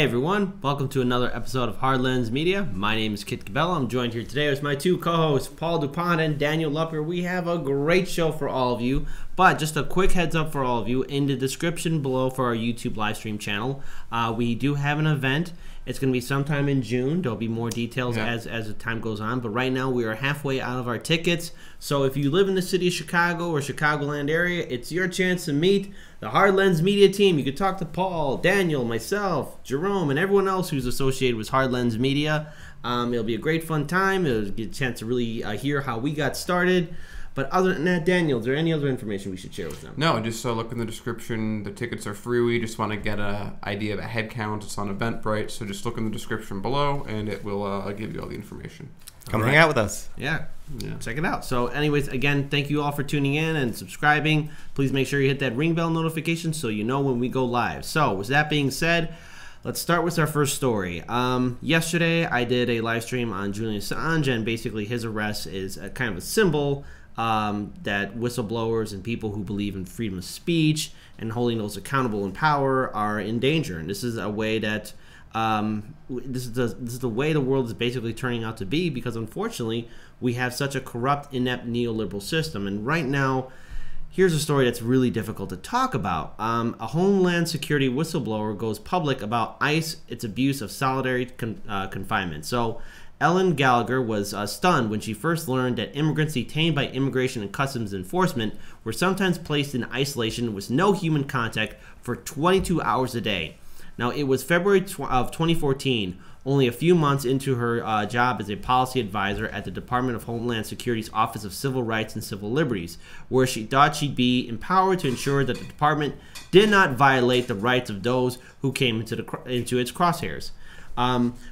Hey everyone, welcome to another episode of Hard Lens Media. My name is Kit Cabela. I'm joined here today with my two co-hosts, Paul DuPont and Daniel Lupper. We have a great show for all of you, but just a quick heads up for all of you, in the description below for our YouTube live stream channel, we do have an event. It's going to be sometime in June. There'll be more details as the time goes on, but right now we are halfway out of our tickets. So if you live in the city of Chicago or Chicagoland area, it's your chance to meet the Hard Lens Media team. You can talk to Paul, Daniel, myself, Jerome, and everyone else who's associated with Hard Lens Media. It'll be a great fun time. It'll get a chance to really hear how we got started. But other than that, Daniel, is there any other information we should share with them? No, just look in the description. The tickets are free. We just want to get an idea of a head count. It's on Eventbrite, so just look in the description below, and it will give you all the information. Come hang out with us. Yeah, check it out. So anyways, again, thank you all for tuning in and subscribing. Please make sure you hit that ring bell notification so you know when we go live. So with that being said, let's start with our first story. Yesterday, I did a live stream on Julian Assange, and basically his arrest is a kind of a symbol that whistleblowers and people who believe in freedom of speech and holding those accountable in power are in danger. And this is a way that this is the way the world is basically turning out to be, because unfortunately we have such a corrupt, inept neoliberal system. And right now, here's a story that's really difficult to talk about. A Homeland Security whistleblower goes public about ICE, its abuse of solitary confinement. So Ellen Gallagher was stunned when she first learned that immigrants detained by Immigration and Customs Enforcement were sometimes placed in isolation with no human contact for 22 hours a day. Now, it was February of 2014, only a few months into her job as a policy advisor at the Department of Homeland Security's Office of Civil Rights and Civil Liberties, where she thought she'd be empowered to ensure that the department did not violate the rights of those who came into its crosshairs.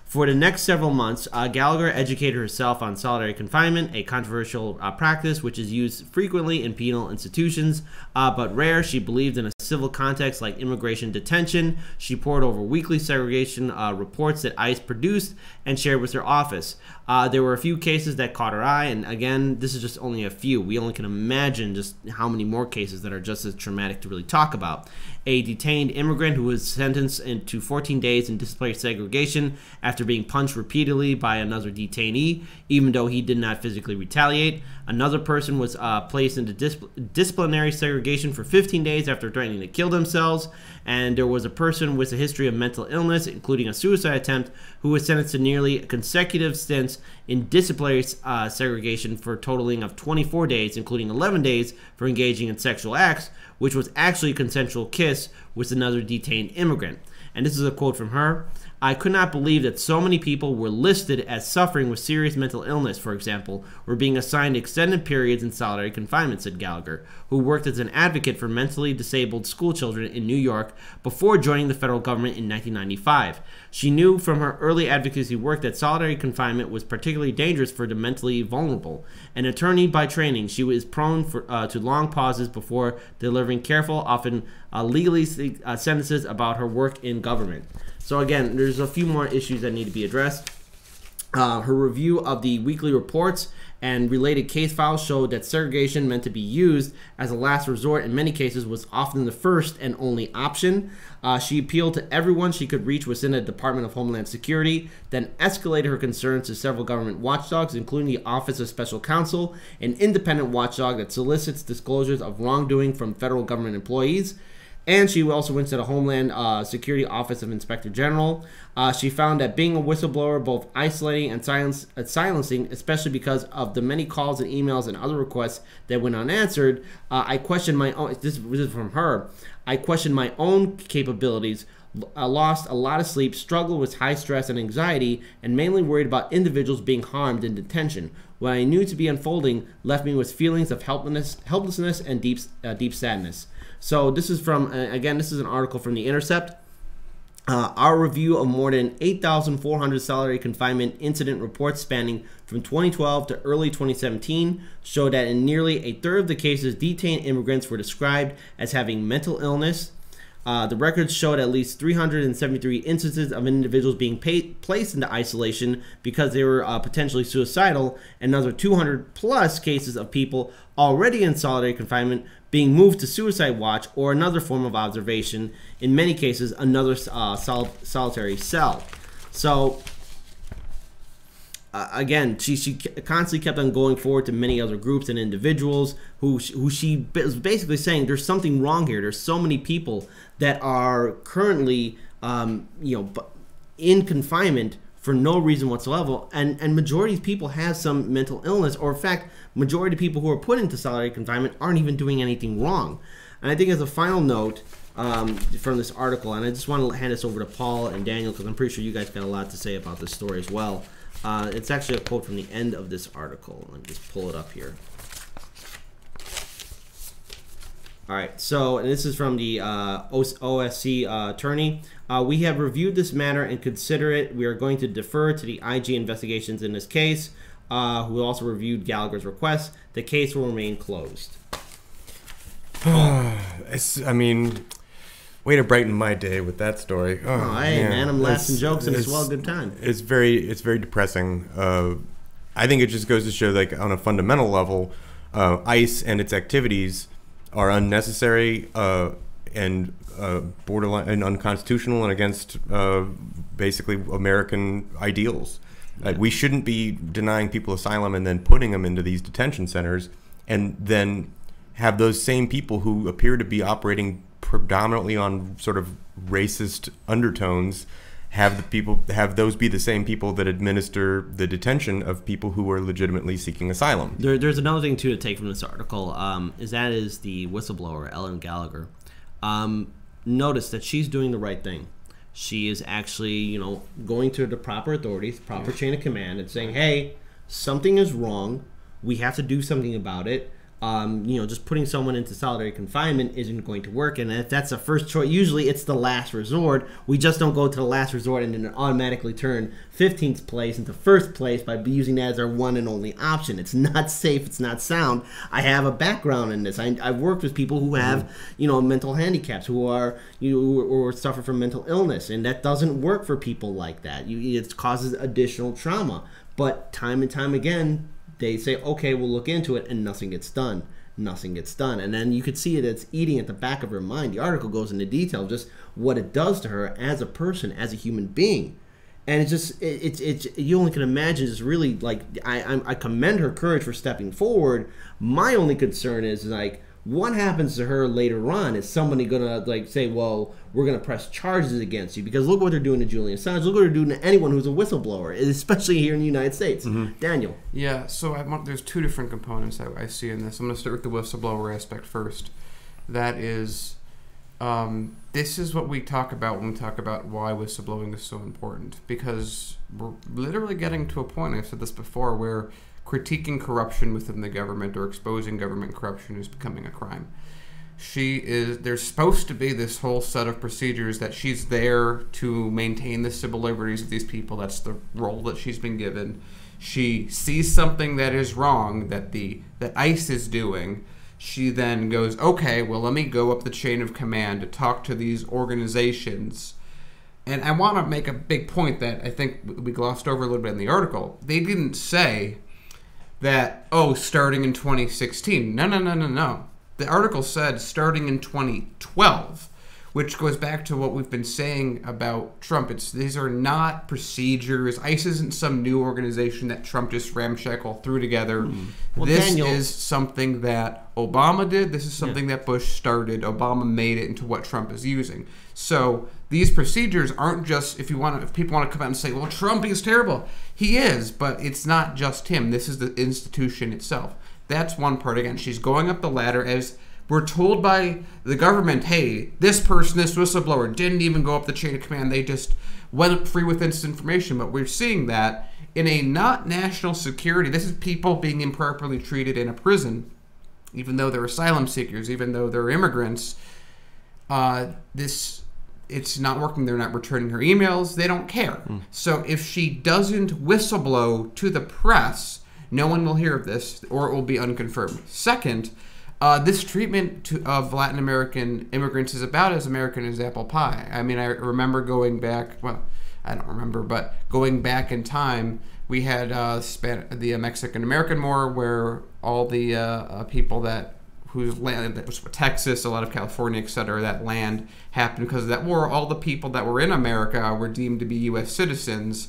For the next several months, Gallagher educated herself on solitary confinement, a controversial practice which is used frequently in penal institutions, but rare. She believed in a civil context like immigration detention. She pored over weekly segregation reports that ICE produced and shared with her office. There were a few cases that caught her eye, and again, this is just only a few. We only can imagine just how many more cases that are just as traumatic to really talk about. A detained immigrant who was sentenced to 14 days in disciplinary segregation after being punched repeatedly by another detainee, even though he did not physically retaliate. Another person was placed into disciplinary segregation for 15 days after threatening to kill themselves. And there was a person with a history of mental illness, including a suicide attempt, who was sentenced to nearly consecutive stints in disciplinary segregation for a totaling of 24 days, including 11 days for engaging in sexual acts, which was actually a consensual kiss with another detained immigrant. And this is a quote from her. "I could not believe that so many people were listed as suffering with serious mental illness, for example, were being assigned extended periods in solitary confinement," said Gallagher, who worked as an advocate for mentally disabled school children in New York before joining the federal government in 1995. She knew from her early advocacy work that solitary confinement was particularly dangerous for the mentally vulnerable. An attorney by training, she was prone to long pauses before delivering careful, often legally sentences about her work in government. So again, there's a few more issues that need to be addressed. Her review of the weekly reports and related case files showed that segregation, meant to be used as a last resort in many cases, was often the first and only option. She appealed to everyone she could reach within the Department of Homeland Security, then escalated her concerns to several government watchdogs, including the Office of Special Counsel, an independent watchdog that solicits disclosures of wrongdoing from federal government employees. And she also went to the Homeland Security Office of Inspector General. She found that being a whistleblower, both isolating and silencing, especially because of the many calls and emails and other requests that went unanswered, I questioned my own, this is from her, I questioned my own capabilities, lost a lot of sleep, struggled with high stress and anxiety, and mainly worried about individuals being harmed in detention. What I knew to be unfolding left me with feelings of helplessness and deep sadness. So this is from, again, this is an article from The Intercept. Our review of more than 8,400 solitary confinement incident reports spanning from 2012 to early 2017 showed that in nearly a third of the cases, detained immigrants were described as having mental illness. The records showed at least 373 instances of individuals being placed into isolation because they were potentially suicidal, and another 200 plus cases of people already in solitary confinement being moved to suicide watch or another form of observation, in many cases another solitary cell. So again, she constantly kept on going forward to many other groups and individuals who she was basically saying there's something wrong here. There's so many people that are currently in confinement for no reason whatsoever, and majority of people have some mental illness, or in fact, majority of people who are put into solitary confinement aren't even doing anything wrong. And I think as a final note from this article, and I just want to hand this over to Paul and Daniel because I'm pretty sure you guys got a lot to say about this story as well. It's actually a quote from the end of this article. Let me just pull it up here. All right, so and this is from the OSC attorney. We have reviewed this matter and consider it. We are going to defer to the IG investigations in this case, who also reviewed Gallagher's request. The case will remain closed. I mean, way to brighten my day with that story. Hey, man, I'm laughing jokes and it's well a good time. It's very depressing. I think it just goes to show, like, on a fundamental level, ICE and its activities are unnecessary and borderline and unconstitutional and against basically American ideals. We shouldn't be denying people asylum and then putting them into these detention centers, and then have those same people who appear to be operating predominantly on sort of racist undertones have those be the same people that administer the detention of people who are legitimately seeking asylum. There's another thing too to take from this article, is the whistleblower Ellen Gallagher. Notice that she's doing the right thing. She is actually, going to the proper authorities, proper chain of command, and saying, "Hey, something is wrong. We have to do something about it." Just putting someone into solitary confinement isn't going to work, and if that's the first choice, usually it's the last resort. We just don't go to the last resort and then automatically turn 15th place into first place by using that as our one and only option. It's not safe. It's not sound. I have a background in this. I've worked with people who have, mental handicaps, who are, or suffer from mental illness, and that doesn't work for people like that. It causes additional trauma. But time and time again, they say, okay, we'll look into it, and nothing gets done. Nothing gets done. And then you could see it's eating at the back of her mind. The article goes into detail just what it does to her as a person, as a human being. And it's just, you only can imagine. It's really, like, I commend her courage for stepping forward. My only concern is, like, what happens to her later on? Is somebody going to, say, well, we're going to press charges against you? Because look what they're doing to Julian Assange. Look what they're doing to anyone who's a whistleblower, especially here in the United States. Daniel. Yeah, so there's two different components I see in this. I'm going to start with the whistleblower aspect first. That is, this is what we talk about when we talk about why whistleblowing is so important. Because we're literally getting to a point, I've said this before, where critiquing corruption within the government or exposing government corruption is becoming a crime. There's supposed to be this whole set of procedures that she's there to maintain the civil liberties of these people. That's the role that she's been given. She sees something that is wrong that ICE is doing. She then goes, okay, well, let me go up the chain of command to talk to these organizations. And I want to make a big point that I think we glossed over a little bit in the article. They didn't say that, starting in 2016. No. The article said starting in 2012, which goes back to what we've been saying about Trump. These are not procedures. ICE isn't some new organization that Trump just ramshackle threw together. Well, this is something that Obama did. This is something that Bush started. Obama made it into what Trump is using. So these procedures aren't just, if people want to come out and say, well, Trump is terrible. He is, but it's not just him. This is the institution itself. That's one part. Again, she's going up the ladder as we're told by the government, hey, this person, this whistleblower, didn't even go up the chain of command. They just went up free with this information. But we're seeing that in a not national security. This is people being improperly treated in a prison, even though they're asylum seekers, even though they're immigrants. It's not working. They're not returning her emails. They don't care. So if she doesn't whistleblow to the press, no one will hear of this, or it will be unconfirmed. Second, this treatment of Latin American immigrants is about as American as apple pie. I mean, I remember going back, well, I don't remember, but going back in time, we had the Mexican-American War, where all the people that whose land, Texas, a lot of California, etc., that land happened because of that war. All the people that were in America were deemed to be U.S. citizens.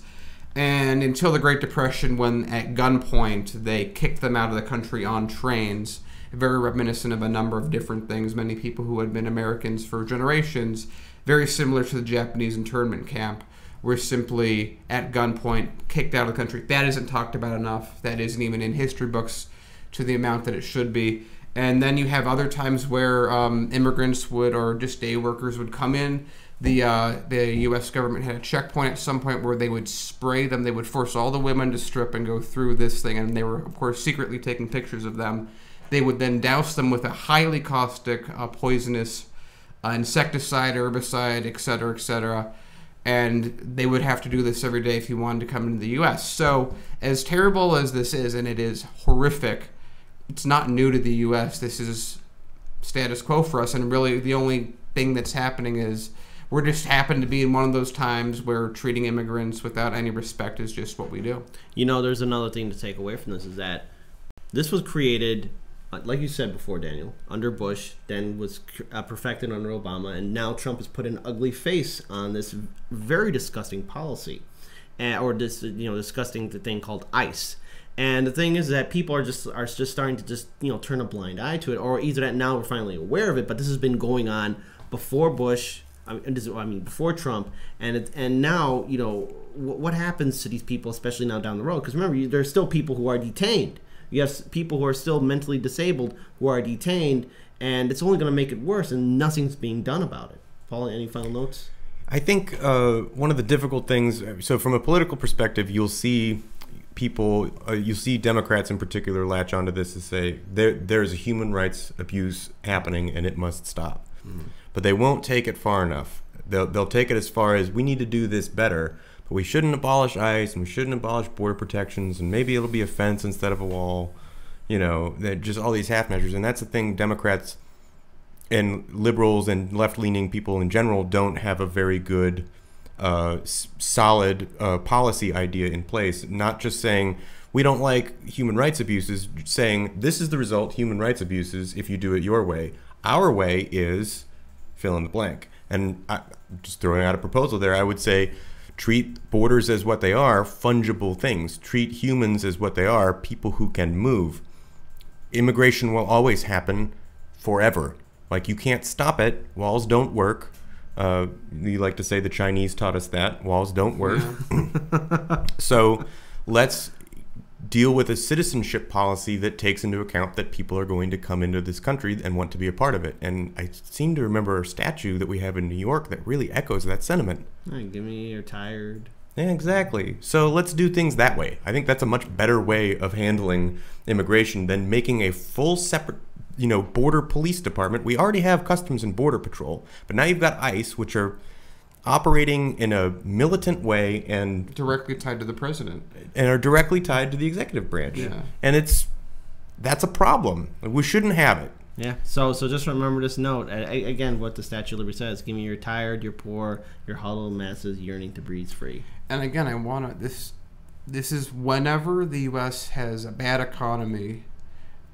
And until the Great Depression, when at gunpoint they kicked them out of the country on trains, very reminiscent of a number of different things. Many people who had been Americans for generations, very similar to the Japanese internment camp, were simply at gunpoint kicked out of the country. That isn't talked about enough. That isn't even in history books to the amount that it should be. And then you have other times where immigrants would, or just day workers would come in. The U.S. government had a checkpoint at some point where they would spray them. They would force all the women to strip and go through this thing. And they were, of course, secretly taking pictures of them. They would then douse them with a highly caustic, poisonous insecticide, herbicide, etc., etc. And they would have to do this every day if you wanted to come into the U.S. So as terrible as this is, and it is horrific, it's not new to the U.S. This is status quo for us. And really the only thing that's happening is we're just happen to be in one of those times where treating immigrants without any respect is just what we do. You know, there's another thing to take away from this is that this was created, like you said before, Daniel, under Bush, then was perfected under Obama, and now Trump has put an ugly face on this very disgusting policy, or this disgusting thing called ICE. And the thing is that people are just starting to just turn a blind eye to it, or either that now we're finally aware of it, but this has been going on before Bush. Before Trump, and now what happens to these people, especially now down the road? Because remember, there's still people who are detained. You have people who are still mentally disabled who are detained, and it's only going to make it worse, and nothing's being done about it. Paul, any final notes? I think one of the difficult things, so from a political perspective, you'll see people, you'll see Democrats in particular latch onto this and say there's a human rights abuse happening and it must stop. Mm-hmm. But they won't take it far enough. They'll take it as far as we need to do this better, but we shouldn't abolish ICE and we shouldn't abolish border protections, and maybe it'll be a fence instead of a wall. They're just all these half measures, and that's the thing. Democrats and liberals and left-leaning people in general don't have a very good, solid policy idea in place. Not just saying we don't like human rights abuses, saying this is the result, human rights abuses, if you do it your way. Our way is fill in the blank. And just throwing out a proposal there, I would say treat borders as what they are, fungible things. Treat humans as what they are, people who can move. Immigration will always happen forever. Like, you can't stop it. Walls don't work. You like to say the Chinese taught us that. Walls don't work. Yeah. So let's deal with a citizenship policy that takes into account that people are going to come into this country and want to be a part of it. And I seem to remember a statue that we have in New York that really echoes that sentiment. Right, give me you're tired. Yeah, exactly. So let's do things that way. I think that's a much better way of handling immigration than making a full separate, border police department. We already have Customs and Border Patrol, but now you've got ICE, which are operating in a militant way and directly tied to the president, and are directly tied to the executive branch. Yeah. And that's a problem. We shouldn't have it. Yeah. So just remember this note. Again, what the Statue of Liberty says: "Give me you're tired, you're poor, your hollow masses yearning to breathe free." And again, I want to this is whenever the U.S. has a bad economy,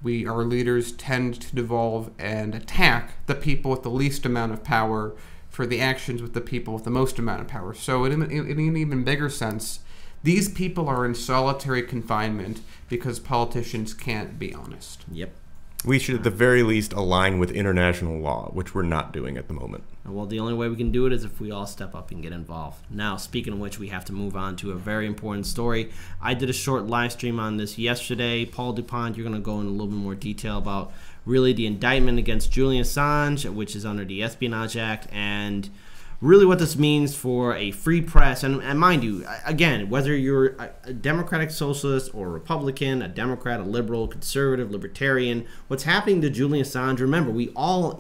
our leaders tend to devolve and attack the people with the least amount of power for the actions with the people with the most amount of power. So in an even bigger sense, these people are in solitary confinement because politicians can't be honest. Yep. We should at the very least align with international law, which we're not doing at the moment. Well, the only way we can do it is if we all step up and get involved. Now, speaking of which, we have to move on to a very important story. I did a short live stream on this yesterday. Paul DuPont, you're going to go in a little bit more detail about really the indictment against Julian Assange, which is under the Espionage Act, and really what this means for a free press. And mind you, again, whether you're a Democratic Socialist or a Republican, a Democrat, a liberal, conservative, libertarian, what's happening to Julian Assange, remember, we all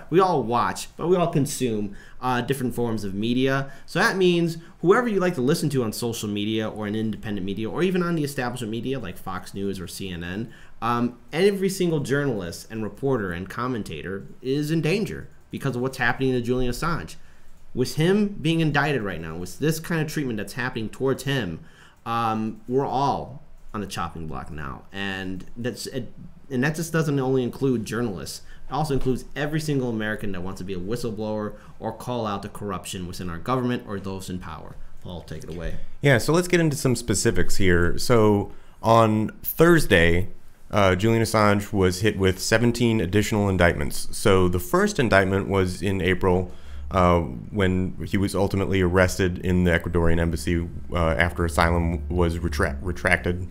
we all watch, but we all consume different forms of media. So that means whoever you like to listen to on social media or in independent media or even on the establishment media like Fox News or CNN, every single journalist and reporter and commentator is in danger because of what's happening to Julian Assange. With him being indicted right now, with this kind of treatment that's happening towards him, we're all on the chopping block now. And And that just doesn't only include journalists. It also includes every single American that wants to be a whistleblower or call out the corruption within our government or those in power. Paul, take it away. Yeah, so let's get into some specifics here. So on Thursday, Julian Assange was hit with 17 additional indictments. So the first indictment was in April when he was ultimately arrested in the Ecuadorian embassy after asylum was redacted.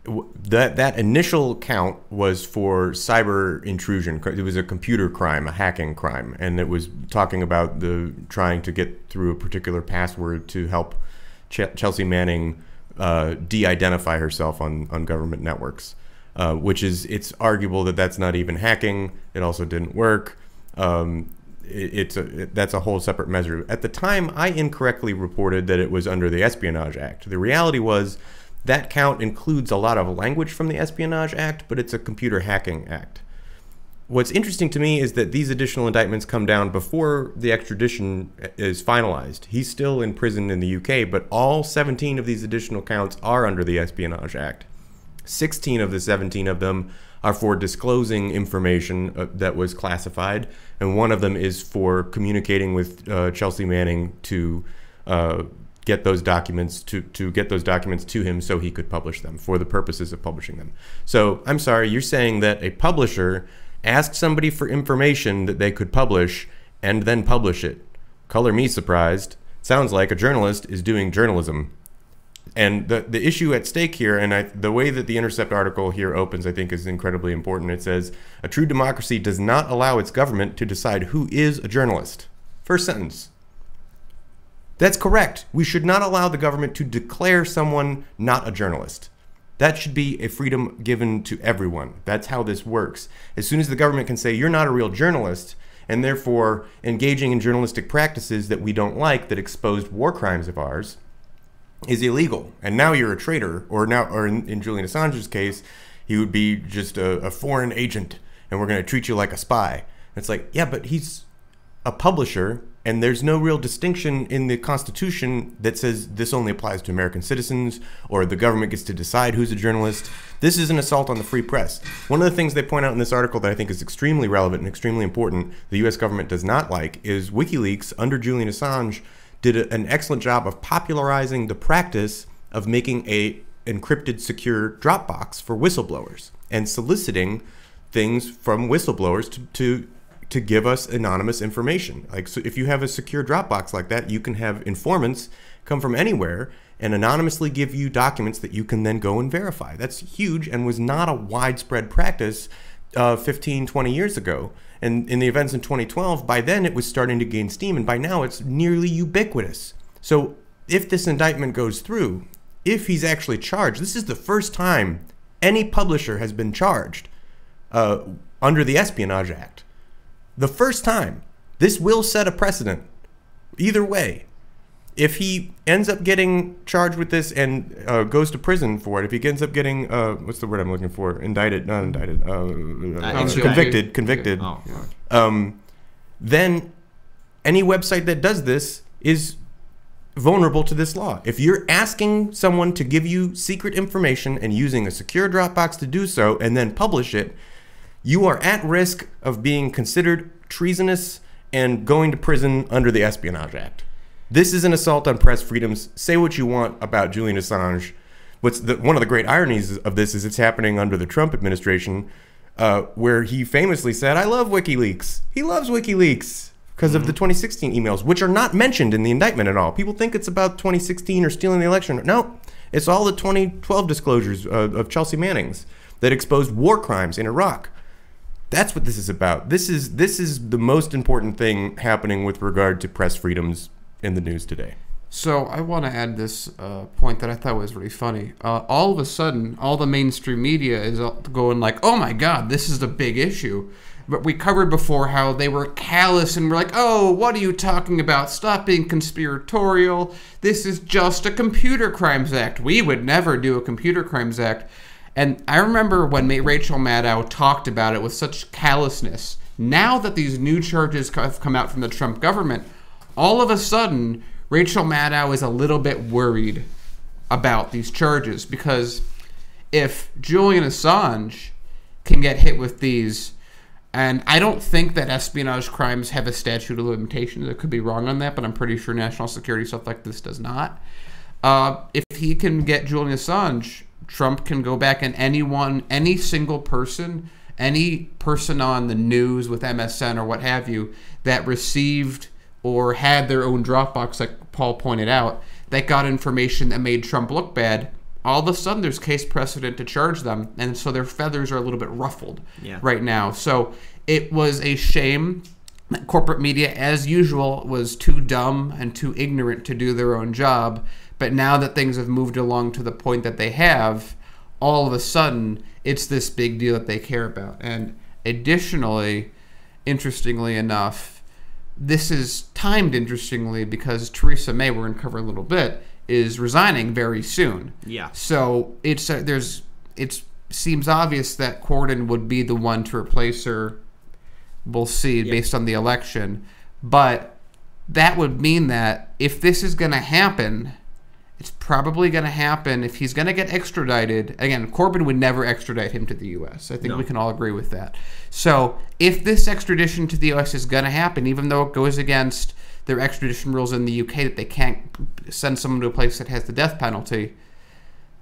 That initial count was for cyber intrusion. It was a computer crime, a hacking crime, and it was talking about trying to get through a particular password to help Chelsea Manning de-identify herself on government networks, it's arguable that that's not even hacking. It also didn't work. That's a whole separate measure. At the time, I incorrectly reported that it was under the Espionage Act. The reality was that count includes a lot of language from the Espionage Act, but it's a computer hacking act. What's interesting to me is that these additional indictments come down before the extradition is finalized. He's still in prison in the UK, but all 17 of these additional counts are under the Espionage Act. 16 of the 17 of them are for disclosing information that was classified, and one of them is for communicating with Chelsea Manning to get those documents to him so he could publish them for the purposes of publishing them. So I'm sorry, you're saying that a publisher asked somebody for information that they could publish and then publish it. Color me surprised. Sounds like a journalist is doing journalism. And the issue at stake here, and the way that the Intercept article here opens, I think is incredibly important. It says, a true democracy does not allow its government to decide who is a journalist. First sentence. That's correct. We should not allow the government to declare someone not a journalist. That should be a freedom given to everyone. That's how this works. As soon as the government can say, you're not a real journalist, and therefore engaging in journalistic practices that we don't like, that exposed war crimes of ours, is illegal. And now you're a traitor, or in Julian Assange's case, he would be just a foreign agent, and we're going to treat you like a spy. And it's like, yeah, but he's a publisher, and there's no real distinction in the Constitution that says this only applies to American citizens, or the government gets to decide who's a journalist. This is an assault on the free press. One of the things they point out in this article that I think is extremely relevant and extremely important, the U.S. government does not like, is WikiLeaks, under Julian Assange, did an excellent job of popularizing the practice of making a encrypted secure Dropbox for whistleblowers and soliciting things from whistleblowers to give us anonymous information. Like, so if you have a secure Dropbox like that, you can have informants come from anywhere and anonymously give you documents that you can then go and verify. That's huge and was not a widespread practice 15, 20 years ago. And in the events in 2012, by then it was starting to gain steam, and by now it's nearly ubiquitous. So if this indictment goes through, if he's actually charged, this is the first time any publisher has been charged under the Espionage Act. The first time. This will set a precedent. Either way, if he ends up getting charged with this and goes to prison for it, if he ends up getting, what's the word I'm looking for? Indicted, not indicted, convicted, then any website that does this is vulnerable to this law. If you're asking someone to give you secret information and using a secure Dropbox to do so and then publish it, you are at risk of being considered treasonous and going to prison under the Espionage Act. This is an assault on press freedoms. Say what you want about Julian Assange. One of the great ironies of this is it's happening under the Trump administration, where he famously said, I love WikiLeaks. He loves WikiLeaks because of the 2016 emails, which are not mentioned in the indictment at all. People think it's about 2016 or stealing the election. No, it's all the 2012 disclosures of Chelsea Manning's that exposed war crimes in Iraq. That's what this is about. This is the most important thing happening with regard to press freedoms in the news today. So I want to add this point that I thought was really funny. All of a sudden, all the mainstream media is going like, oh my God, this is a big issue. But we covered before how they were callous and were like, oh, what are you talking about? Stop being conspiratorial. This is just a Computer Crimes Act. We would never do a Computer Crimes Act. And I remember when Rachel Maddow talked about it with such callousness. Now that these new charges have come out from the Trump government, all of a sudden, Rachel Maddow is a little bit worried about these charges because if Julian Assange can get hit with these, and I don't think that espionage crimes have a statute of limitations. I could be wrong on that, but I'm pretty sure national security stuff like this does not. If he can get Julian Assange, Trump can go back and any single person, any person on the news with MSN or what have you that received or had their own Dropbox, like Paul pointed out, that got information that made Trump look bad, all of a sudden there's case precedent to charge them, and so their feathers are a little bit ruffled right now. So it was a shame that corporate media, as usual, was too dumb and too ignorant to do their own job. But now that things have moved along to the point that they have, all of a sudden it's this big deal that they care about. And additionally, interestingly enough, this is timed interestingly because Theresa May, we're going to cover a little bit, is resigning very soon. Yeah. So it seems obvious that Corden would be the one to replace her. We'll see based on the election. But that would mean that if this is going to happen, it's probably going to happen if he's going to get extradited. Again, Corbyn would never extradite him to the U.S. I think we can all agree with that. So if this extradition to the U.S. is going to happen, even though it goes against their extradition rules in the U.K. that they can't send someone to a place that has the death penalty,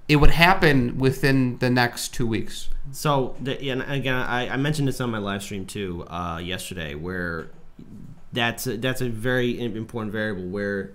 it would happen within the next 2 weeks. So, and again, I mentioned this on my live stream too yesterday, where that's a very important variable where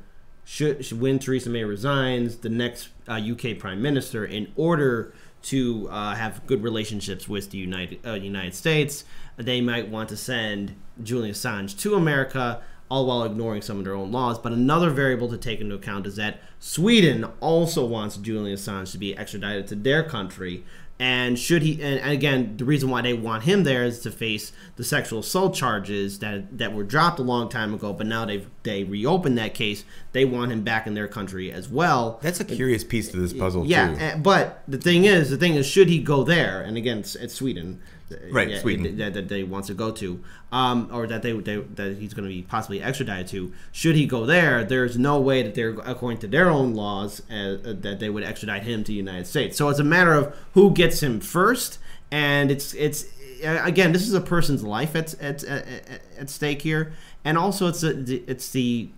when Theresa May resigns, the next UK Prime Minister, in order to have good relationships with the United States, they might want to send Julian Assange to America, all while ignoring some of their own laws. But another variable to take into account is that Sweden also wants Julian Assange to be extradited to their country. And should he, and again, the reason why they want him there is to face the sexual assault charges that were dropped a long time ago, but now they reopened that case. They want him back in their country as well. That's a curious piece to this puzzle, too. Yeah, but the thing is, should he go there? And again, it's Sweden. Right, Sweden. That they wants to go to, or that he's going to be possibly extradited to. Should he go there, there's no way that they're, according to their own laws, that they would extradite him to the United States. So it's a matter of who gets him first, and it's again, this is a person's life at stake here, and also it's the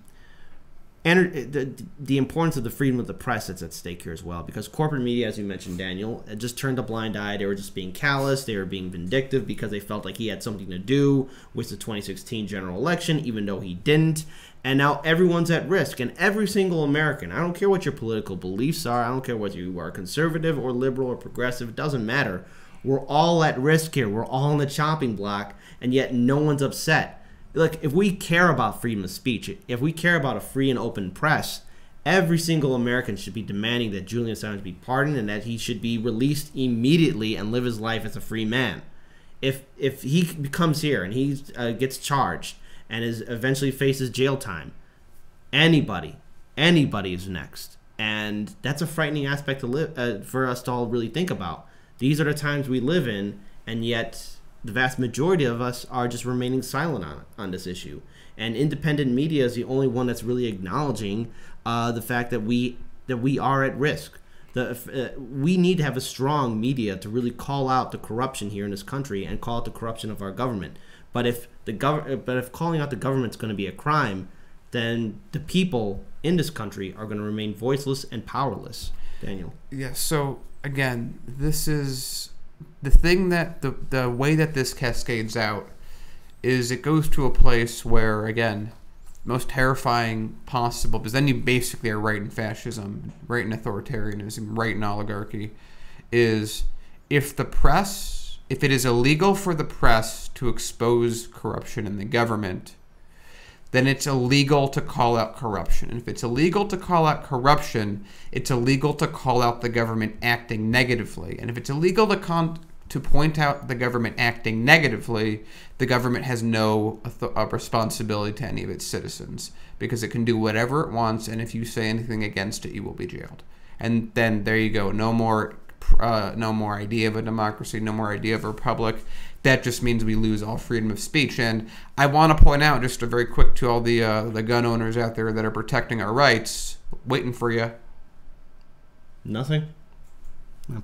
importance of the freedom of the press that's at stake here as well, because corporate media, as you mentioned, Daniel, just turned a blind eye. They were just being callous. They were being vindictive because they felt like he had something to do with the 2016 general election, even though he didn't. And now everyone's at risk, and every single American, I don't care what your political beliefs are, I don't care whether you are conservative or liberal or progressive, it doesn't matter. We're all at risk here. We're all on the chopping block, and yet no one's upset. Look, if we care about freedom of speech, if we care about a free and open press, every single American should be demanding that Julian Assange be pardoned and that he should be released immediately and live his life as a free man. If he comes here and he gets charged and eventually faces jail time, anybody is next. And that's a frightening aspect to live for us to all really think about. These are the times we live in, and yet the vast majority of us are just remaining silent on this issue. And independent media is the only one that's really acknowledging the fact that we are at risk. We need to have a strong media to really call out the corruption here in this country and call out the corruption of our government. But if calling out the government is going to be a crime, then the people in this country are going to remain voiceless and powerless. Daniel. Yeah. So again, this is the thing that the way that this cascades out is it goes to a place where, again, most terrifying possible, because then you basically are right in fascism, right in authoritarianism, right in oligarchy, is if it is illegal for the press to expose corruption in the government, then it's illegal to call out corruption. And if it's illegal to call out corruption, it's illegal to call out the government acting negatively. And if it's illegal to point out the government acting negatively, the government has no responsibility to any of its citizens, because it can do whatever it wants, and if you say anything against it, you will be jailed. And then there you go. No more idea of a democracy, no more idea of a republic. That just means we lose all freedom of speech. And I want to point out, just a very quick to all the gun owners out there that are protecting our rights, waiting for you. Nothing.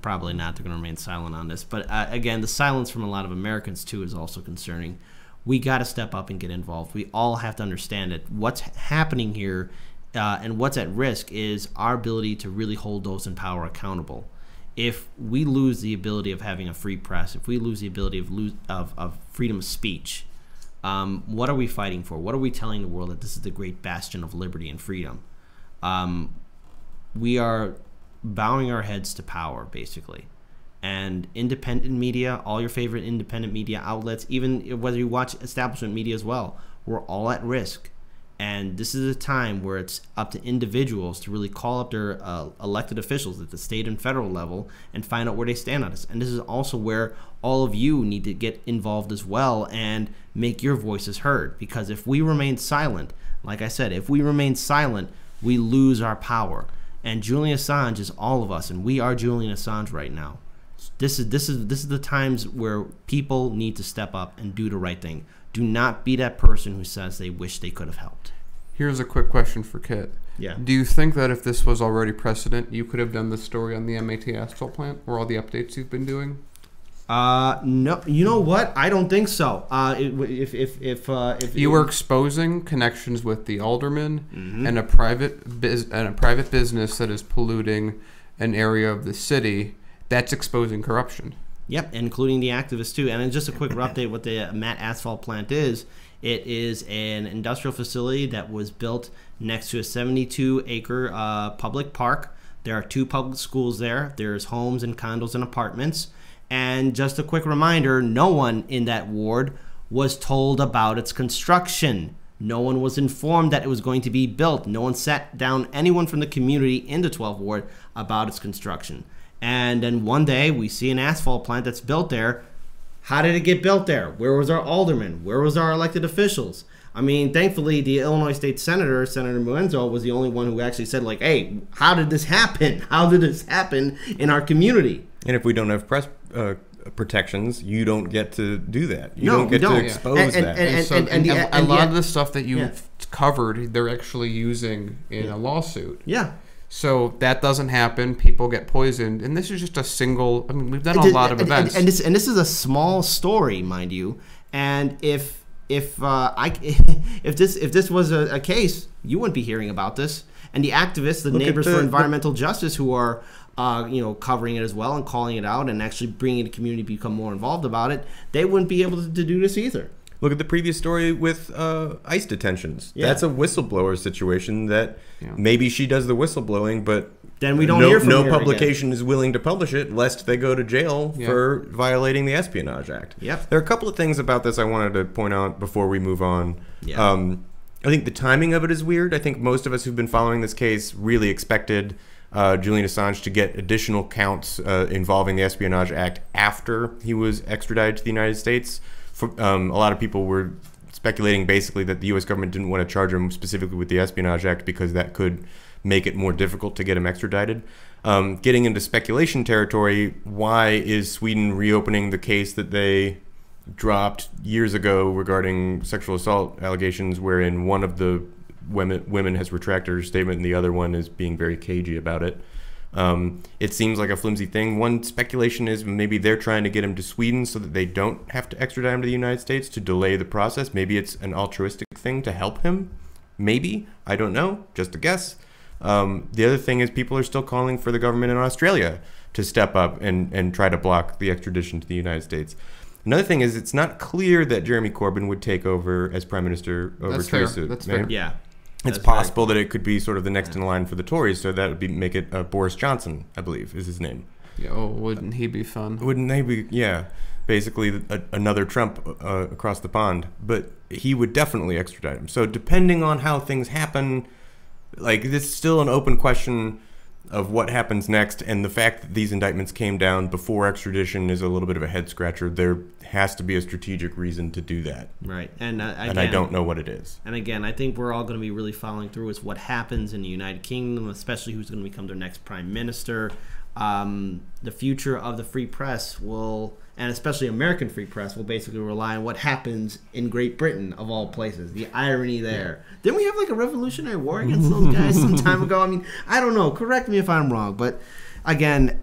Probably not. They're going to remain silent on this. But again, the silence from a lot of Americans, too, is also concerning. We got to step up and get involved. We all have to understand that what's happening here and what's at risk is our ability to really hold those in power accountable. If we lose the ability of having a free press, if we lose the ability of freedom of speech, what are we fighting for? What are we telling the world that this is the great bastion of liberty and freedom? We are bowing our heads to power, basically. And independent media, all your favorite independent media outlets, even whether you watch establishment media as well, we're all at risk. And this is a time where it's up to individuals to really call up their elected officials at the state and federal level and find out where they stand on this. And this is also where all of you need to get involved as well and make your voices heard. Because if we remain silent, like I said, if we remain silent, we lose our power. And Julian Assange is all of us, and we are Julian Assange right now. This is the times where people need to step up and do the right thing. Do not be that person who says they wish they could have helped. Here's a quick question for Kit. Yeah. Do you think that if this was already precedent, you could have done this story on the MAT asphalt plant or all the updates you've been doing? No. You know what? I don't think so. If you were exposing connections with the alderman and a private business that is polluting an area of the city, that's exposing corruption. Yep, including the activists too. And then just a quick update what the MAT asphalt plant is. It is an industrial facility that was built next to a 72-acre public park. There are 2 public schools there. There's homes and condos and apartments. And just a quick reminder, no one in that ward was told about its construction. No one was informed that it was going to be built. No one sat down anyone from the community in the 12th ward about its construction. And then one day we see an asphalt plant that's built there. How did it get built there? Where was our alderman? Where was our elected officials? I mean, thankfully, the Illinois State Senator, Senator Muenzo, was the only one who actually said, like, hey, how did this happen? How did this happen in our community? And if we don't have press protections, you don't get to do that. You don't get to expose that. And a lot of the stuff that you've covered, they're actually using in a lawsuit. Yeah. So that doesn't happen. People get poisoned, and this is just a single. I mean, we've done a lot of events, and this is a small story, mind you. And if this was a case, you wouldn't be hearing about this. And the activists, the neighbors for environmental justice, who are covering it as well and calling it out and actually bringing the community to become more involved about it, they wouldn't be able to do this either. Look at the previous story with ICE detentions. Yeah. That's a whistleblower situation that maybe she does the whistleblowing, but then we don't hear from her publication again. Is willing to publish it lest they go to jail for violating the Espionage Act. Yep. There are a couple of things about this I wanted to point out before we move on. Yeah. I think the timing of it is weird. I think most of us who've been following this case really expected Julian Assange to get additional counts involving the Espionage Act after he was extradited to the United States. A lot of people were speculating basically that the U.S. government didn't want to charge him specifically with the Espionage Act because that could make it more difficult to get him extradited. Getting into speculation territory, why is Sweden reopening the case that they dropped years ago regarding sexual assault allegations, wherein one of the women has retracted her statement and the other one is being very cagey about it? It seems like a flimsy thing. One speculation is maybe they're trying to get him to Sweden so that they don't have to extradite him to the United States to delay the process. Maybe it's an altruistic thing to help him. Maybe. I don't know. Just a guess. The other thing is people are still calling for the government in Australia to step up and try to block the extradition to the United States. Another thing is it's not clear that Jeremy Corbyn would take over as Prime Minister over Theresa. That's fair. Yeah. It's possible that it could be sort of the next in line for the Tories, so that would make it Boris Johnson, I believe, is his name. Yeah, oh, wouldn't he be fun? Wouldn't they be? Yeah, basically another Trump across the pond. But he would definitely extradite him. So depending on how things happen, like this is still an open question of what happens next. And the fact that these indictments came down before extradition is a little bit of a head scratcher. There has to be a strategic reason to do that. Right. And again, I don't know what it is. And again, I think we're all going to be really following through with what happens in the United Kingdom, especially who's going to become their next prime minister. The future of the free press will, and especially American free press, will basically rely on what happens in Great Britain, of all places. The irony there. Yeah. Didn't we have like a revolutionary war against those guys some time ago? I mean, I don't know. Correct me if I'm wrong. But again,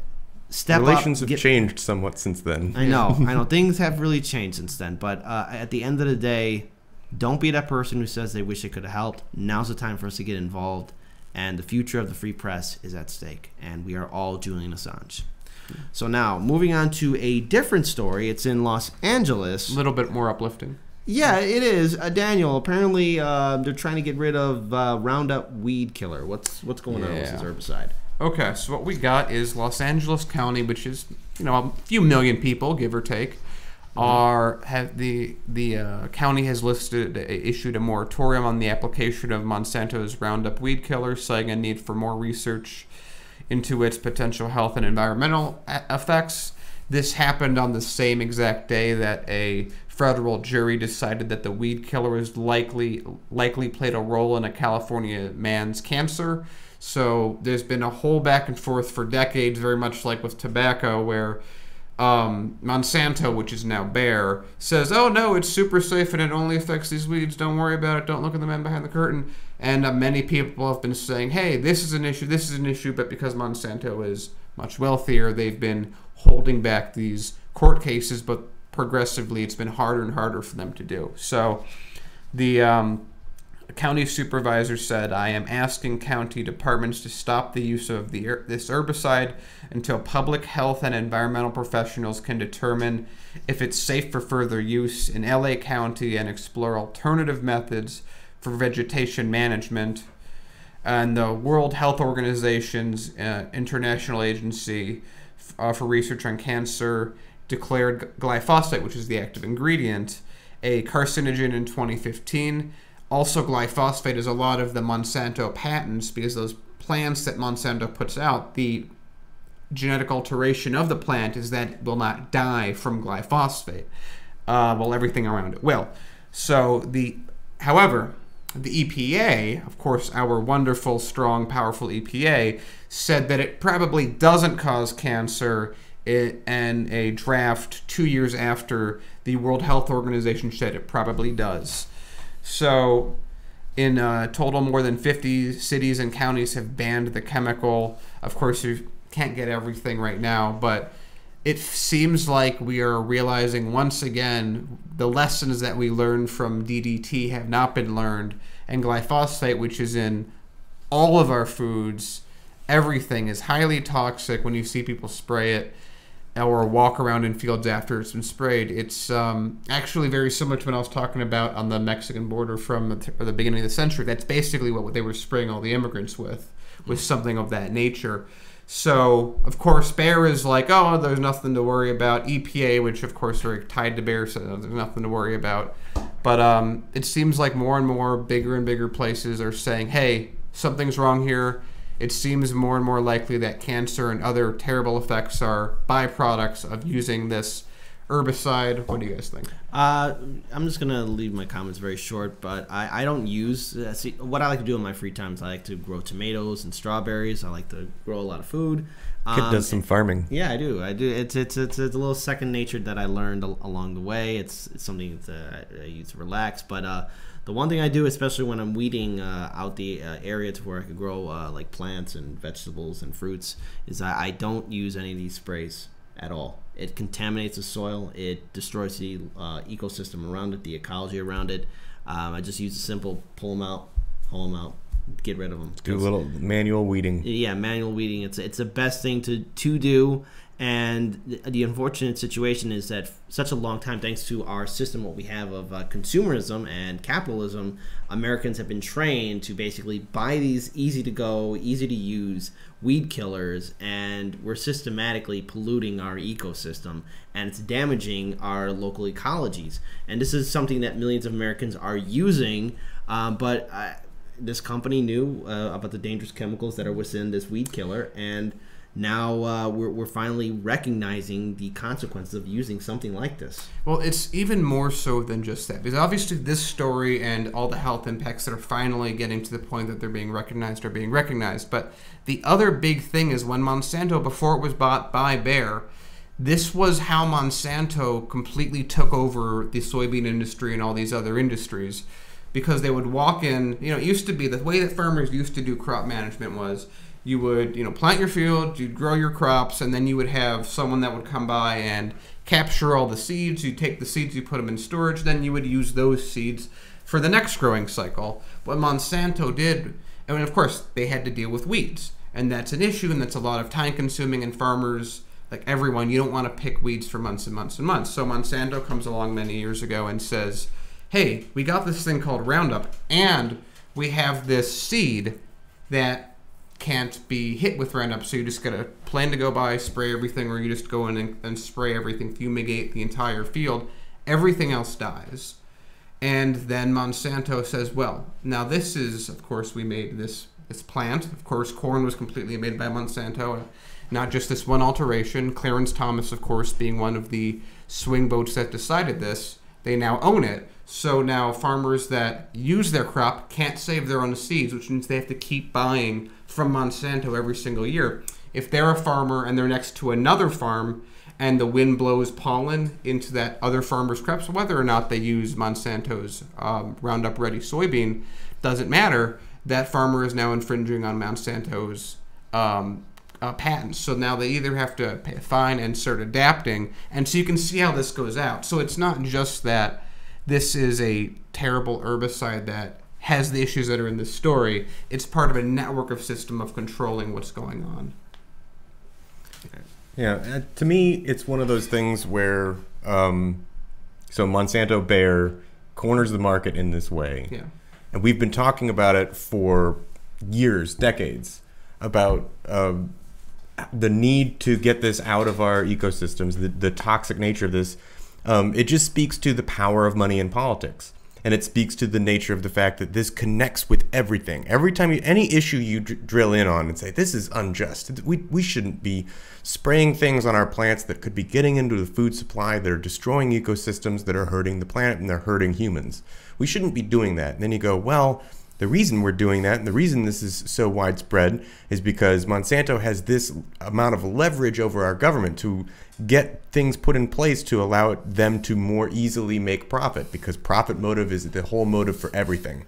step Relations up. have changed somewhat since then. I know. Things have really changed since then. But at the end of the day, don't be that person who says they wish they could have helped. Now's the time for us to get involved. And the future of the free press is at stake. And we are all Julian Assange. So now, moving on to a different story. It's in Los Angeles. A little bit more uplifting. Yeah, it is. Daniel, apparently they're trying to get rid of Roundup weed killer. What's going on with this herbicide? Okay, so what we got is Los Angeles County, which is, a few million people, give or take, the county has issued a moratorium on the application of Monsanto's Roundup weed killer, citing a need for more research into its potential health and environmental effects. This happened on the same exact day that a federal jury decided that the weed killer is likely played a role in a California man's cancer. So there's been a whole back and forth for decades, very much like with tobacco, where Monsanto, which is now Bayer, says, oh no, it's super safe and it only affects these weeds, don't worry about it, don't look at the man behind the curtain. And many people have been saying, hey, this is an issue, but because Monsanto is much wealthier, they've been holding back these court cases, but progressively it's been harder and harder for them to do. So the county supervisor said, I am asking county departments to stop the use of this herbicide until public health and environmental professionals can determine if it's safe for further use in LA County and explore alternative methods for vegetation management. And the World Health Organization's International Agency for Research on Cancer declared glyphosate, which is the active ingredient, a carcinogen in 2015. Also, glyphosate is a lot of the Monsanto patents, because those plants that Monsanto puts out, the genetic alteration of the plant is that it will not die from glyphosate. Well, everything around it will. So, however, the EPA, of course, our wonderful, strong, powerful EPA, said that it probably doesn't cause cancer in a draft 2 years after the World Health Organization said it probably does. So, in total, more than 50 cities and counties have banned the chemical. Of course, you can't get everything right now, but it seems like we are realizing once again the lessons that we learned from DDT have not been learned, and glyphosate, which is in all of our foods, everything, is highly toxic. When you see people spray it or walk around in fields after it's been sprayed, it's actually very similar to what I was talking about on the Mexican border from the beginning of the century. That's basically what they were spraying all the immigrants with, was something of that nature. So, of course, Bayer is like, oh, there's nothing to worry about. EPA, which, of course, are tied to Bayer, so there's nothing to worry about. But it seems like more and more bigger and bigger places are saying, hey, something's wrong here. It seems more and more likely that cancer and other terrible effects are byproducts of using this herbicide. What do you guys think? I'm just going to leave my comments very short, but I don't use... what I like to do in my free time is I like to grow tomatoes and strawberries. I like to grow a lot of food. Kip does some farming. Yeah, I do. It's a little second nature that I learned along the way. It's something that I use to relax. But the one thing I do, especially when I'm weeding out the area to where I could grow like plants and vegetables and fruits, is I don't use any of these sprays at all. It contaminates the soil. It destroys the ecosystem around it, the ecology around it. I just use a simple pull them out, haul them out, get rid of them. Do a little manual weeding. Yeah, manual weeding. It's the best thing to do. And the unfortunate situation is that such a long time, thanks to our system, what we have of consumerism and capitalism, Americans have been trained to basically buy these easy-to-go, easy-to-use weed killers, and we're systematically polluting our ecosystem, and it's damaging our local ecologies. And this is something that millions of Americans are using, but this company knew about the dangerous chemicals that are within this weed killer, and now we're finally recognizing the consequences of using something like this. Well, it's even more so than just that, because obviously this story and all the health impacts that are finally getting to the point that they're being recognized are being recognized. But the other big thing is when Monsanto, before it was bought by Bayer, this was how Monsanto completely took over the soybean industry and all these other industries. Because they would walk in, it used to be the way that farmers used to do crop management was you would, plant your field, you'd grow your crops, and then you would have someone that would come by and capture all the seeds. You'd take the seeds, you put them in storage, then you would use those seeds for the next growing cycle. What Monsanto did, and of course, they had to deal with weeds. And that's an issue, and that's a lot of time consuming, and farmers, like everyone, you don't want to pick weeds for months and months and months. So Monsanto comes along many years ago and says, hey, we got this thing called Roundup, and we have this seed that can't be hit with Roundup, so you just got a plan to go by, spray everything, or you just go in and spray everything, fumigate the entire field. Everything else dies. And then Monsanto says, well, now this is, of course, we made this plant. Of course, corn was completely made by Monsanto, not just this one alteration. Clarence Thomas, of course, being one of the swing votes that decided this, they now own it. So now farmers that use their crop can't save their own seeds, which means they have to keep buying from Monsanto every single year. If they're a farmer and they're next to another farm and the wind blows pollen into that other farmer's crops, whether or not they use Monsanto's Roundup Ready soybean, doesn't matter. That farmer is now infringing on Monsanto's patents. So now they either have to pay a fine and start adapting. And so you can see how this goes out. So it's not just that this is a terrible herbicide that has the issues that are in this story. It's part of a network of system of controlling what's going on. Yeah, to me, it's one of those things where so Monsanto Bayer corners the market in this way. Yeah. And we've been talking about it for years, decades, about the need to get this out of our ecosystems, the toxic nature of this. It just speaks to the power of money in politics. And it speaks to the nature of the fact that this connects with everything. Every time any issue you drill in on and say, this is unjust. We shouldn't be spraying things on our plants that could be getting into the food supply, that are destroying ecosystems, that are hurting the planet, and they're hurting humans. We shouldn't be doing that. And then you go, well, the reason we're doing that, and the reason this is so widespread, is because Monsanto has this amount of leverage over our government to get things put in place to allow them to more easily make profit, because profit motive is the whole motive for everything.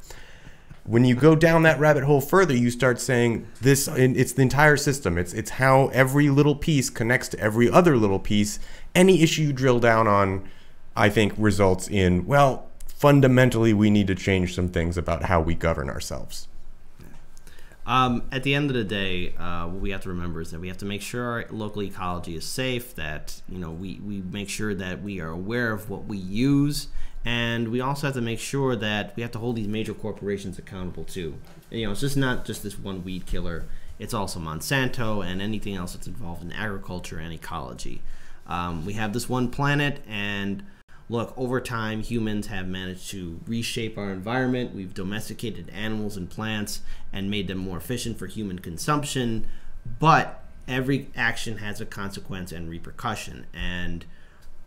When you go down that rabbit hole further, you start saying this, it's the entire system. It's how every little piece connects to every other little piece. Any issue you drill down on, I think, results in, well, fundamentally, we need to change some things about how we govern ourselves. At the end of the day, what we have to remember is that we have to make sure our local ecology is safe, that we make sure that we are aware of what we use, and we also have to make sure that we have to hold these major corporations accountable too. It's just not just this one weed killer. It's also Monsanto and anything else that's involved in agriculture and ecology. We have this one planet, and look, over time, humans have managed to reshape our environment. We've domesticated animals and plants and made them more efficient for human consumption. But every action has a consequence and repercussion. And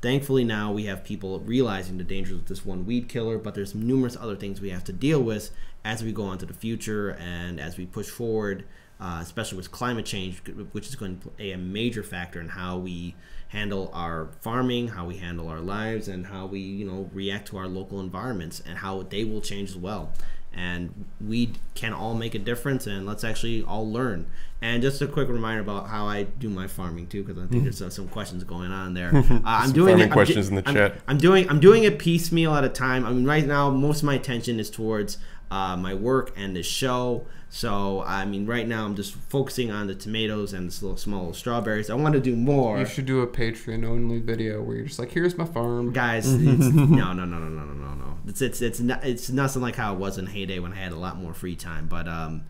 thankfully now we have people realizing the dangers of this one weed killer, but there's numerous other things we have to deal with as we go on to the future and as we push forward, especially with climate change, which is going to play a major factor in how we handle our farming, how we handle our lives, and how we react to our local environments, and how they will change as well. And we can all make a difference, and let's actually all learn. And just a quick reminder about how I do my farming too, because I think there's some questions going on there. I'm doing it. Questions in the chat. I'm doing it piecemeal at a time. I mean, right now most of my attention is towards my work and the show. So I mean, right now I'm just focusing on the tomatoes and the small strawberries. I want to do more. You should do a Patreon only video where you're just like, here's my farm, guys. No. It's nothing like how it was in heyday when I had a lot more free time. But I'm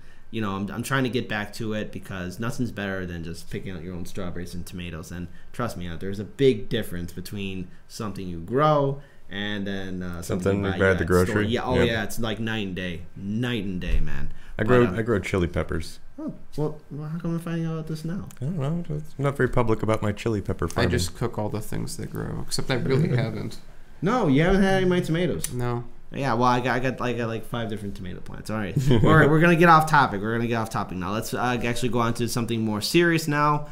trying to get back to it, because nothing's better than just picking out your own strawberries and tomatoes. And trust me, there's a big difference between something you grow and then something you buy at the grocery. Yeah, it's like night and day, man. I grow chili peppers. Oh, well, how come I'm finding out about this now? I don't know. I'm not very public about my chili pepper farming. I just cook all the things they grow, except I really haven't. No, you haven't had any of my tomatoes. No. Yeah, well, I got like 5 different tomato plants. All right, we're gonna get off topic. We're gonna get off topic now. Let's actually go on to something more serious now,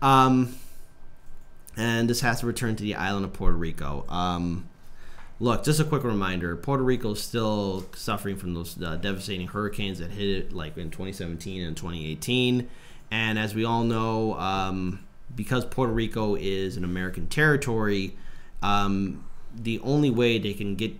and this has to return to the island of Puerto Rico. Look, just a quick reminder, Puerto Rico is still suffering from those devastating hurricanes that hit it like in 2017 and 2018. And as we all know, because Puerto Rico is an American territory, the only way they can get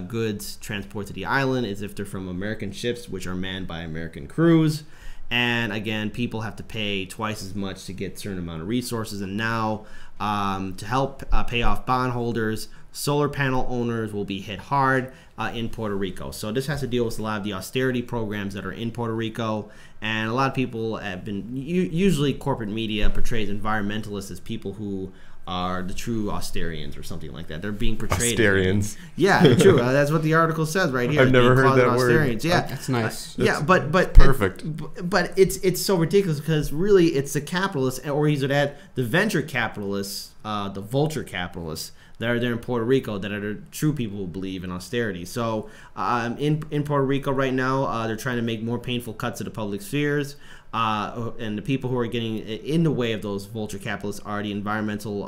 goods transported to the island is if they're from American ships, which are manned by American crews. And again, people have to pay twice as much to get a certain amount of resources. And now, to help pay off bondholders, solar panel owners will be hit hard in Puerto Rico. So this has to deal with a lot of the austerity programs that are in Puerto Rico. And a lot of people have been, usually corporate media portrays environmentalists as people who are the true Austerians or something like that. They're being portrayed. Austerians. Yeah, true. That's what the article says right here. I've never heard that word. Austerians. Yeah, That's nice. yeah, but perfect. But it's so ridiculous because really it's the capitalists, or you should add the venture capitalists, the vulture capitalists that are there in Puerto Rico that are the true people who believe in austerity. So in Puerto Rico right now, they're trying to make more painful cuts to the public spheres. And the people who are getting in the way of those vulture capitalists are the environmental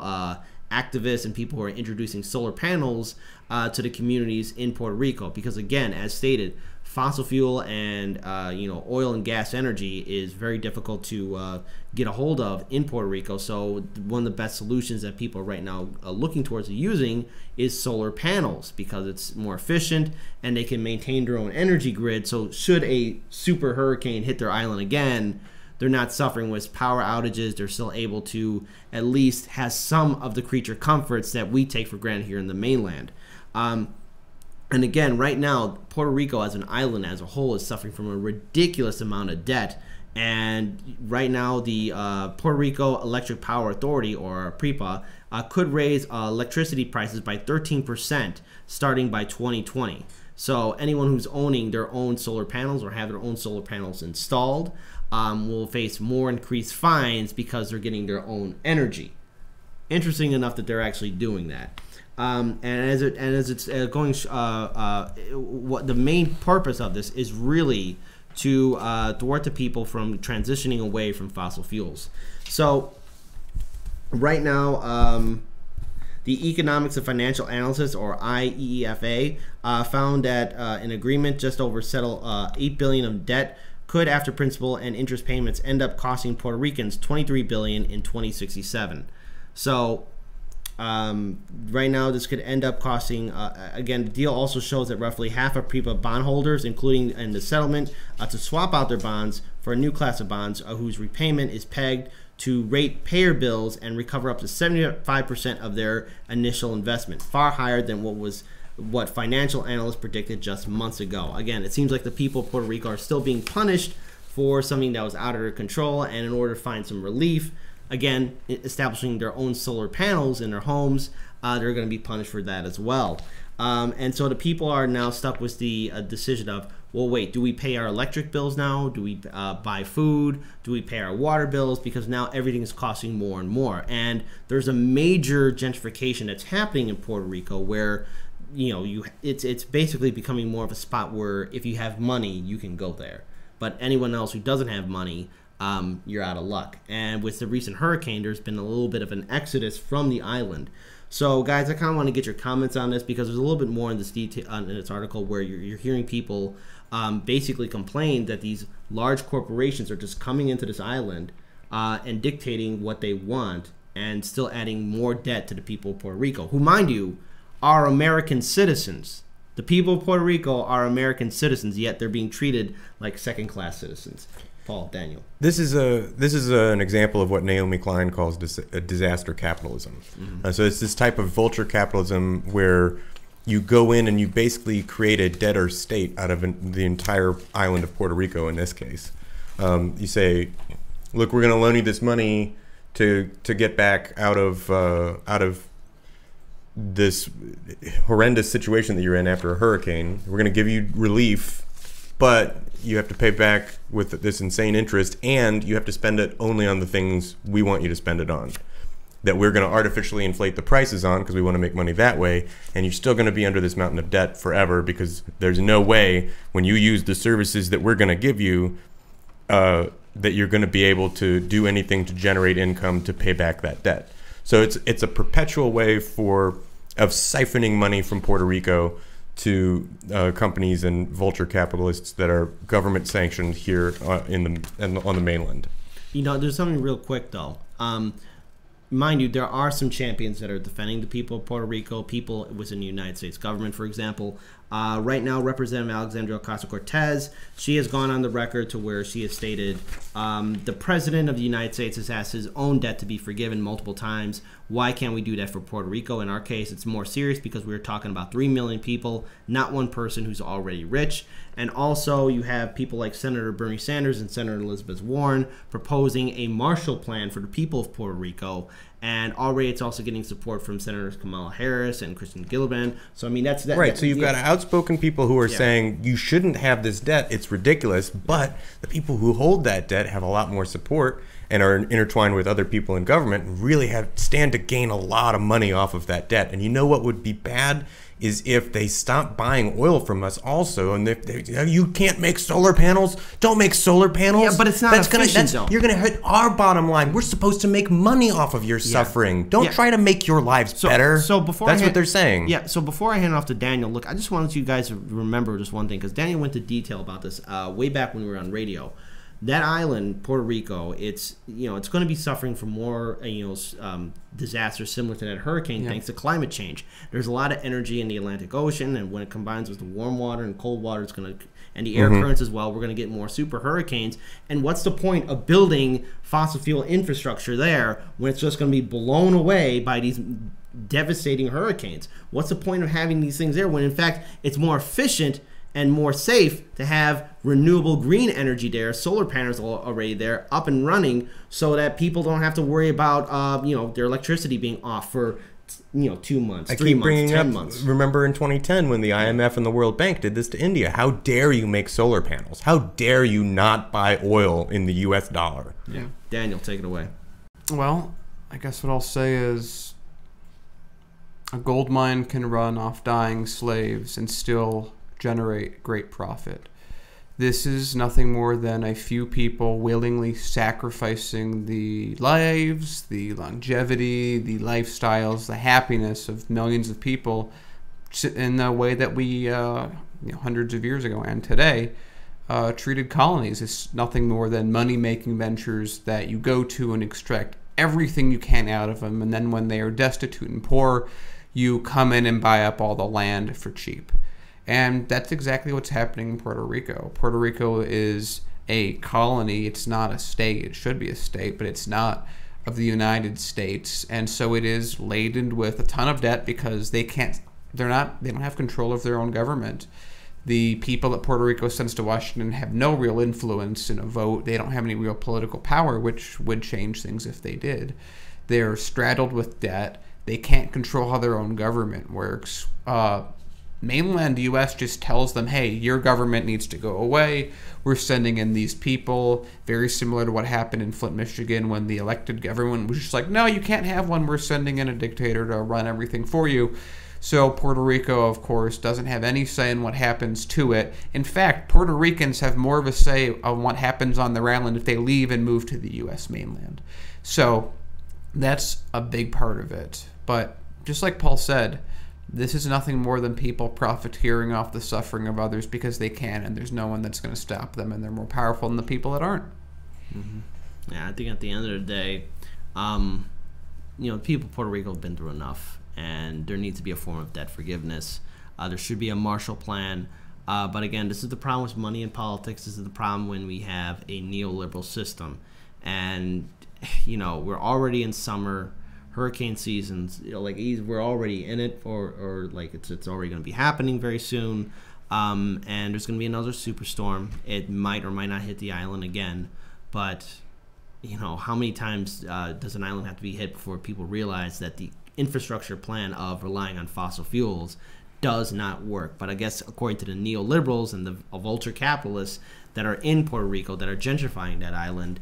activists and people who are introducing solar panels to the communities in Puerto Rico. Because again, as stated, fossil fuel and oil and gas energy is very difficult to get a hold of in Puerto Rico. So one of the best solutions that people are right now looking towards using is solar panels because it's more efficient and they can maintain their own energy grid. So should a super hurricane hit their island again, they're not suffering with power outages. They're still able to at least have some of the creature comforts that we take for granted here in the mainland. And again, right now, Puerto Rico as an island as a whole is suffering from a ridiculous amount of debt. And right now, the Puerto Rico Electric Power Authority, or PREPA, could raise electricity prices by 13% starting by 2020. So anyone who's owning their own solar panels or have their own solar panels installed will face more increased fines because they're getting their own energy. Interesting enough that they're actually doing that. And as it's going, what the main purpose of this is really to thwart the people from transitioning away from fossil fuels. So right now, the Economics and Financial Analysis, or IEFA, found that an agreement just over settle $8 billion of debt could, after principal and interest payments, end up costing Puerto Ricans $23 billion in 2067. So right now, this could end up costing, again, the deal also shows that roughly half of PREPA bondholders, including in the settlement, to swap out their bonds for a new class of bonds whose repayment is pegged to ratepayer bills and recover up to 75% of their initial investment, far higher than what financial analysts predicted just months ago. Again, it seems like the people of Puerto Rico are still being punished for something that was out of their control, and in order to find some relief, again, establishing their own solar panels in their homes, they're going to be punished for that as well. And so the people are now stuck with the decision of, well, wait, do we pay our electric bills now? Do we buy food? Do we pay our water bills? Because now everything is costing more and more. And there's a major gentrification that's happening in Puerto Rico where, it's basically becoming more of a spot where if you have money, you can go there. But anyone else who doesn't have money, you're out of luck. And with the recent hurricane, there's been a little bit of an exodus from the island. So, guys, I kind of want to get your comments on this because there's a little bit more in this detail in this article where you're hearing people basically complain that these large corporations are just coming into this island and dictating what they want and still adding more debt to the people of Puerto Rico, who, mind you, are American citizens. The people of Puerto Rico are American citizens, yet they're being treated like second-class citizens. Paul, Daniel. This is an example of what Naomi Klein calls disaster capitalism. Mm-hmm. So it's this type of vulture capitalism where you go in and you basically create a debtor state out of the entire island of Puerto Rico. In this case, you say, "Look, we're going to loan you this money to get back out of this horrendous situation that you're in after a hurricane. We're going to give you relief, but you have to pay back with this insane interest, and you have to spend it only on the things we want you to spend it on, that we're going to artificially inflate the prices on because we want to make money that way, and you're still going to be under this mountain of debt forever because there's no way when you use the services that we're going to give you that you're going to be able to do anything to generate income to pay back that debt." So it's a perpetual way of siphoning money from Puerto Rico to companies and vulture capitalists that are government sanctioned here on the mainland. There's something real quick, though. Mind you, there are some champions that are defending the people of Puerto Rico, people within the United States government, for example. Right now, Representative Alexandria Ocasio-Cortez, she has gone on the record to where she has stated the president of the United States has asked his own debt to be forgiven multiple times. Why can't we do that for Puerto Rico? In our case, it's more serious because we're talking about 3 million people, not one person who's already rich. And also, you have people like Senator Bernie Sanders and Senator Elizabeth Warren proposing a Marshall Plan for the people of Puerto Rico. And already it's also getting support from Senators Kamala Harris and Kristen Gillibrand. So, I mean, that's... Right, so you've got outspoken people who are saying you shouldn't have this debt, it's ridiculous, but the people who hold that debt have a lot more support and are intertwined with other people in government and really stand to gain a lot of money off of that debt. And you know what would be bad is if they stop buying oil from us also, and you can't make solar panels, don't make solar panels. Yeah, but it's not efficient, though. You're going to hit our bottom line. We're supposed to make money off of your suffering. Don't try to make your lives better. So before That's what they're saying. Yeah, so before I hand it off to Daniel, look, I just wanted you guys to remember just one thing, because Daniel went into detail about this way back when we were on radio. That island, Puerto Rico, it's going to be suffering from more disasters similar to that hurricane thanks to climate change. There's a lot of energy in the Atlantic Ocean, and when it combines with the warm water and cold water, it's going to, and the air currents as well, we're going to get more super hurricanes. And what's the point of building fossil fuel infrastructure there when it's just going to be blown away by these devastating hurricanes? What's the point of having these things there when in fact it's more efficient and more safe to have renewable green energy there, solar panels already there, up and running, so that people don't have to worry about their electricity being off for 2 months, 3 months, 10 months. Remember in 2010 when the IMF and the World Bank did this to India? How dare you make solar panels? How dare you not buy oil in the U.S. dollar? Yeah, Daniel, take it away. Well, I guess what I'll say is a gold mine can run off dying slaves and still generate great profit. This is nothing more than a few people willingly sacrificing the lives, the longevity, the lifestyles, the happiness of millions of people in the way that we, hundreds of years ago and today, treated colonies. It's nothing more than money-making ventures that you go to and extract everything you can out of them, and then when they are destitute and poor, you come in and buy up all the land for cheap. And that's exactly what's happening in Puerto Rico. Puerto Rico is a colony. It's not a state. It should be a state, but it's not, of the United States. And so it is laden with a ton of debt because they don't have control of their own government. The people that Puerto Rico sends to Washington have no real influence in a vote. They don't have any real political power, which would change things if they did. They're straddled with debt. They can't control how their own government works. Mainland U.S. just tells them, hey, your government needs to go away. We're sending in these people. Very similar to what happened in Flint, Michigan, when the elected government was just like, no, you can't have one. We're sending in a dictator to run everything for you. So Puerto Rico, of course, doesn't have any say in what happens to it. In fact, Puerto Ricans have more of a say on what happens on their island if they leave and move to the U.S. mainland. So that's a big part of it. But just like Paul said, this is nothing more than people profiteering off the suffering of others because they can, and there's no one that's going to stop them, and they're more powerful than the people that aren't. Mm-hmm. Yeah, I think at the end of the day, the people of Puerto Rico have been through enough, and there needs to be a form of debt forgiveness. There should be a Marshall Plan. But again, this is the problem with money in politics. This is the problem when we have a neoliberal system. And, we're already in summer. Hurricane seasons, we're already in it, or it's already going to be happening very soon, and there's going to be another superstorm. It might or might not hit the island again, but how many times does an island have to be hit before people realize that the infrastructure plan of relying on fossil fuels does not work? But I guess according to the neoliberals and the vulture capitalists that are in Puerto Rico that are gentrifying that island,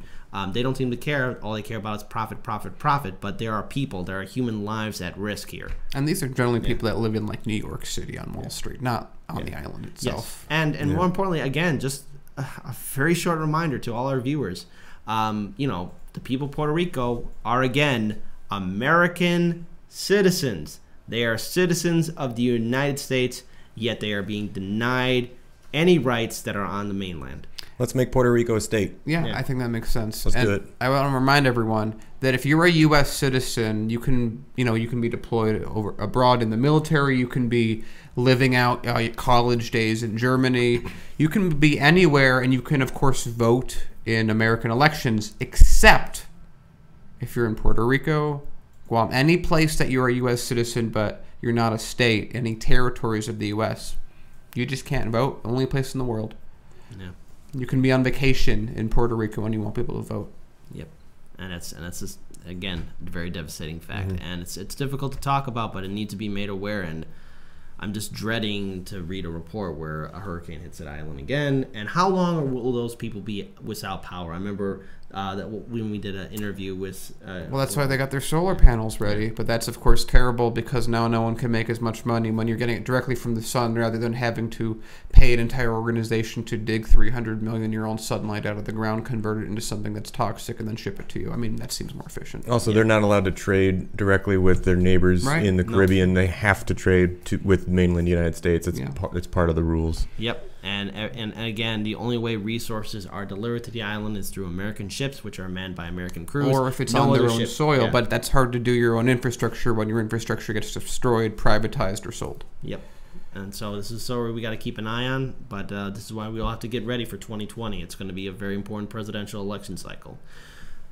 they don't seem to care. All they care about is profit, profit, profit. But there are people, there are human lives at risk here. And these are generally people that live in New York City on Wall Street, not on the island itself. Yes. And more importantly, again, just a very short reminder to all our viewers, the people of Puerto Rico are, again, American citizens. They are citizens of the United States, yet they are being denied any rights that are on the mainland. Let's make Puerto Rico a state. Yeah, I think that makes sense. Let's do it. I want to remind everyone that if you're a U.S. citizen, you can be deployed abroad in the military. You can be living out college days in Germany. You can be anywhere, and you can, of course, vote in American elections, except if you're in Puerto Rico, Guam, any place that you're a U.S. citizen, but you're not a state, any territories of the U.S., you just can't vote. Only place in the world. Yeah. You can be on vacation in Puerto Rico and you won't be able to vote. Yep. And that's just, again, a very devastating fact. And it's difficult to talk about, but it needs to be made aware. And I'm just dreading to read a report where a hurricane hits that island again. And how long will those people be without power? I remember that when we did an interview with... well, that's why they got their solar panels ready. But that's, of course, terrible because now no one can make as much money when you're getting it directly from the sun rather than having to pay an entire organization to dig 300 million-year-old sunlight out of the ground, convert it into something that's toxic, and then ship it to you. I mean, that seems more efficient. Also, they're not allowed to trade directly with their neighbors in the Caribbean. They have to trade with mainland United States. It's part of the rules. Yep. And again, the only way resources are delivered to the island is through American ships, which are manned by American crews. Or if it's on their own soil. But that's hard to do your own infrastructure when your infrastructure gets destroyed, privatized, or sold. Yep. And so this is something we got to keep an eye on. But this is why we all have to get ready for 2020. It's going to be a very important presidential election cycle.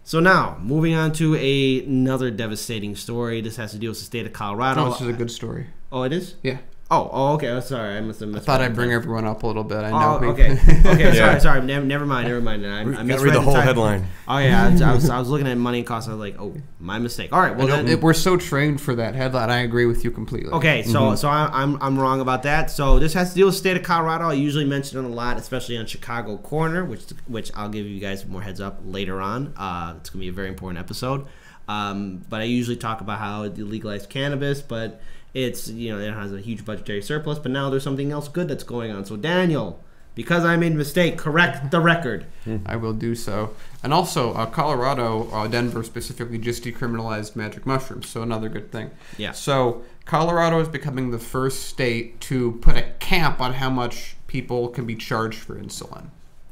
So now, moving on to another devastating story. This has to do with the state of Colorado. Oh, this is a good story. Oh, it is? Yeah. Oh, okay. I'm sorry. I must have missed. I thought I'd bring everyone up a little bit. I know. Okay. Okay. Sorry. Never mind. I Gotta read the whole headline. Oh yeah. I was looking at money and costs. I was like, oh, my mistake. All right. Well, we're so trained for that headline. I agree with you completely. Okay. So I'm wrong about that. So this has to deal with the state of Colorado. I usually mention it a lot, especially on Chicago Corner, which I'll give you guys more heads up later on. It's gonna be a very important episode. But I usually talk about how it legalized cannabis, but it's, it has a huge budgetary surplus, but now there's something else good that's going on. So Daniel, because I made a mistake, correct the record. I will do so. And also, Colorado, Denver specifically, just decriminalized magic mushrooms, so another good thing. Yeah. So Colorado is becoming the first state to put a cap on how much people can be charged for insulin.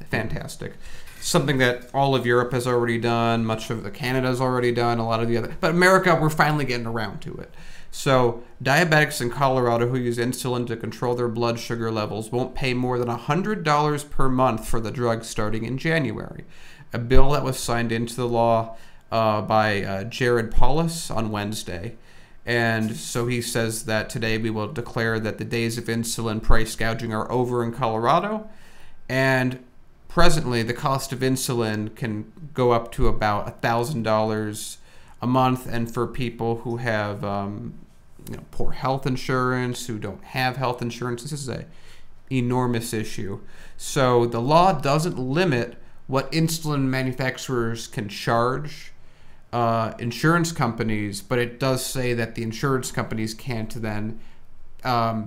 Fantastic. Something that all of Europe has already done, much of Canada has already done, a lot of the other. But America, we're finally getting around to it. So diabetics in Colorado who use insulin to control their blood sugar levels won't pay more than $100 per month for the drug starting in January. A bill that was signed into the law by Jared Paulus on Wednesday. And so he says that today we will declare that the days of insulin price gouging are over in Colorado. And presently, the cost of insulin can go up to about $1,000 a month, and for people who have poor health insurance, who don't have health insurance, this is an enormous issue. So the law doesn't limit what insulin manufacturers can charge insurance companies, but it does say that the insurance companies can't then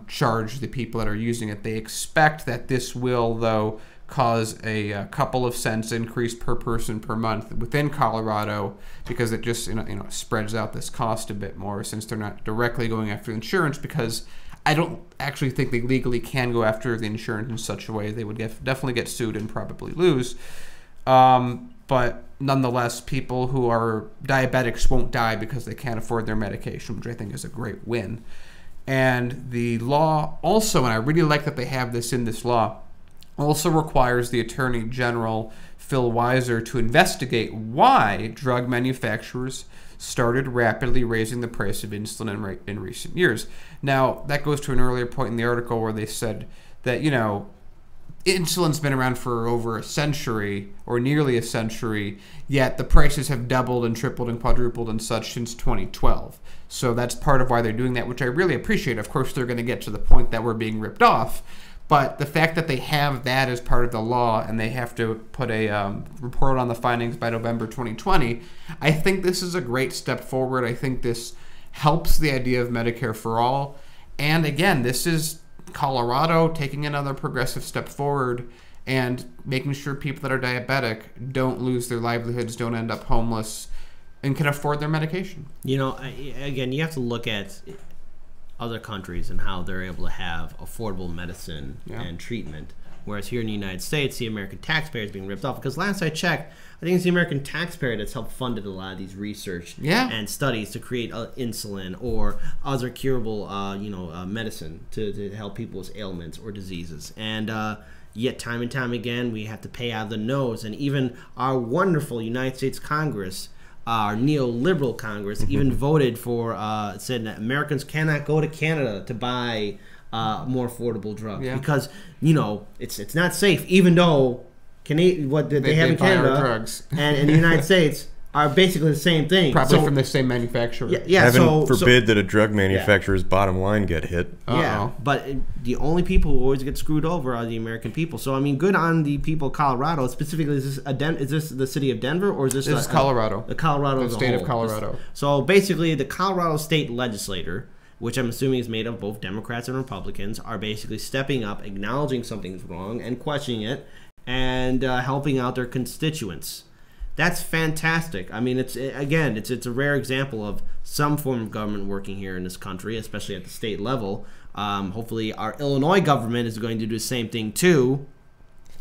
charge the people that are using it. They expect that this will, though, cause a couple of cents increase per person per month within Colorado, because it just spreads out this cost a bit more, since they're not directly going after insurance, because I don't actually think they legally can go after the insurance in such a way. They would definitely get sued and probably lose. But nonetheless, people who are diabetics won't die because they can't afford their medication, which I think is a great win. And the law also, and I really like that they have this in this law, also requires the Attorney General, Phil Weiser, to investigate why drug manufacturers started rapidly raising the price of insulin in recent years. Now, that goes to an earlier point in the article where they said that, insulin's been around for over a century, or nearly a century, yet the prices have doubled and tripled and quadrupled and such since 2012. So that's part of why they're doing that, which I really appreciate. Of course, they're going to get to the point that we're being ripped off. But the fact that they have that as part of the law, and they have to put a report on the findings by November 2020, I think this is a great step forward. I think this helps the idea of Medicare for all. And again, this is Colorado taking another progressive step forward and making sure people that are diabetic don't lose their livelihoods, don't end up homeless, and can afford their medication. Again, you have to look at other countries and how they're able to have affordable medicine and treatment Whereas here in the United States, the American taxpayer is being ripped off. Because last I checked, I think it's the American taxpayer that's helped funded a lot of these research and studies to create insulin or other curable, medicine to help people with ailments or diseases. And yet time and time again, we have to pay out of the nose. And even our wonderful United States Congress, our neoliberal Congress, even voted for, said that Americans cannot go to Canada to buy more affordable drugs because, it's not safe, even though what they have in Canada drugs. and in the United States are basically the same thing. Probably from the same manufacturer. Heaven forbid that a drug manufacturer's bottom line get hit. Yeah, but the only people who always get screwed over are the American people. So, I mean, good on the people of Colorado. Specifically, is this the city of Denver, or is this... This is Colorado. The Colorado the state of Colorado. So, basically, the Colorado state legislature, which I'm assuming is made of both Democrats and Republicans, are basically stepping up, acknowledging something's wrong, and questioning it, and helping out their constituents. That's fantastic. I mean, it's a rare example of some form of government working here in this country, especially at the state level. Hopefully, our Illinois government is going to do the same thing too.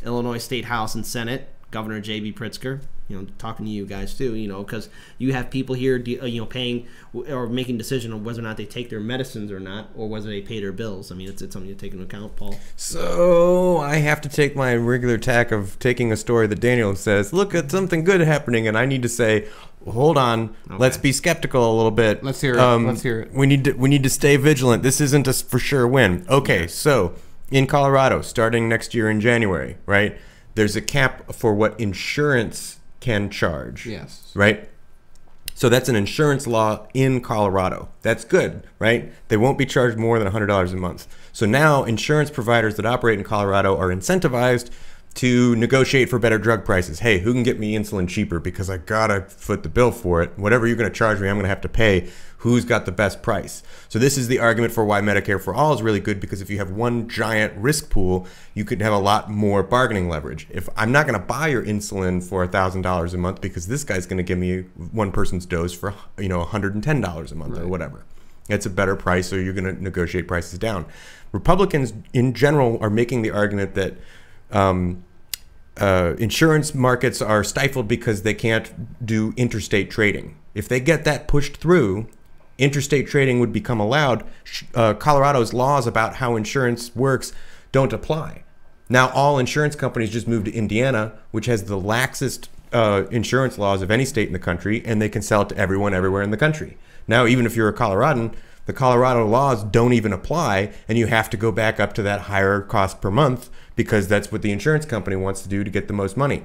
Illinois State House and Senate, Governor J.B. Pritzker, talking to you guys too, because you have people here, paying or making decision on whether or not they take their medicines or not, or whether they pay their bills. I mean, it's something to take into account, Paul. So I have to take my regular tack of taking a story that Daniel says, look at something good happening, and I need to say, hold on, let's be skeptical a little bit. Let's hear it. Let's hear it. We need to stay vigilant. This isn't a for sure win. Okay, so in Colorado, starting next year in January, right? There's a cap for what insurance can charge. Yes. Right? So that's an insurance law in Colorado. That's good, right? They won't be charged more than $100 a month. So now insurance providers that operate in Colorado are incentivized to negotiate for better drug prices. Hey, who can get me insulin cheaper because I gotta foot the bill for it? Whatever you're gonna charge me, I'm gonna have to pay. Who's got the best price? So this is the argument for why Medicare for All is really good, because if you have one giant risk pool, you could have a lot more bargaining leverage. If I'm not gonna buy your insulin for $1,000 a month because this guy's gonna give me one person's dose for $110 a month or whatever. It's a better price, so you're gonna negotiate prices down. Republicans in general are making the argument that insurance markets are stifled because they can't do interstate trading. If they get that pushed through, interstate trading would become allowed. Colorado's laws about how insurance works don't apply. Now all insurance companies just moved to Indiana, which has the laxest insurance laws of any state in the country, and they can sell it to everyone everywhere in the country. Now, even if you're a Coloradan, the Colorado laws don't even apply, and you have to go back up to that higher cost per month because that's what the insurance company wants to do to get the most money.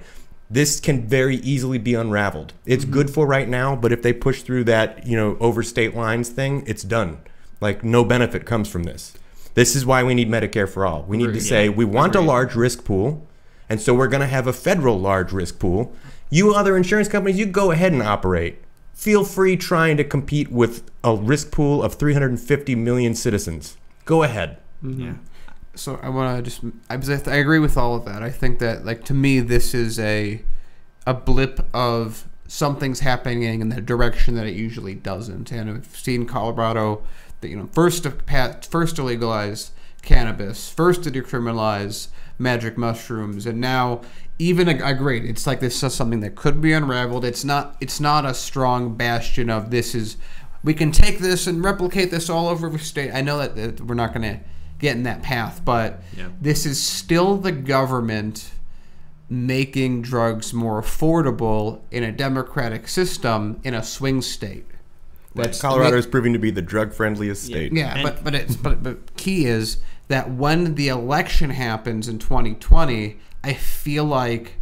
This can very easily be unraveled. It's good for right now, but if they push through that, over state lines thing, it's done. Like, no benefit comes from this. This is why we need Medicare for All. We need to say, we want a large risk pool, and so we're going to have a federal large risk pool. You other insurance companies, you go ahead and operate. Feel free trying to compete with a risk pool of 350 million citizens. Go ahead. Yeah. So I want to I agree with all of that. I think that, to me, this is a blip of something's happening in the direction that it usually doesn't. And we've seen Colorado, first to legalize cannabis, first to decriminalize magic mushrooms, and now even agreed. It's like this is something that could be unraveled. It's not a strong bastion of we can take this and replicate this all over the state. I know that we're not going to get in that path, but this is still the government making drugs more affordable in a democratic system in a swing state. Colorado is proving to be the drug friendliest state. Yeah, but key is that when the election happens in 2020, I feel like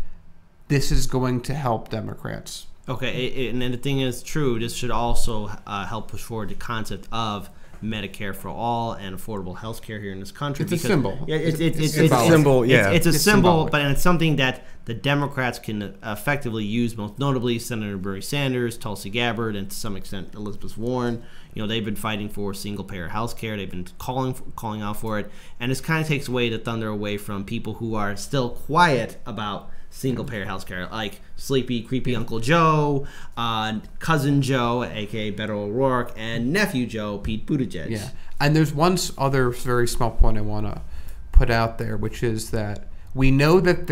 this is going to help Democrats. Okay, and then the thing is, true, this should also help push forward the concept of Medicare for all and affordable health care here in this country. It's a symbol. Yeah, it's a symbol. Yeah, it's a symbol, but it's something that the Democrats can effectively use. Most notably, Senator Bernie Sanders, Tulsi Gabbard, and to some extent Elizabeth Warren. They've been fighting for single-payer health care. They've been calling out for it, and this kind of takes away the thunder away from people who are still quiet about single-payer health care, like sleepy, creepy Uncle Joe, cousin Joe, a.k.a. Beto O'Rourke, and nephew Joe, Pete Buttigieg. Yeah, and there's one other very small point I want to put out there, which is that We know that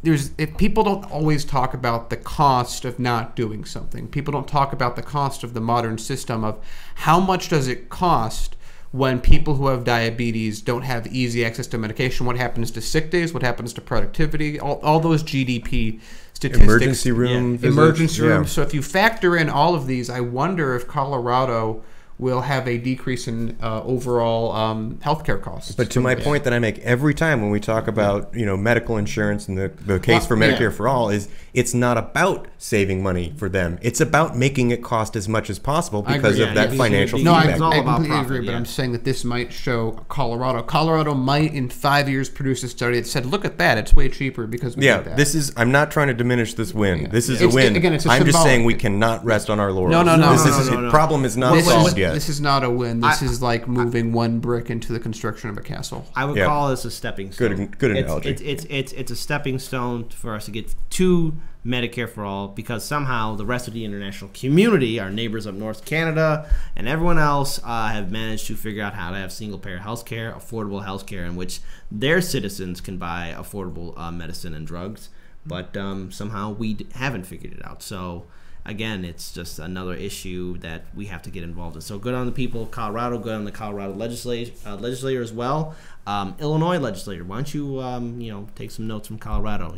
if people don't always talk about the cost of not doing something. People don't talk about the cost of the modern system of how much does it cost when people who have diabetes don't have easy access to medication. What happens to sick days? What happens to productivity? All those GDP statistics. Emergency room visits. Emergency room. So if you factor in all of these, I wonder if Colorado will have a decrease in overall healthcare costs. But to my point that I make every time when we talk about medical insurance and the case for Medicare for all is it's not about saving money for them. It's about making it cost as much as possible because of that financial feedback. I completely agree, but I'm saying that this might show Colorado. Colorado might in 5 years produce a study that said, look at that, it's way cheaper because we did that. I'm not trying to diminish this win. This is a win. Again, it's I'm just saying we cannot rest on our laurals. No. The problem is not solved yet. This is not a win. This is like moving one brick into the construction of a castle. I would call this a stepping stone. Good analogy. It's a stepping stone for us to get to Medicare for all, because somehow the rest of the international community, our neighbors up north, Canada, and everyone else have managed to figure out how to have single-payer health care, affordable health care, in which their citizens can buy affordable medicine and drugs. But somehow we haven't figured it out. So again, it's just another issue that we have to get involved in. So good on the people of Colorado, good on the Colorado legislator as well. Illinois legislator, why don't you take some notes from Colorado?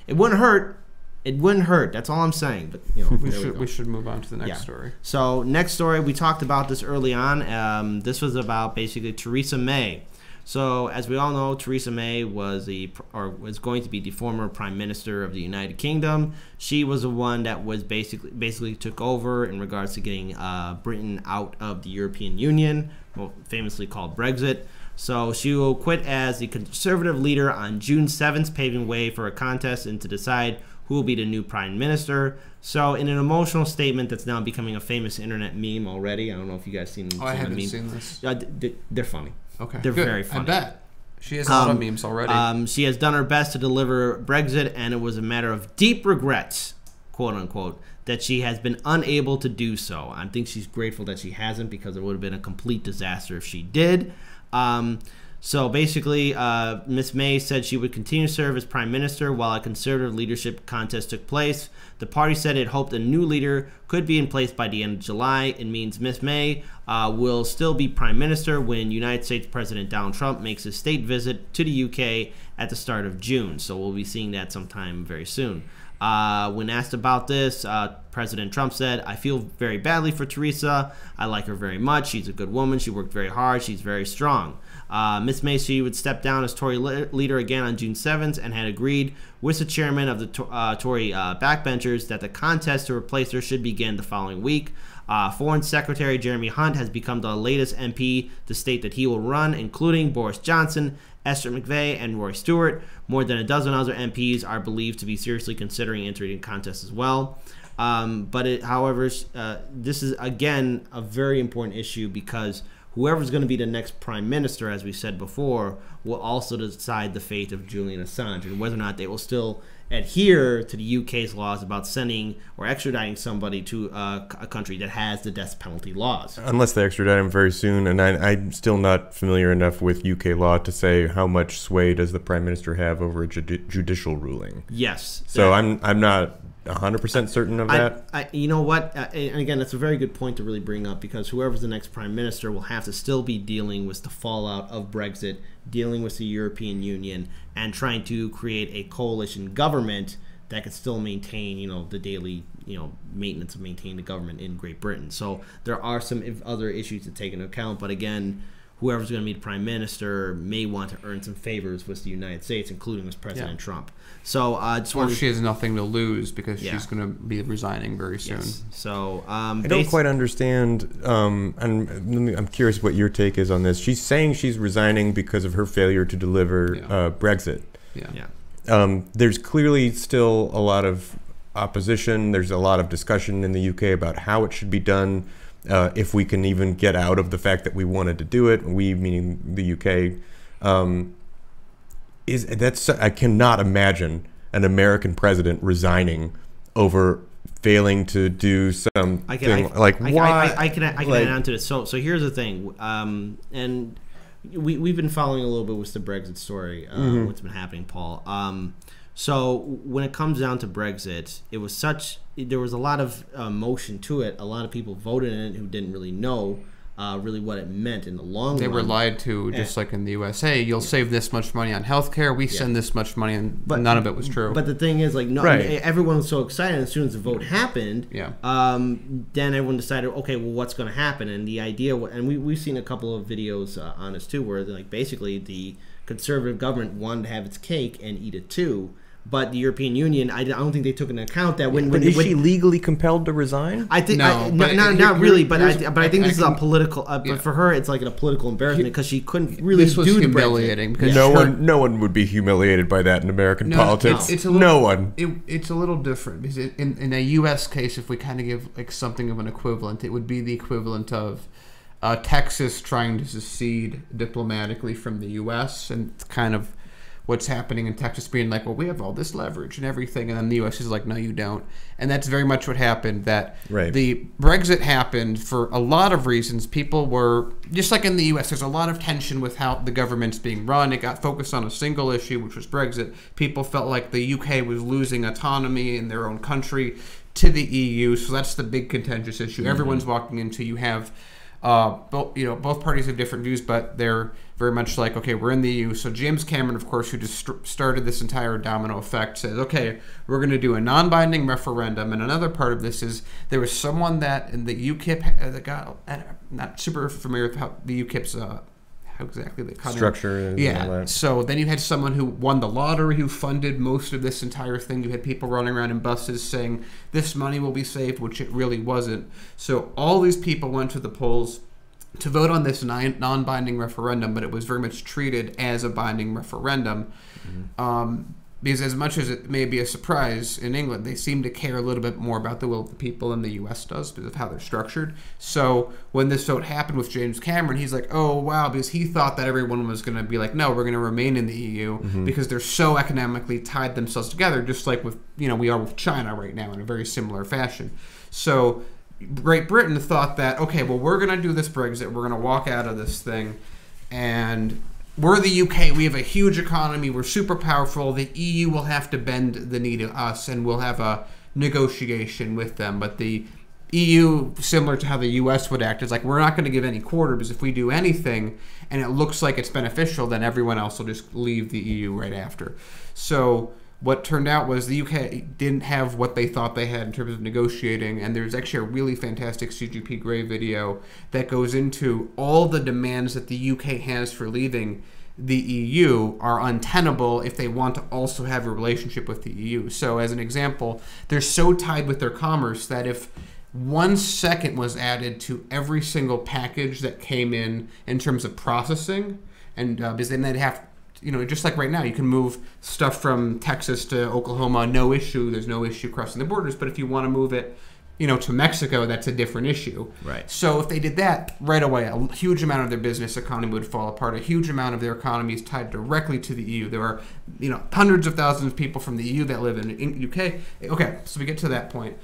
It wouldn't hurt. It wouldn't hurt. That's all I'm saying. But we should move on to the next story. So next story, we talked about this early on. This was about basically Theresa May. So, as we all know, Theresa May was going to be the former Prime Minister of the United Kingdom. She was the one that was basically took over in regards to getting Britain out of the European Union, famously called Brexit. So she will quit as the Conservative leader on June 7th, paving way for a contest and to decide who will be the new Prime Minister. So, in an emotional statement that's now becoming a famous internet meme already, I don't know if you guys seen the meme. I haven't seen this. They're funny. Okay, they're very funny. I bet. She has a lot of memes already. She has done her best to deliver Brexit, and it was a matter of deep regrets, quote unquote, that she has been unable to do so. I think she's grateful that she hasn't, because it would have been a complete disaster if she did. So basically, Ms. May said she would continue to serve as Prime Minister while a Conservative leadership contest took place. The party said it hoped a new leader could be in place by the end of July. It means Ms. May will still be Prime Minister when United States President Donald Trump makes his state visit to the UK at the start of June. So we'll be seeing that sometime very soon. When asked about this, President Trump said, "I feel very badly for Theresa. I like her very much. She's a good woman. She worked very hard. She's very strong." Ms. May, she would step down as Tory leader again on June 7th and had agreed with the chairman of the Tory backbenchers that the contest to replace her should begin the following week. Foreign Secretary Jeremy Hunt has become the latest MP to state that he will run, including Boris Johnson, Esther McVeigh, and Roy Stewart. More than a dozen other MPs are believed to be seriously considering entering the contest as well. However, this is, again, a very important issue, because whoever's going to be the next Prime Minister, as we said before, will also decide the fate of Julian Assange and whether or not they will still adhere to the UK's laws about sending or extraditing somebody to a country that has the death penalty laws. Unless they extradite him very soon, and I'm still not familiar enough with UK law to say how much sway does the Prime Minister have over a judicial ruling. Yes. So I'm not 100% certain of that. You know what? And again, that's a very good point to really bring up, because whoever's the next Prime Minister will have to still be dealing with the fallout of Brexit, dealing with the European Union, and trying to create a coalition government that could still maintain, the daily, maintenance of maintaining the government in Great Britain. So there are some other issues to take into account, but again, whoever's going to be the Prime Minister may want to earn some favors with the United States, including with President Trump. So she has nothing to lose, because she's going to be resigning very soon. Yes. So I don't quite understand. I'm curious what your take is on this. She's saying she's resigning because of her failure to deliver Brexit. Yeah. There's clearly still a lot of opposition. There's a lot of discussion in the UK about how it should be done. If we can even get out of the fact that we wanted to do it, we meaning the UK, I cannot imagine an American president resigning over failing to do something. I can add on to this. So here's the thing, and we've been following a little bit with the Brexit story, what's been happening, Paul. So when it comes down to Brexit, there was a lot of motion to it. A lot of people voted in it who didn't really know really what it meant in the long run. They were lied to, just like in the USA. You'll save this much money on healthcare. We send this much money, and none of it was true. But the thing is, like, everyone was so excited as soon as the vote happened. Then everyone decided, okay, well, what's going to happen? And the idea, and we've seen a couple of videos on this too, where like basically the conservative government wanted to have its cake and eat it too. But the European Union, I don't think they took into account that when is she legally compelled to resign? I think not really, but I think this is a political. But for her, it's like a political embarrassment because she couldn't really do the Brexit. This was humiliating because no one would be humiliated by that in American politics. It's a little different because in a U.S. case, if we kind of give like something of an equivalent, it would be the equivalent of Texas trying to secede diplomatically from the U.S. and kind of what's happening in Texas being like, well, we have all this leverage and everything, and then the U.S. is like, no, you don't. And that's very much what happened, that the Brexit happened for a lot of reasons. People were, just like in the U.S., there's a lot of tension with how the government's being run. It got focused on a single issue, which was Brexit. People felt like the U.K. was losing autonomy in their own country to the EU, so that's the big contentious issue. Everyone's walking into, you have both parties have different views, but they're very much like, okay, we're in the EU. So James Cameron, of course, who just started this entire domino effect, says, okay, we're going to do a non-binding referendum. And another part of this is there was someone that in the UKIP that got, I'm not super familiar with how the UKIP's how exactly the structure is. Yeah. So then you had someone who won the lottery who funded most of this entire thing. You had people running around in buses saying this money will be saved, which it really wasn't. So all these people went to the polls to vote on this non-binding referendum, but it was very much treated as a binding referendum. Because as much as it may be a surprise in England, they seem to care a little bit more about the will of the people than the U.S. does because of how they're structured. So when this vote happened with James Cameron, he's like, oh, wow, because he thought that everyone was going to be like, no, we're going to remain in the EU because they're so economically tied themselves together, just like with, we are with China right now in a very similar fashion. So Great Britain thought that, okay, well, we're going to do this Brexit. We're going to walk out of this thing, and we're the UK. We have a huge economy. We're super powerful. The EU will have to bend the knee to us, and we'll have a negotiation with them. But the EU, similar to how the US would act, is like, we're not going to give any quarter because if we do anything and it looks like it's beneficial, then everyone else will just leave the EU right after. So what turned out was the UK didn't have what they thought they had in terms of negotiating, and there's actually a really fantastic CGP Grey video that goes into all the demands that the UK has for leaving the EU are untenable if they want to also have a relationship with the EU. So as an example, they're so tied with their commerce that if 1 second was added to every single package that came in terms of processing, and because then they'd have, just like right now, you can move stuff from Texas to Oklahoma, no issue. There's no issue crossing the borders. But if you want to move it, to Mexico, that's a different issue. Right. So if they did that right away, a huge amount of their business economy would fall apart. A huge amount of their economy is tied directly to the EU. There are, hundreds of thousands of people from the EU that live in UK. Okay, so we get to that point.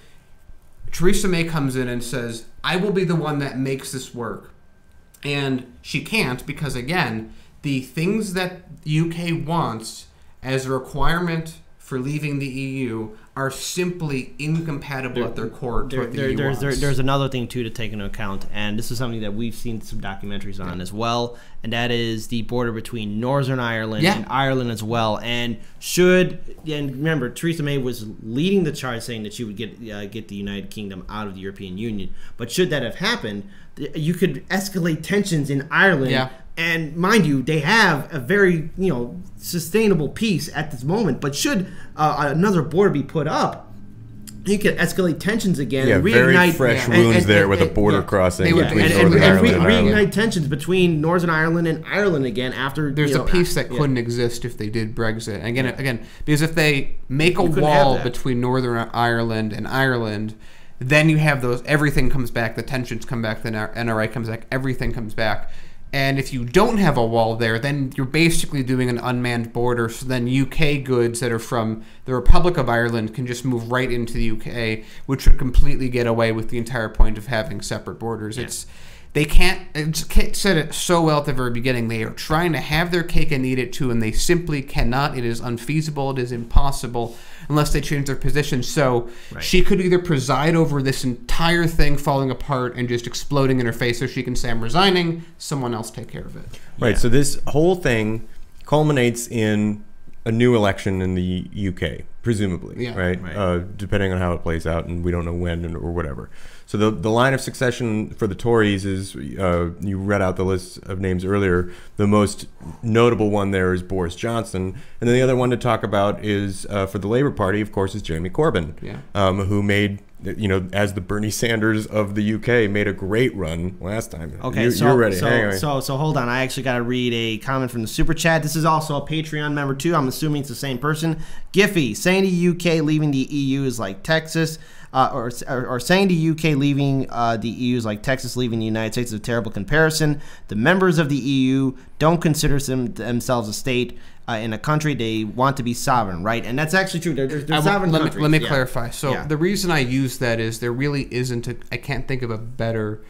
Theresa May comes in and says, I will be the one that makes this work. And she can't because, again, the things that the UK wants as a requirement for leaving the EU are simply incompatible at their core to what the EU wants. There's another thing, too, to take into account, and this is something that we've seen some documentaries on as well, and that is the border between Northern Ireland and Ireland as well. And remember, Theresa May was leading the charge saying that she would get the United Kingdom out of the European Union. But should that have happened, you could escalate tensions in Ireland. Yeah. And mind you, they have a very sustainable peace at this moment. But should another border be put up, you could escalate tensions again and reignite very fresh wounds there with a border crossing between Northern Ireland and reignite tensions between Northern Ireland and Ireland again after. There's a peace that couldn't exist if they did Brexit. And again, because if they make a wall between Northern Ireland and Ireland, then you have those. Everything comes back. The tensions come back. The NRA comes back. Everything comes back. And if you don't have a wall there, then you're basically doing an unmanned border. So then UK goods that are from the Republic of Ireland can just move right into the UK, which would completely get away with the entire point of having separate borders. they can't. Kate said it so well at the very beginning. They are trying to have their cake and eat it too, and they simply cannot. It is unfeasible. It is impossible unless they change their position. So she could either preside over this entire thing falling apart and just exploding in her face, or she can say, "I'm resigning. Someone else take care of it." Right. So this whole thing culminates in a new election in the UK, presumably, right? Depending on how it plays out, and we don't know when or whatever. So the line of succession for the Tories is, you read out the list of names earlier. The most notable one there is Boris Johnson, and then the other one to talk about is for the Labour Party, of course, is Jeremy Corbyn, who made, as the Bernie Sanders of the UK, made a great run last time. Okay, you're ready. So hold on. I actually got to read a comment from the super chat. This is also a Patreon member too. I'm assuming it's the same person. Giffy saying the UK leaving the EU is like Texas. Or saying the UK leaving the EU is like Texas leaving the United States is a terrible comparison. The members of the EU don't consider themselves a state in a country. They want to be sovereign, right? And that's actually true. They're sovereign countries. Let me clarify. So the reason I use that is there really isn't I can't think of a better.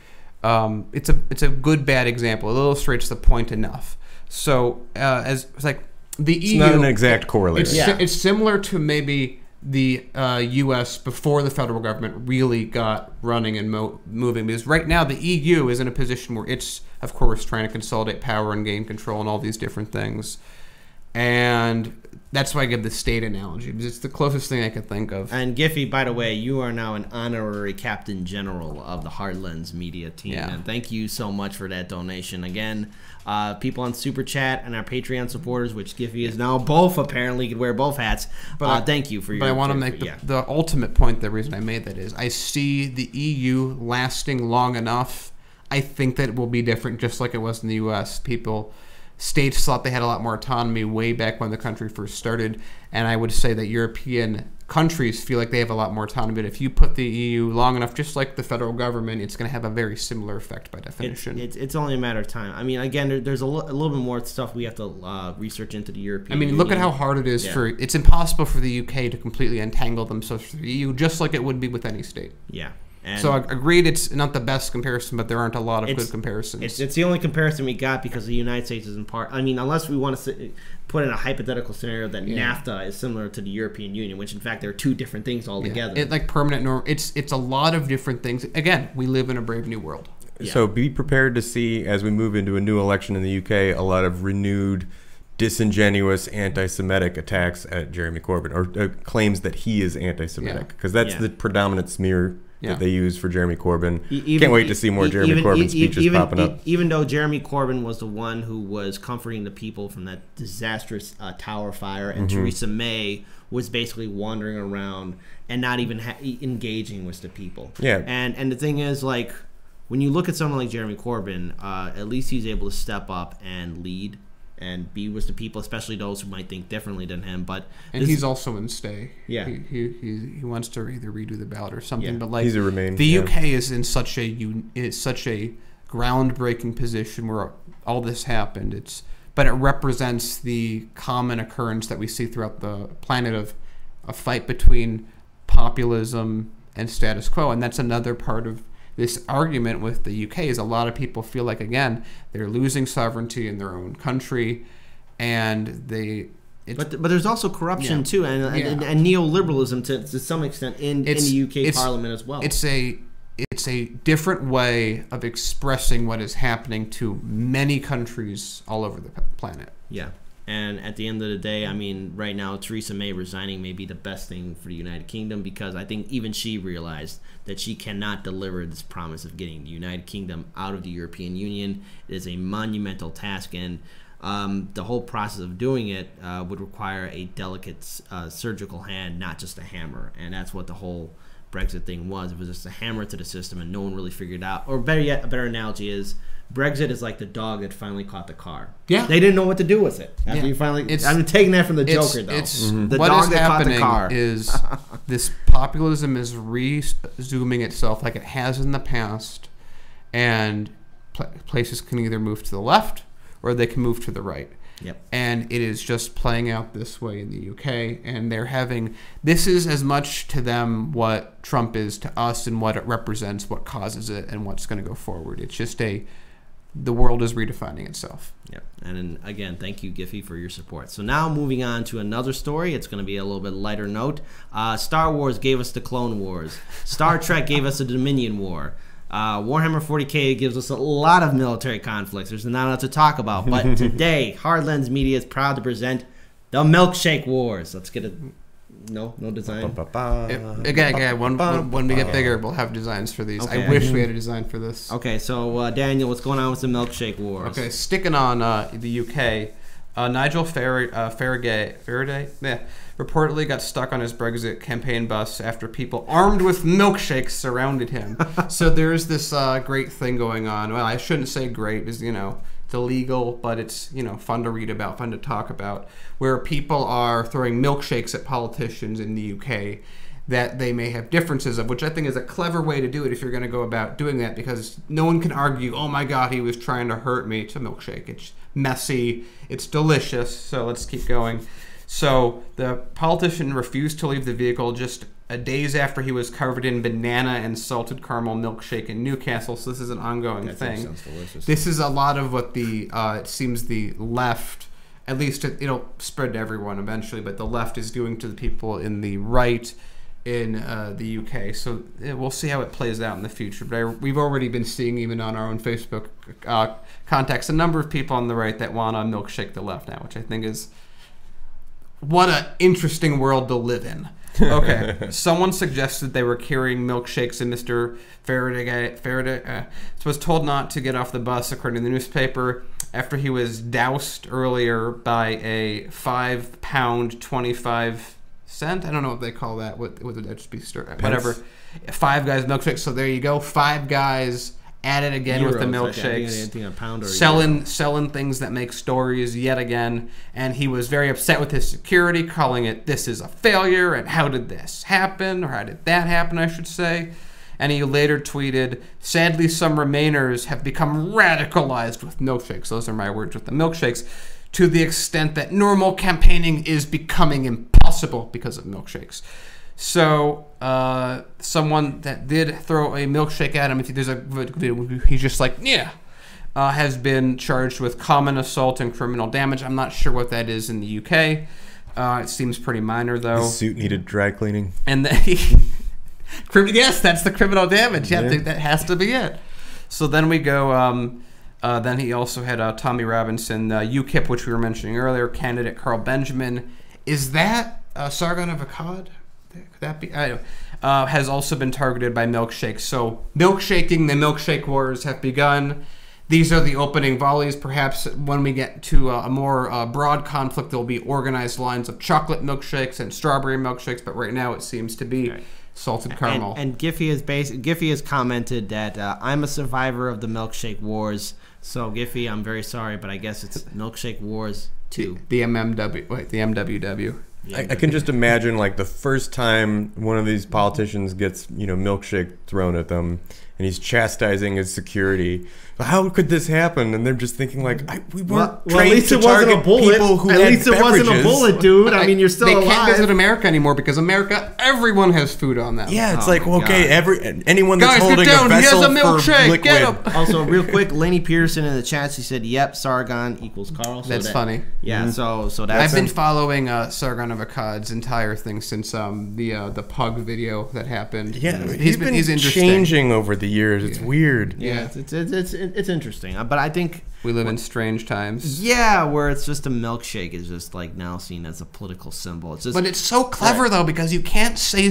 It's a good bad example. It illustrates the point enough. So as it's like the EU. It's not an exact correlation. It's similar to maybe the U.S. before the federal government really got running and moving, because right now the EU is in a position where it's, of course, trying to consolidate power and gain control and all these different things. And that's why I give the state analogy, because it's the closest thing I could think of. And Giffy, by the way, you are now an honorary Captain General of the Heartlands Media team. And thank you so much for that donation. Again, people on Super Chat and our Patreon supporters, which Giffy is now both, apparently could wear both hats. But thank you for your... But I want to make the ultimate point, the reason I made that is I see the EU lasting long enough. I think that it will be different, just like it was in the U.S. States thought they had a lot more autonomy way back when the country first started, and I would say that European countries feel like they have a lot more autonomy. But if you put the EU long enough, just like the federal government, it's going to have a very similar effect by definition. It's only a matter of time. I mean, again, there's a little bit more stuff we have to research into the European Union. Look at how hard it is for... It's impossible for the UK to completely entangle themselves with the EU, just like it would be with any state. Yeah. So agreed, it's not the best comparison, but there aren't a lot of good comparisons. It's the only comparison we got because the United States isn't part. I mean, unless we want to put in a hypothetical scenario that NAFTA is similar to the European Union, which in fact they're two different things altogether. It like permanent norm. It's a lot of different things. Again, we live in a brave new world. So be prepared to see, as we move into a new election in the UK, a lot of renewed disingenuous anti-Semitic attacks at Jeremy Corbyn, or claims that he is anti-Semitic, because that's the predominant smear that they use for Jeremy Corbyn. Can't wait to see more Jeremy Corbyn speeches popping up. Even though Jeremy Corbyn was the one who was comforting the people from that disastrous tower fire, and Theresa May was basically wandering around and not even engaging with the people. And the thing is, like, when you look at someone like Jeremy Corbyn, at least he's able to step up and lead and be with the people, especially those who might think differently than him. And he's also in stay. Yeah, he wants to either redo the ballot or something. But like, he's a Remain. The UK is in such a groundbreaking position where all this happened. But it represents the common occurrence that we see throughout the planet of a fight between populism and status quo, and that's another part of this argument with the UK. Is a lot of people feel like, again, they're losing sovereignty in their own country, and but there's also corruption too, and neoliberalism to some extent in the UK Parliament as well. It's a different way of expressing what is happening to many countries all over the planet. Yeah. And at the end of the day, I mean, right now, Theresa May resigning may be the best thing for the United Kingdom, because I think even she realized that she cannot deliver this promise of getting the United Kingdom out of the European Union. It is a monumental task, and the whole process of doing it would require a delicate surgical hand, not just a hammer. And that's what the whole Brexit thing was. It was just a hammer to the system, and no one really figured out. Or better yet, a better analogy is, Brexit is like the dog that finally caught the car. Yeah, they didn't know what to do with it after you finally. I'm taking that from the Joker, though. The dog that caught the car is this populism is resuming itself like it has in the past, and places can either move to the left or they can move to the right. Yep. And it is just playing out this way in the UK. And they're having, this is as much to them what Trump is to us and what it represents, what causes it, and what's going to go forward. It's just the world is redefining itself. Yep. And again, thank you, Giphy, for your support. So now moving on to another story. It's going to be a little bit lighter note. Star Wars gave us the Clone Wars. Star Trek gave us the Dominion War. Warhammer 40K gives us a lot of military conflicts. There's not enough to talk about. But today, Hard Lens Media is proud to present the Milkshake Wars. Let's get it. No design. Again, when we get bigger, we'll have designs for these. Okay. I wish we had a design for this. Okay, so Daniel, what's going on with the Milkshake Wars? Okay, sticking on the UK, Nigel Farage reportedly got stuck on his Brexit campaign bus after people armed with milkshakes surrounded him. So there's this great thing going on. Well, I shouldn't say great, because it's illegal, but it's fun to read about, fun to talk about, where people are throwing milkshakes at politicians in the UK that they may have differences of, which I think is a clever way to do it if you're going to go about doing that, because no one can argue, oh my god, he was trying to hurt me. It's a milkshake. It's messy. It's delicious. So let's keep going. So the politician refused to leave the vehicle just days after he was covered in banana and salted caramel milkshake in Newcastle. So this is an ongoing thing. Sounds delicious. This is a lot of what it seems the left, at least it'll spread to everyone eventually, but the left is doing to the people in the right in the UK. So we'll see how it plays out in the future. But we've already been seeing, even on our own Facebook contacts, a number of people on the right that want to milkshake the left now, which I think is what an interesting world to live in. Okay, someone suggested they were carrying milkshakes, and Mr. Faraday was told not to get off the bus, according to the newspaper, after he was doused earlier by a £5 25 cent. I don't know what they call that. What would that just be? Whatever. Five Guys milkshake. So there you go. Five Guys at it again with the milkshakes, selling things that make stories yet again. And he was very upset with his security, calling it, this is a failure, and how did this happen, or how did that happen, I should say. And he later tweeted, sadly, some Remainers have become radicalized with milkshakes. Those are my words, with the milkshakes, to the extent that normal campaigning is becoming impossible because of milkshakes. So someone that did throw a milkshake at him, there's a video, he's just like, yeah, has been charged with common assault and criminal damage. I'm not sure what that is in the UK. It seems pretty minor, though. His suit needed dry cleaning. And yes, that's the criminal damage. Yeah, that has to be it. So then we go. Then he also had Tommy Robinson, UKIP, which we were mentioning earlier, candidate Carl Benjamin. Is that Sargon of Akkad? Could that be? I don't know. Has also been targeted by milkshakes. So milkshaking, the milkshake wars have begun. These are the opening volleys. Perhaps when we get to a more broad conflict, there will be organized lines of chocolate milkshakes and strawberry milkshakes. But right now, it seems to be salted caramel. And Giphy has commented that I'm a survivor of the milkshake wars. So Giphy, I'm very sorry, but I guess it's Milkshake Wars 2. The MMW. Wait, the MWW. I can just imagine, like, the first time one of these politicians gets, milkshake thrown at them, and he's chastising his security. How could this happen? And they're just thinking, like, we weren't trained to target people who had beverages. At least it wasn't a bullet, dude. I mean, you're still alive. They can't visit America anymore because America, everyone has food on them. Yeah, it's anyone that's holding a vessel for liquid. Also, real quick, Lainey Pearson in the chat, she said, "Yep, Sargon equals Carl." So that's funny. Yeah, so that's. I've been following Sargon of Akkad's entire thing since the Pug video that happened. Yeah, he's been changing over the years. It's weird. Yeah, it's interesting, but I think we live in strange times. Yeah, where it's just a milkshake is just like now seen as a political symbol. It's just, but it's so clever though, because you can't say he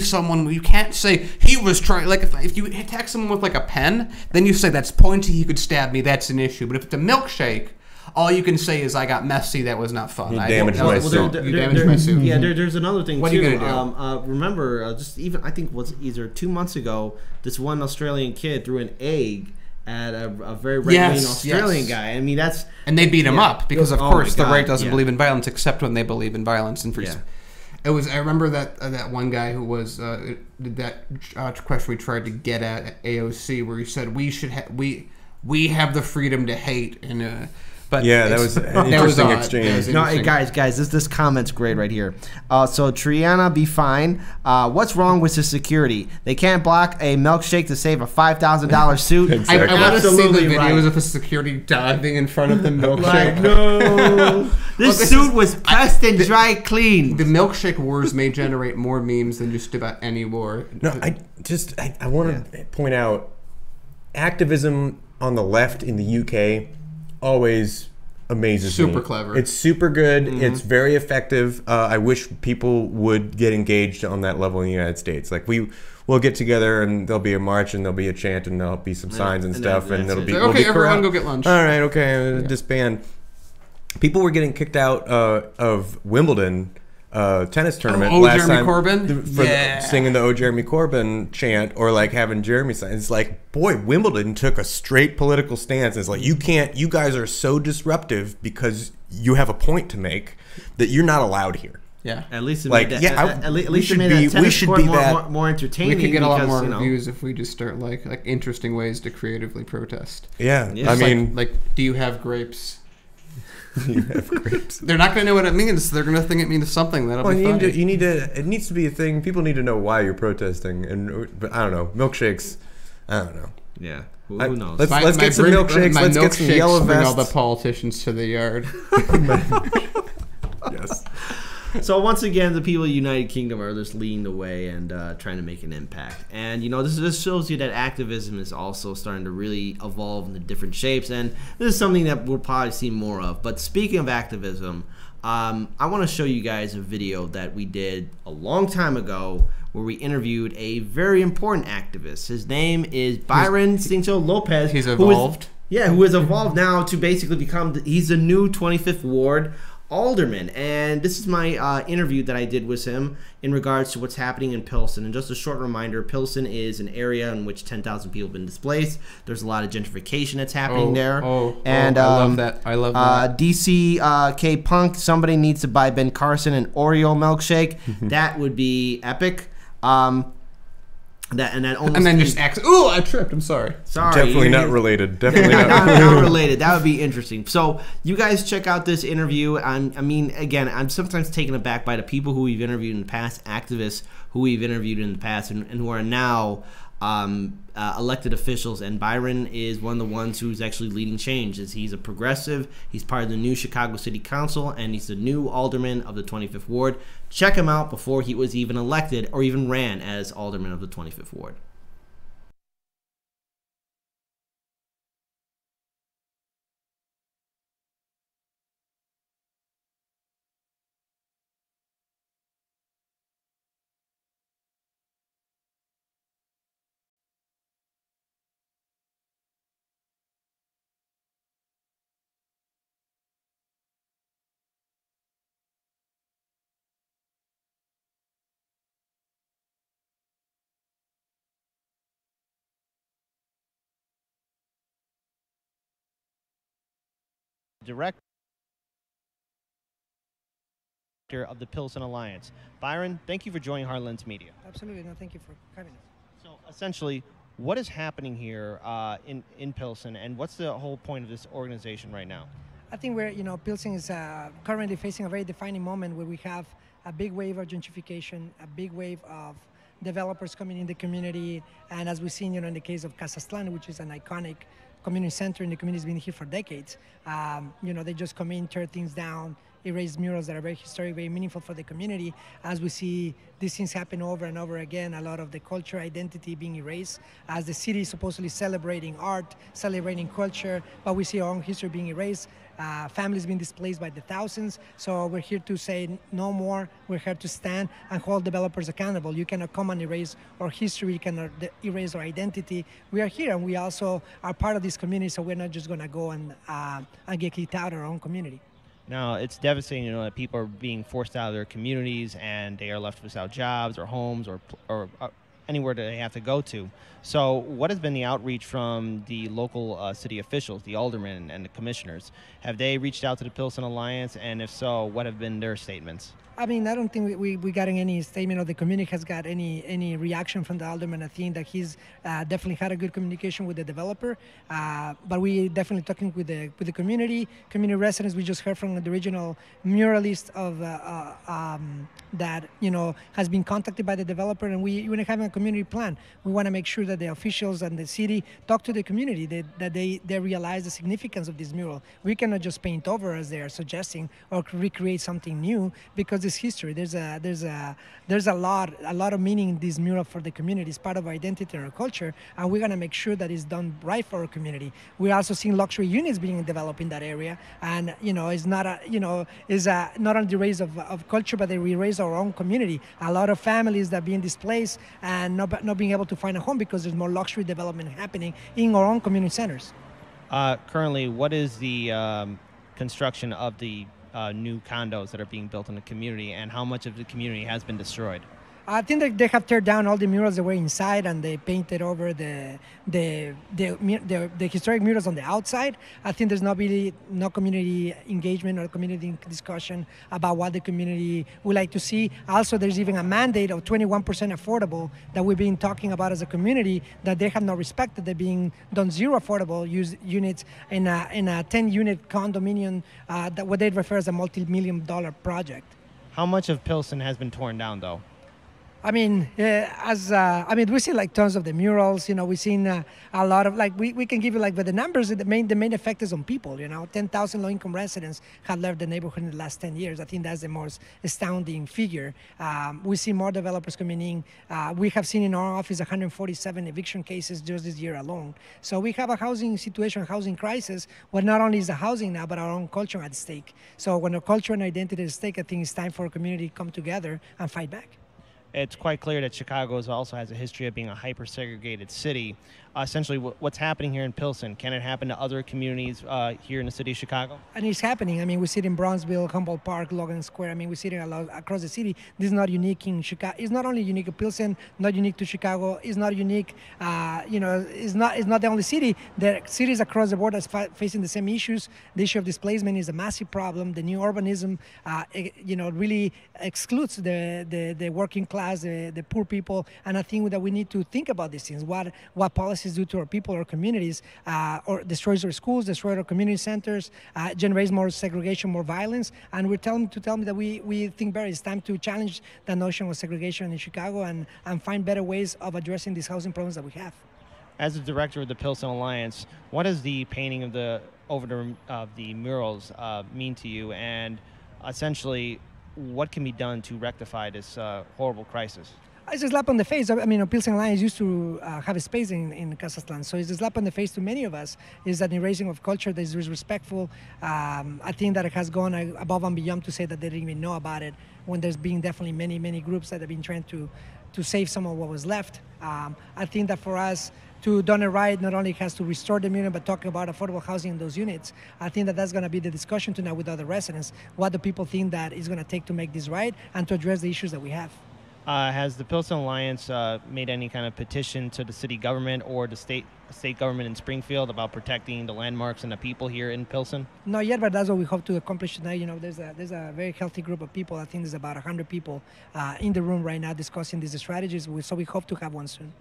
was trying. Like if you attack someone with like a pen, then you say that's pointy, he could stab me. That's an issue. But if it's a milkshake, all you can say is I got messy. That was not fun. You damaged my suit. You damaged my suit. Yeah, there's another thing too. What are you gonna do? Remember, I think it was either 2 months ago, this one Australian kid threw an egg at a very right-wing Australian guy. I mean, that's... And they beat him up because, of course, the right doesn't believe in violence except when they believe in violence and free speech. It was. I remember that one guy who was did that question we tried to get at AOC, where he said we should we have the freedom to hate, and But Yeah, that was an interesting exchange. No, hey, guys, this comment's great right here. So Triana, be fine. What's wrong with the security? They can't block a milkshake to save a $5,000 suit. Exactly. I want to see the videos right. of the security diving in front of the milkshake. Like, no. This suit was pressed and dry clean. The milkshake wars may generate more memes than just about any war. No, I want to point out activism on the left in the UK always amazes me. Super clever. It's super good. It's very effective. I wish people would get engaged on that level in the United States. Like we'll get together and there'll be a march and there'll be a chant and there'll be some signs and stuff and it'll be okay. Everyone go get lunch. All right, okay, disband. People were getting kicked out of Wimbledon tennis tournament last Jeremy time Corbyn? for singing the "Oh Jeremy Corbyn" chant or like having Jeremy sign. It's like, boy, Wimbledon took a straight political stance. It's like, you guys are so disruptive because you have a point to make that you're not allowed here. Yeah, at least it like made that, at least we should be more entertaining. We could get a lot because, more reviews if we just start like interesting ways to creatively protest. Yeah, I mean, like, do you have grapes? You have grapes. They're not going to know what it means. They're going to think it means something. That'll be funny. It needs to be a thing. People need to know why you're protesting. But I don't know. Milkshakes. I don't know. Yeah. Who knows? Let's get some milkshakes. Let's get some yellow vests. Bring all the politicians to the yard. Yes. So once again, the people of the United Kingdom are just leading the way and trying to make an impact. And, this shows you that activism is also starting to really evolve into different shapes. And this is something that we'll probably see more of. But speaking of activism, I want to show you guys a video that we did a long time ago where we interviewed a very important activist. His name is Bryon Sigcho Lopez. He's evolved. Who has evolved now to basically become, he's the new 25th Ward alderman, and this is my interview that I did with him in regards to what's happening in Pilsen. And just a short reminder, Pilsen is an area in which 10,000 people have been displaced. There's a lot of gentrification that's happening there. And I love that. I love that. DCK Punk, somebody needs to buy Ben Carson an Oreo milkshake. That would be epic. And then just acts. Ooh, I tripped. I'm sorry. Definitely not related. Definitely not related. That would be interesting. So you guys check out this interview. Again, I'm sometimes taken aback by the people who we've interviewed in the past, activists who we've interviewed in the past, and who are now elected officials. And Bryon is one of the ones who's actually leading change. He's a progressive. He's part of the new Chicago City Council, and he's the new alderman of the 25th Ward. Check him out before he was even elected or even ran as alderman of the 25th Ward. Director of the Pilsen Alliance. Bryon, thank you for joining Heartlands Media. Absolutely. No, thank you for having us. So essentially, what is happening here in Pilsen, and what's the whole point of this organization right now? I think Pilsen is currently facing a very defining moment where we have a big wave of gentrification, a big wave of developers coming in the community, and as we've seen, in the case of Casaslan, which is an iconic community center, and the community's been here for decades. They just come in, tear things down, erase murals that are very historic, very meaningful for the community. As we see these things happen over and over again, a lot of the culture identity being erased, as the city is supposedly celebrating art, celebrating culture, but we see our own history being erased. Families being displaced by the thousands. So we're here to say no more. We're here to stand and hold developers accountable. You cannot come and erase our history. You cannot erase our identity. We are here, and we also are part of this community, so we're not just going to go and get kicked out of our own community. Now, it's devastating to know that people are being forced out of their communities and they are left without jobs or homes or anywhere that they have to go to. So what has been the outreach from the local city officials, the aldermen and the commissioners? Have they reached out to the Pilsen Alliance? And if so, what have been their statements? I mean, I don't think we got any statement or the community has got any reaction from the alderman. I think that he's definitely had a good communication with the developer, but we definitely talking with the community residents. We just heard from the original muralist of that has been contacted by the developer, and we want to have a community plan. We want to make sure that the officials and the city talk to the community, that they realize the significance of this mural. We cannot just paint over as they are suggesting or recreate something new, because it's history. There's a lot of meaning in this mural for the community. It's part of our identity and our culture, and we're gonna make sure that it's done right for our community. We're also seeing luxury units being developed in that area, and it's not not only the raise of culture, but they raise our own community. A lot of families that are being displaced and not being able to find a home because there's more luxury development happening in our own community centers. Currently, what is the construction of the new condos that are being built in the community, and how much of the community has been destroyed? I think that they have teared down all the murals that were inside, and they painted over the historic murals on the outside. I think there's no community engagement or community discussion about what the community would like to see. Also, there's even a mandate of 21% affordable that we've been talking about as a community that they have not respected. They're being done zero affordable units in a 10-unit condominium that what they refer as a multi-million-dollar project. How much of Pilsen has been torn down, though? I mean, we see like tons of the murals. We've seen a lot of we can give you but the numbers. The main effect is on people. 10,000 low-income residents have left the neighborhood in the last 10 years. I think that's the most astounding figure. We see more developers coming in. We have seen in our office 147 eviction cases just this year alone. So we have a housing situation, housing crisis, where not only is the housing now, but our own culture at stake. So when our culture and identity is at stake, I think it's time for a community to come together and fight back. It's quite clear that Chicago also has a history of being a hyper-segregated city. Essentially, what's happening here in Pilsen, can it happen to other communities here in the city of Chicago? And it's happening. I mean, we see it in Bronzeville, Humboldt Park, Logan Square. I mean, we see it a lot across the city. This is not unique in Chicago. It's not only unique to Pilsen, not unique to Chicago. It's not unique, it's not the only city. There are cities across the board that's facing the same issues. The issue of displacement is a massive problem. The new urbanism, really excludes the working class, the poor people. And I think that we need to think about these things. What policies do to our people, our communities, or destroys our schools, destroys our community centers, generates more segregation, more violence. And we're telling me that we think better. It's time to challenge the notion of segregation in Chicago and find better ways of addressing these housing problems that we have. As the director of the Pilsen Alliance, what does the painting of the murals mean to you? And essentially, what can be done to rectify this horrible crisis? It's a slap on the face. I mean, Pilsen Alliance used to have a space in Kazakhstan, so it's a slap on the face to many of us. It's an erasing of culture that is disrespectful. I think that it has gone above and beyond to say that they didn't even know about it, when there's been definitely many, many groups that have been trying to save some of what was left. I think that for us to done it right, not only has to restore the mural, but talk about affordable housing in those units. I think that that's going to be the discussion tonight with other residents. What do people think that is going to take to make this right and to address the issues that we have? Has the Pilsen Alliance made any kind of petition to the city government or the state government in Springfield about protecting the landmarks and the people here in Pilsen? Not yet, but that's what we hope to accomplish tonight. There's a very healthy group of people. I think there's about 100 people in the room right now discussing these strategies, so we hope to have one soon.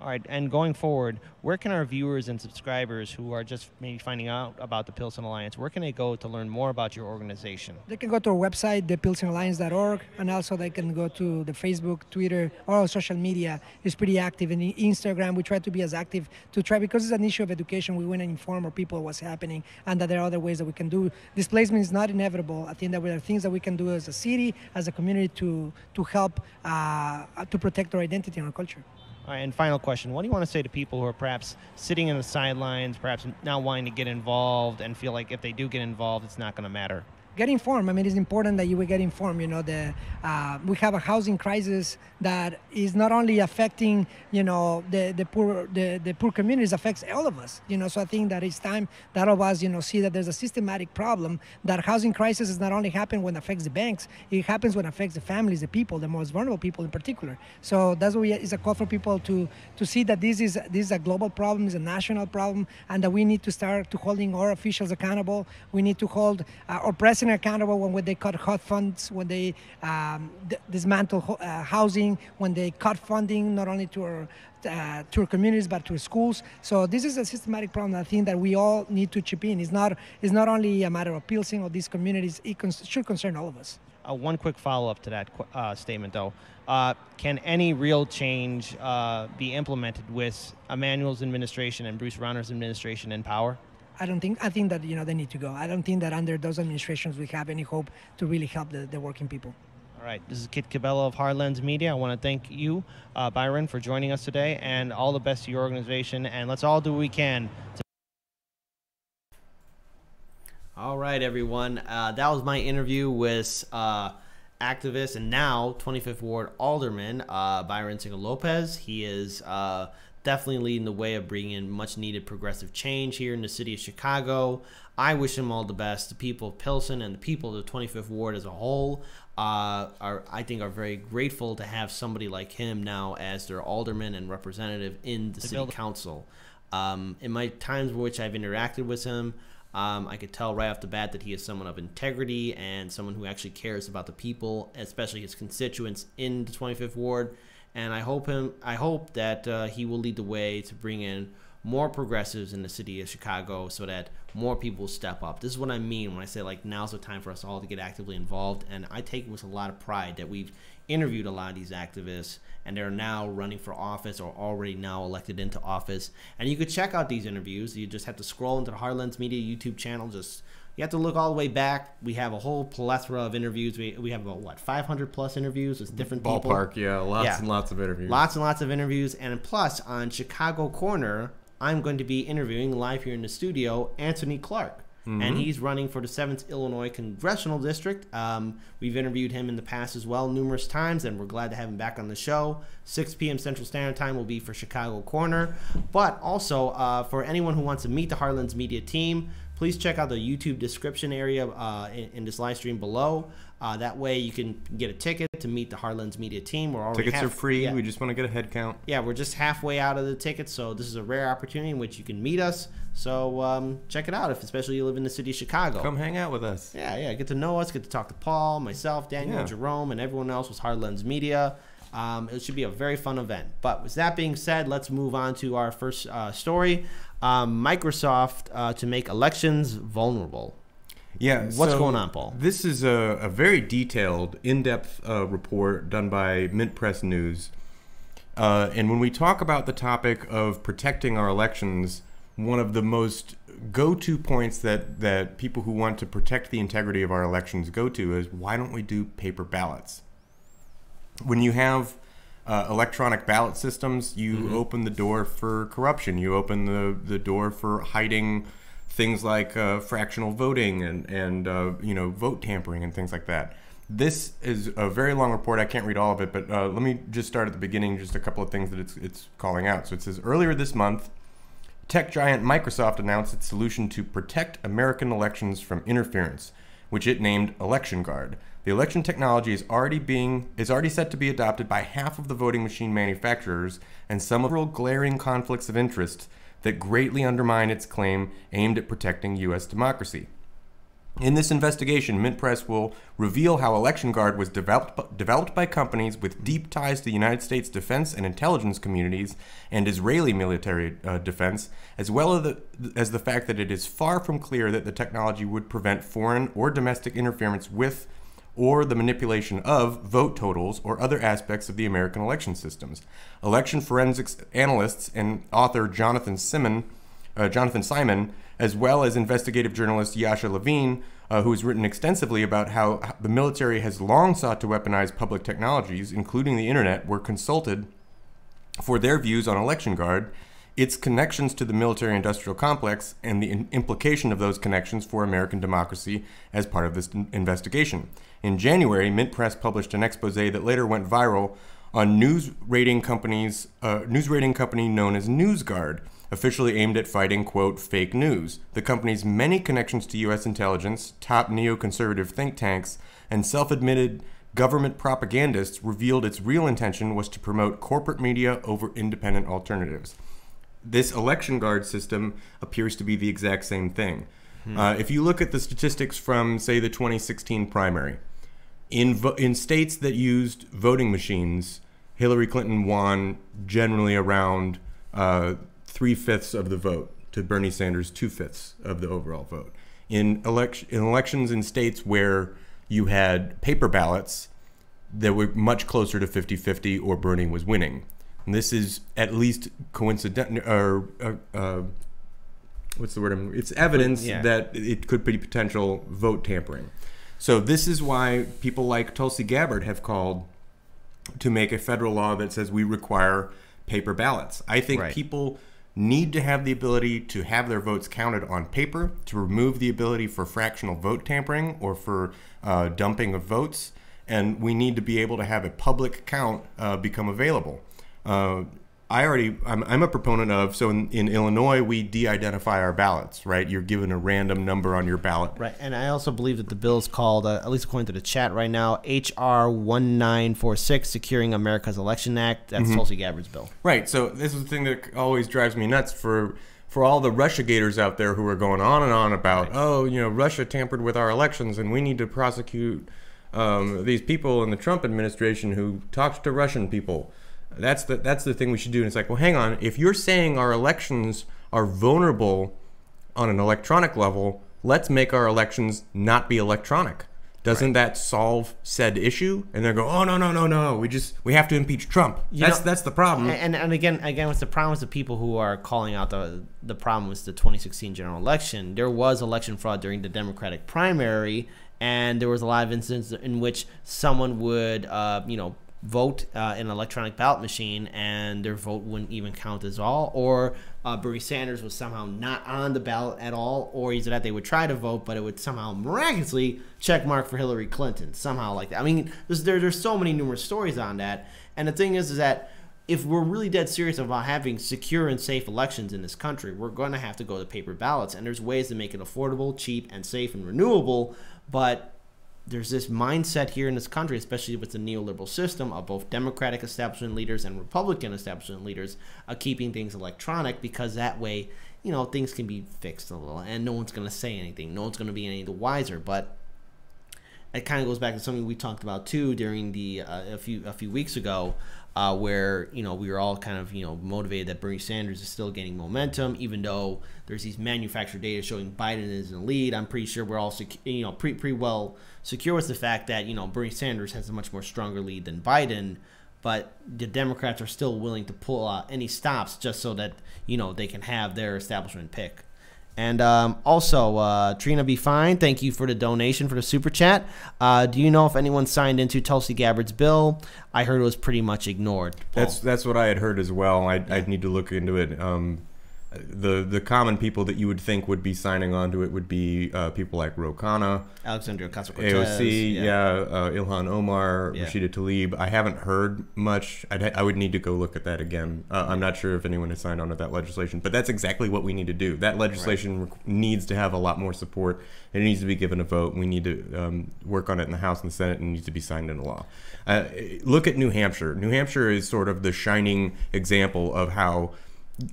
All right, and going forward, where can our viewers and subscribers who are just maybe finding out about the Pilsen Alliance, where can they go to learn more about your organization? They can go to our website, thepilsenalliance.org, and also they can go to the Facebook, Twitter, all our social media is pretty active. And Instagram, we try to be as active because it's an issue of education. We want to inform our people what's happening and that there are other ways that we can do. Displacement is not inevitable. I think that there are things that we can do as a city, as a community to help to protect our identity and our culture. All right, and final question. What do you want to say to people who are perhaps sitting in the sidelines, perhaps not wanting to get involved and feel like if they do get involved, it's not going to matter? Get informed. I mean, it's important that you will get informed. We have a housing crisis that is not only affecting, the poor communities, affects all of us. So I think that it's time that all of us, see that there's a systematic problem. That housing crisis is not only happen when it affects the banks, it happens when it affects the families, the people, the most vulnerable people in particular. So that's what is a call for people to see that this is a global problem, is a national problem, and that we need to start to holding our officials accountable. We need to hold our president personally accountable when they cut HUD funds, when they dismantle housing, when they cut funding not only to our communities but to our schools. So this is a systematic problem. I think that we all need to chip in. It's not only a matter of Pilsen or these communities. It should concern all of us. One quick follow-up to that statement, though. Can any real change be implemented with Emmanuel's administration and Bruce Rauner's administration in power? I think that they need to go. I don't think that under those administrations we have any hope to really help the working people. All right, this is Kit Cabello of Hard Lens Media. I want to thank you, Byron, for joining us today, and all the best to your organization, and let's all do what we can. All right, everyone. That was my interview with activist and now 25th Ward Alderman Bryon Sigcho Lopez. He is definitely leading the way of bringing in much needed progressive change here in the city of Chicago. I wish him all the best. The people of Pilsen and the people of the 25th Ward as a whole I think are very grateful to have somebody like him now as their alderman and representative in the city council. In my times in which I've interacted with him, I could tell right off the bat that he is someone of integrity and someone who actually cares about the people, especially his constituents in the 25th Ward. And I hope that he will lead the way to bring in more progressives in the city of Chicago so that more people step up. This is what I mean when I say, like, now's the time for us all to get actively involved. And I take it with a lot of pride that we've interviewed a lot of these activists and they're now running for office or already now elected into office. And you could check out these interviews. You just have to scroll into the Hard Lens Media YouTube channel. You have to look all the way back. We have a whole plethora of interviews. We have about, what, 500 plus interviews with different people? Ballpark, yeah. Lots and lots of interviews. Lots and lots of interviews. And plus, on Chicago Corner, I'm going to be interviewing live here in the studio Anthony Clark. And he's running for the 7th Illinois Congressional District. We've interviewed him in the past as well numerous times, and we're glad to have him back on the show. 6 p.m. Central Standard Time will be for Chicago Corner. But also, for anyone who wants to meet the Hard Lens Media team, please check out the YouTube description area in this live stream below. That way you can get a ticket to meet the Hard Lens Media team. Tickets are free. Yeah. We just want to get a head count. Yeah, we're just halfway out of the tickets, so this is a rare opportunity in which you can meet us. So check it out, especially you live in the city of Chicago. Come hang out with us. Yeah, get to know us, get to talk to Paul, myself, Daniel, Jerome, and everyone else with Hard Lens Media. It should be a very fun event. But with that being said, let's move on to our first story. Microsoft to make elections vulnerable. Yeah, what's going on, Paul? This is a very detailed, in-depth report done by Mint Press News. And when we talk about the topic of protecting our elections, one of the most go-to points that people who want to protect the integrity of our elections go to is, why don't we do paper ballots? When you have electronic ballot systems, you open the door for corruption. You open the door for hiding things like fractional voting and vote tampering and things like that. This is a very long report. I can't read all of it, but let me just start at the beginning, just a couple of things that it's calling out. So it says, earlier this month, tech giant Microsoft announced its solution to protect American elections from interference, which it named Election Guard. The election technology is already set to be adopted by half of the voting machine manufacturers, and several glaring conflicts of interest that greatly undermine its claim aimed at protecting U.S. democracy. In this investigation, Mint Press will reveal how Election Guard was developed by companies with deep ties to the United States defense and intelligence communities and Israeli military defense, as well as the fact that it is far from clear that the technology would prevent foreign or domestic interference with or the manipulation of vote totals or other aspects of the American election systems. Election forensics analysts and author Jonathan Simon, as well as investigative journalist Yasha Levine, who has written extensively about how the military has long sought to weaponize public technologies, including the internet, were consulted for their views on Election Guard, its connections to the military-industrial complex, and the implication of those connections for American democracy as part of this investigation. In January, Mint Press published an expose that later went viral on news rating company known as NewsGuard, officially aimed at fighting, quote, fake news. The company's many connections to U.S. intelligence, top neoconservative think tanks, and self-admitted government propagandists revealed its real intention was to promote corporate media over independent alternatives. This Election Guard system appears to be the exact same thing. If you look at the statistics from, say, the 2016 primary, in states that used voting machines, Hillary Clinton won generally around 3/5 of the vote to Bernie Sanders' 2/5 of the overall vote. In elections in states where you had paper ballots, that were much closer to 50-50 or Bernie was winning. And this is at least coincidental, or what's the word? It's evidence that it could be potential vote tampering. So this is why people like Tulsi Gabbard have called to make a federal law that says we require paper ballots. I think people need to have the ability to have their votes counted on paper, to remove the ability for fractional vote tampering or for dumping of votes, and we need to be able to have a public count become available. I'm a proponent of, so in Illinois, we de-identify our ballots, right? You're given a random number on your ballot. Right, and I also believe that the bill is called, at least according to the chat right now, H.R. 1946, Securing America's Election Act. That's Tulsi Gabbard's bill. Right, so this is the thing that always drives me nuts for all the Russiagators out there who are going on and on about, Russia tampered with our elections and we need to prosecute these people in the Trump administration who talked to Russian people. That's the thing we should do. And it's like, well, hang on. If you're saying our elections are vulnerable on an electronic level, let's make our elections not be electronic. Doesn't that solve said issue? And they go, oh, no. We have to impeach Trump. That's the problem. And again, what's the problem with the people who are calling out the problem with the 2016 general election? There was election fraud during the Democratic primary, and there was a lot of instances in which someone would, vote in an electronic ballot machine and their vote wouldn't even count as all, or Bernie Sanders was somehow not on the ballot at all, or either that they would try to vote but it would somehow miraculously check mark for Hillary Clinton, somehow like that. I mean, there's so many numerous stories on that, and the thing is that if we're really dead serious about having secure and safe elections in this country, we're going to have to go to paper ballots, and there's ways to make it affordable, cheap, and safe and renewable, but there's this mindset here in this country, especially with the neoliberal system of both Democratic establishment leaders and Republican establishment leaders, of keeping things electronic, because that way, things can be fixed a little and no one's going to say anything. No one's going to be any the wiser. But it kind of goes back to something we talked about too during the a few weeks ago, where we were all kind of motivated that Bernie Sanders is still gaining momentum, even though there's these manufactured data showing Biden is in the lead. I'm pretty sure we're all pretty well secure with the fact that Bernie Sanders has a much more stronger lead than Biden, but the Democrats are still willing to pull out any stops just so that they can have their establishment pick. And also, Trina Be Fine, thank you for the donation for the super chat. Do you know if anyone signed into Tulsi Gabbard's bill? I heard it was pretty much ignored. Paul. That's what I had heard as well. I'd need to look into it. The common people that you would think would be signing on to it would be people like Ro Khanna, Alexandria Ocasio-Cortez, AOC, Ilhan Omar, Rashida Tlaib. I haven't heard much. I would need to go look at that again. I'm not sure if anyone has signed on to that legislation, but that's exactly what we need to do. That legislation needs to have a lot more support. It needs to be given a vote. We need to work on it in the House and the Senate, and it needs to be signed into law. Look at New Hampshire. New Hampshire is sort of the shining example of how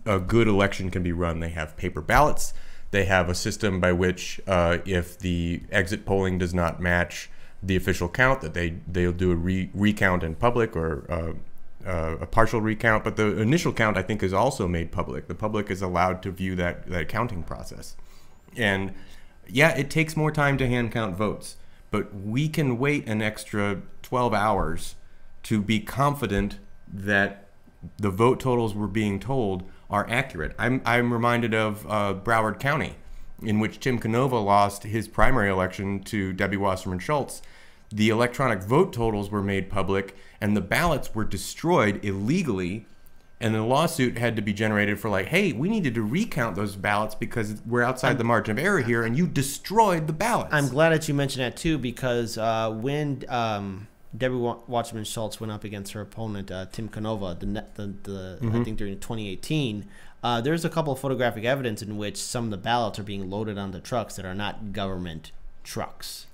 a good election can be run. They have paper ballots. They have a system by which if the exit polling does not match the official count, that they'll do a recount in public, or a partial recount. But the initial count, I think, is also made public. The public is allowed to view that counting process. And it takes more time to hand count votes, but we can wait an extra 12 hours to be confident that the vote totals we're being told are accurate. I'm reminded of Broward County, in which Tim Canova lost his primary election to Debbie Wasserman Schultz. The electronic vote totals were made public, and the ballots were destroyed illegally, and the lawsuit had to be generated for hey, we needed to recount those ballots because we're outside the margin of error here, and you destroyed the ballots. I'm glad that you mentioned that too, because when Debbie Wasserman Schultz went up against her opponent, Tim Canova, I think during 2018. There's a couple of photographic evidence in which some of the ballots are being loaded onto trucks that are not government trucks.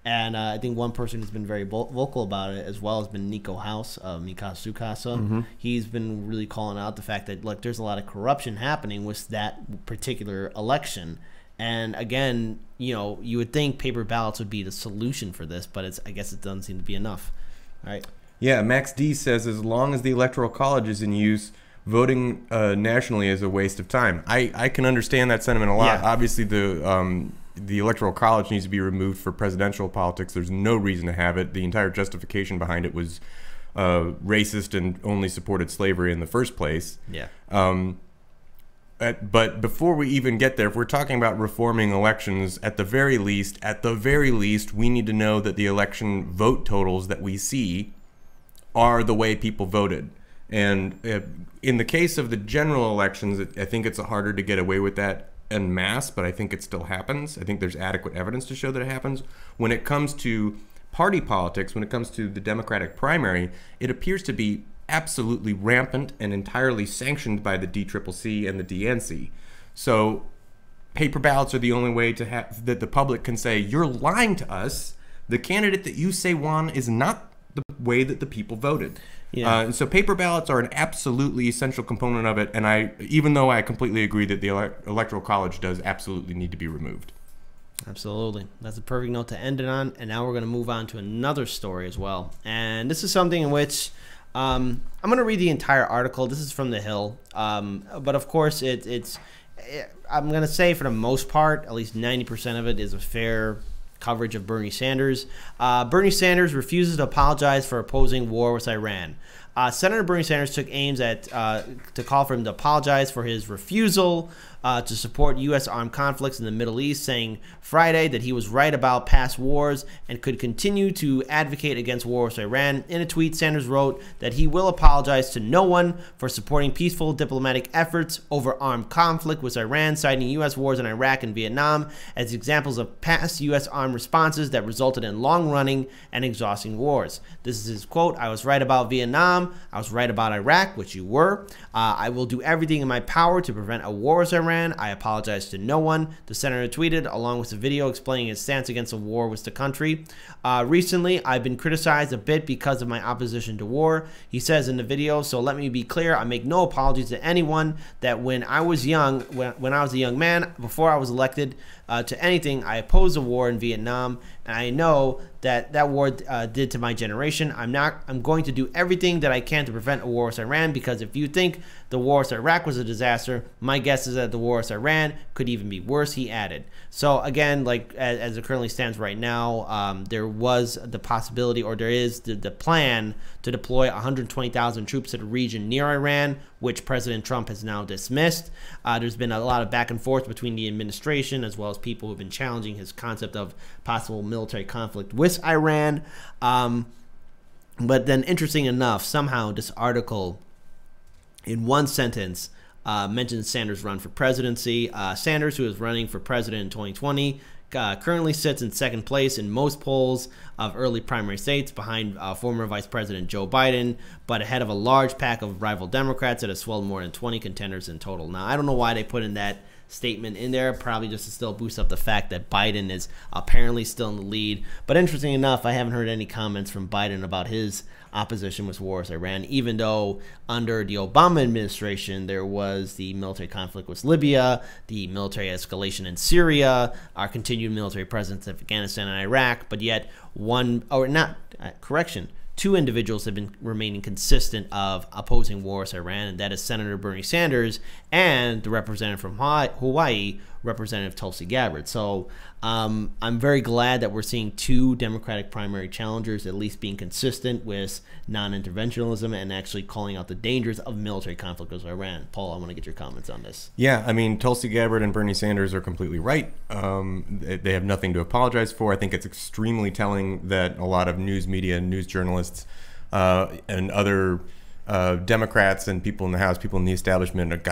And I think one person who's been very vocal about it as well has been Nico House of Mikasa Sukasa. Mm-hmm. He's been really calling out the fact that, look, there's a lot of corruption happening with that particular election. And again, you would think paper ballots would be the solution for this, but I guess it doesn't seem to be enough. All right. Yeah, Max D says as long as the Electoral College is in use, voting nationally is a waste of time. I can understand that sentiment a lot. Yeah. Obviously, the Electoral College needs to be removed for presidential politics. There's no reason to have it. The entire justification behind it was racist and only supported slavery in the first place. Yeah. But before we even get there, if we're talking about reforming elections, at the very least, we need to know that the election vote totals that we see are the way people voted. And in the case of the general elections, I think it's harder to get away with that en masse, but I think it still happens. I think there's adequate evidence to show that it happens. When it comes to party politics, when it comes to the Democratic primary, it appears to be absolutely rampant and entirely sanctioned by the DCCC and the DNC. So paper ballots are the only way to have that the public can say, you're lying to us. The candidate that you say won is not the way that the people voted. Yeah. So paper ballots are an absolutely essential component of it. And even though I completely agree that the Electoral College does absolutely need to be removed. Absolutely. That's a perfect note to end it on. And now we're going to move on to another story as well. And this is something in which I'm going to read the entire article. This is from The Hill. But of course, I'm going to say for the most part, at least 90% of it is a fair coverage of Bernie Sanders. Bernie Sanders refuses to apologize for opposing war with Iran. Senator Bernie Sanders took aims at to call for him to apologize for his refusal to support U.S. armed conflicts in the Middle East, saying Friday that he was right about past wars and could continue to advocate against war with Iran. In a tweet, Sanders wrote that he will apologize to no one for supporting peaceful diplomatic efforts over armed conflict with Iran, citing U.S. wars in Iraq and Vietnam as examples of past U.S. armed responses that resulted in long-running and exhausting wars. This is his quote: "I was right about Vietnam. I was right about Iraq," which you were. "I will do everything in my power to prevent a war with Iran. I apologize to no one," the senator tweeted, along with a video explaining his stance against a war with the country. "Recently, I've been criticized a bit because of my opposition to war," he says in the video. "So let me be clear, I make no apologies to anyone that when I was young, when I was a young man, before I was elected to anything, I opposed the war in Vietnam, and I know that war did to my generation. I'm going to do everything that I can to prevent a war with Iran, because if you think the war with Iraq was a disaster, my guess is that the war with Iran could even be worse," he added. So again, like as it currently stands right now, there was the possibility, or there is the plan to deploy 120,000 troops to the region near Iran, which President Trump has now dismissed. There's been a lot of back and forth between the administration as well as people who've been challenging his concept of possible military conflict with Iran. But then, interesting enough, somehow this article, in one sentence, mentions Sanders' run for presidency. Sanders, who is running for president in 2020, currently sits in second place in most polls of early primary states, behind former Vice President Joe Biden, but ahead of a large pack of rival Democrats that has swelled more than 20 contenders in total. Now, I don't know why they put in that statement in there, probably just to still boost up the fact that Biden is apparently still in the lead. But interesting enough, I haven't heard any comments from Biden about his opposition with war with Iran, even though under the Obama administration there was the military conflict with Libya, the military escalation in Syria, our continued military presence in Afghanistan and Iraq, but yet two individuals have been remaining consistent of opposing war with Iran, and that is Senator Bernie Sanders and the representative from Hawaii, Representative Tulsi Gabbard. So I'm very glad that we're seeing two Democratic primary challengers at least being consistent with non-interventionism and actually calling out the dangers of military conflict with Iran. Paul, I want to get your comments on this. Yeah, I mean, Tulsi Gabbard and Bernie Sanders are completely right. They have nothing to apologize for. I think it's extremely telling that a lot of news media and news journalists and other Democrats and people in the House, people in the establishment,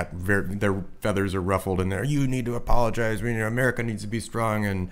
their feathers are ruffled, and you need to apologize. America needs to be strong, and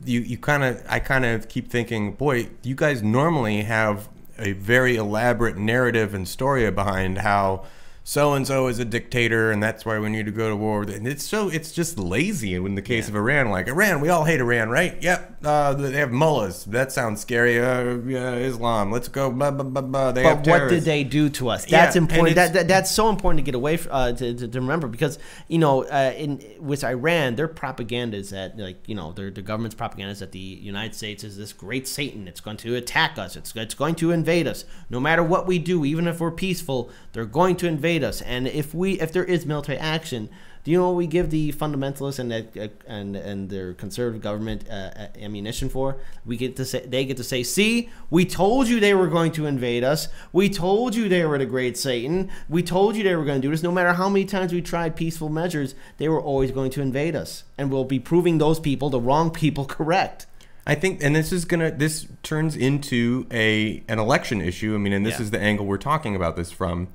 I kind of keep thinking, boy, you guys normally have a very elaborate narrative and story behind how so and so is a dictator, and that's why we need to go to war. And it's just lazy. In the case of Iran, like Iran, we all hate Iran, right? Yep. They have mullahs. That sounds scary. Islam. Let's go. Blah, blah, blah, blah. They have But what terrorists. did they do to us? That's important. and That's so important to get away to remember, because with Iran, their propaganda is that the government's propaganda is that the United States is this great Satan. It's going to attack us. It's going to invade us. No matter what we do, even if we're peaceful, they're going to invade us. And if there is military action, do you know what we give the fundamentalists and their conservative government ammunition for? They get to say, see, we told you they were going to invade us. We told you they were the great Satan. We told you they were going to do this. No matter how many times we tried peaceful measures, they were always going to invade us, and we'll be proving those people, the wrong people, correct. I think, and this turns into an election issue. I mean, and this is the angle we're talking about this from,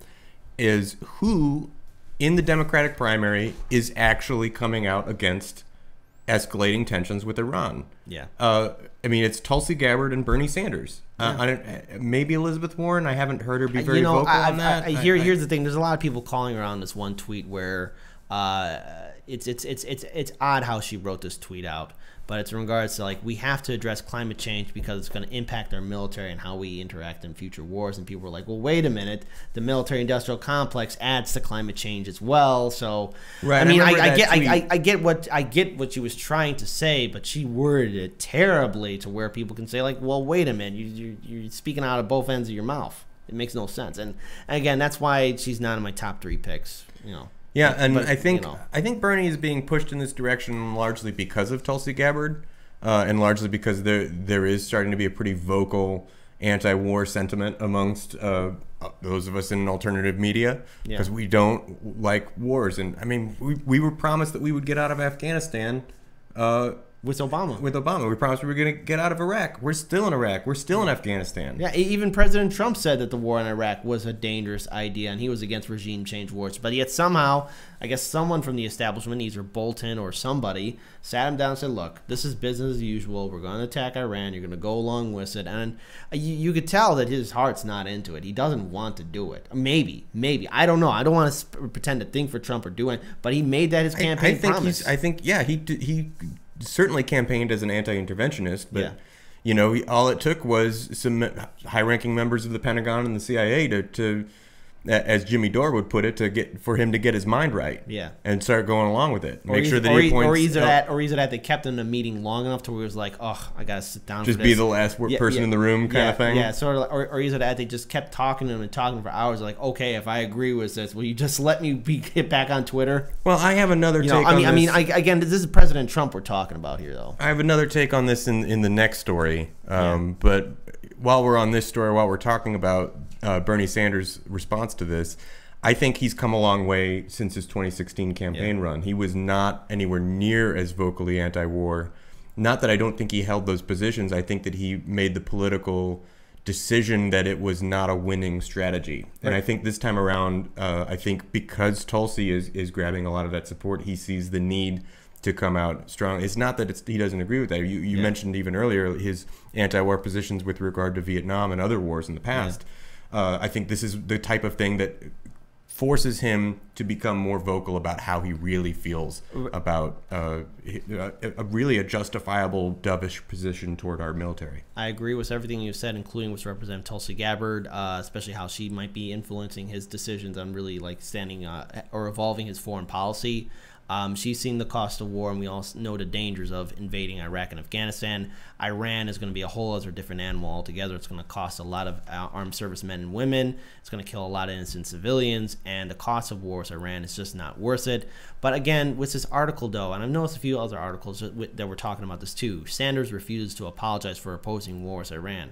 is who in the Democratic primary is actually coming out against escalating tensions with Iran. Yeah. I mean, it's Tulsi Gabbard and Bernie Sanders. Maybe Elizabeth Warren. I haven't heard her be very vocal on that. Here's the thing. There's a lot of people calling around this one tweet where it's odd how she wrote this tweet out. But it's in regards to, like, we have to address climate change because it's going to impact our military and how we interact in future wars. And people were like, well, wait a minute. The military-industrial complex adds to climate change as well. So, right, I mean, I get what she was trying to say, but she worded it terribly to where people can say, like, well, wait a minute. You're speaking out of both ends of your mouth. It makes no sense. And again, that's why she's not in my top 3 picks, Yeah, and I think Bernie is being pushed in this direction largely because of Tulsi Gabbard, and largely because there is starting to be a pretty vocal anti-war sentiment amongst those of us in alternative media, because we don't like wars. And I mean, we were promised that we would get out of Afghanistan. With Obama. We promised we were going to get out of Iraq. We're still in Iraq. We're still in Afghanistan. Yeah, even President Trump said that the war in Iraq was a dangerous idea, and he was against regime change wars. But yet somehow, I guess someone from the establishment, either Bolton or somebody, sat him down and said, look, this is business as usual. We're going to attack Iran. You're going to go along with it. And you could tell that his heart's not into it. He doesn't want to do it. Maybe. I don't know. I don't want to pretend to think for Trump or do it, but he made that his campaign promise. He certainly campaigned as an anti-interventionist, but all it took was some high-ranking members of the Pentagon and the CIA to as Jimmy Dore would put it, for him to get his mind right, and start going along with it. Make sure that he appoints, or either that they kept him in a meeting long enough to where he was like, oh, I gotta sit down. Just for be this. the last person in the room, kind of thing. Yeah, sort of, or either that they just kept talking to him and talking for hours. Like, okay, if I agree with this, will you just let me get back on Twitter? Well, I have another take. Again, this is President Trump we're talking about here, though. I have another take on this in the next story. But while we're on this story, while we're talking about Bernie Sanders' response to this, I think he's come a long way since his 2016 campaign run. He was not anywhere near as vocally anti-war. Not that I don't think he held those positions. I think that he made the political decision that it was not a winning strategy. Right. And I think this time around, I think because Tulsi is grabbing a lot of that support, he sees the need to come out strong. It's not that he doesn't agree with that. You mentioned even earlier his anti-war positions with regard to Vietnam and other wars in the past. I think this is the type of thing that forces him to become more vocal about how he really feels about really a justifiable dovish position toward our military. I agree with everything you said, including with Representative Tulsi Gabbard, especially how she might be influencing his decisions on really standing or evolving his foreign policy. She's seen the cost of war, and we all know the dangers of invading Iraq and Afghanistan. Iran is going to be a whole other different animal altogether. It's going to cost a lot of armed service men and women. It's going to kill a lot of innocent civilians, and the cost of war with Iran is just not worth it. But again, with this article, though, and I've noticed a few other articles that were talking about this too, Sanders refuses to apologize for opposing war with Iran.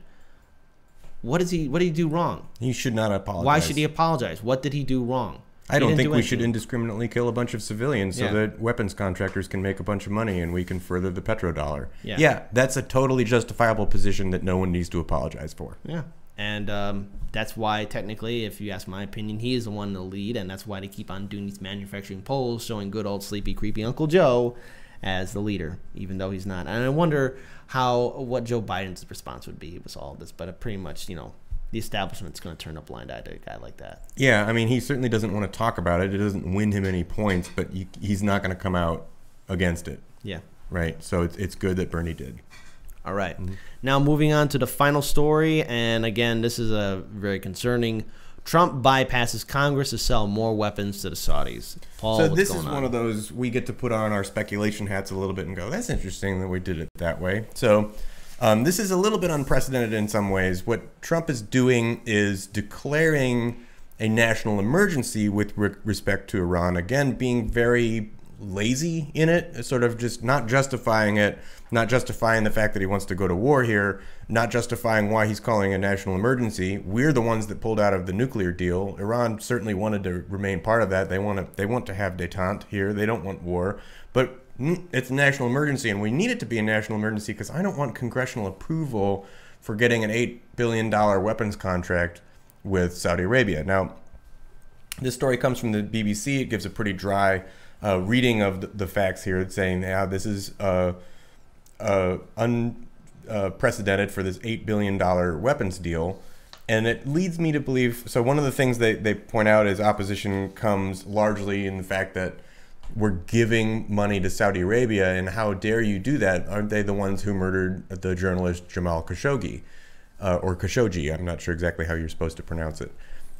What did he do wrong? He should not apologize. Why should he apologize? What did he do wrong? I don't think we should indiscriminately kill a bunch of civilians so that weapons contractors can make a bunch of money and we can further the petrodollar. Yeah, that's a totally justifiable position that no one needs to apologize for. Yeah, and that's why technically, if you ask my opinion, he is the one to lead, and that's why they keep on doing these manufacturing polls showing good old sleepy, creepy Uncle Joe as the leader, even though he's not. And I wonder what Joe Biden's response would be with all of this, but pretty much, the establishment's going to turn a blind eye to a guy like that. Yeah, I mean, he certainly doesn't want to talk about it. It doesn't win him any points, but he's not going to come out against it. Yeah. Right. So it's good that Bernie did. All right. Now moving on to the final story, and again, this is a very concerning. Trump bypasses Congress to sell more weapons to the Saudis. Paul, so what's this going is on? one of those we get to put on our speculation hats a little bit and go, that's interesting that we did it that way. So this is a little bit unprecedented in some ways. What Trump is doing is declaring a national emergency with respect to Iran. Again, being very lazy in it, sort of just not justifying it, not justifying the fact that he wants to go to war here, not justifying why he's calling a national emergency. We're the ones that pulled out of the nuclear deal. Iran certainly wanted to remain part of that. They want to have détente here. They don't want war. But it's a national emergency, and we need it to be a national emergency because I don't want congressional approval for getting an $8 billion weapons contract with Saudi Arabia. Now, this story comes from the BBC. It gives a pretty dry reading of the facts here. It's saying, yeah, this is unprecedented for this $8 billion weapons deal. And it leads me to believe, so one of the things they point out is opposition comes largely in the fact that we're giving money to Saudi Arabia, and how dare you do that? Aren't they the ones who murdered the journalist Jamal Khashoggi? Or Khashoggi, I'm not sure exactly how you're supposed to pronounce it.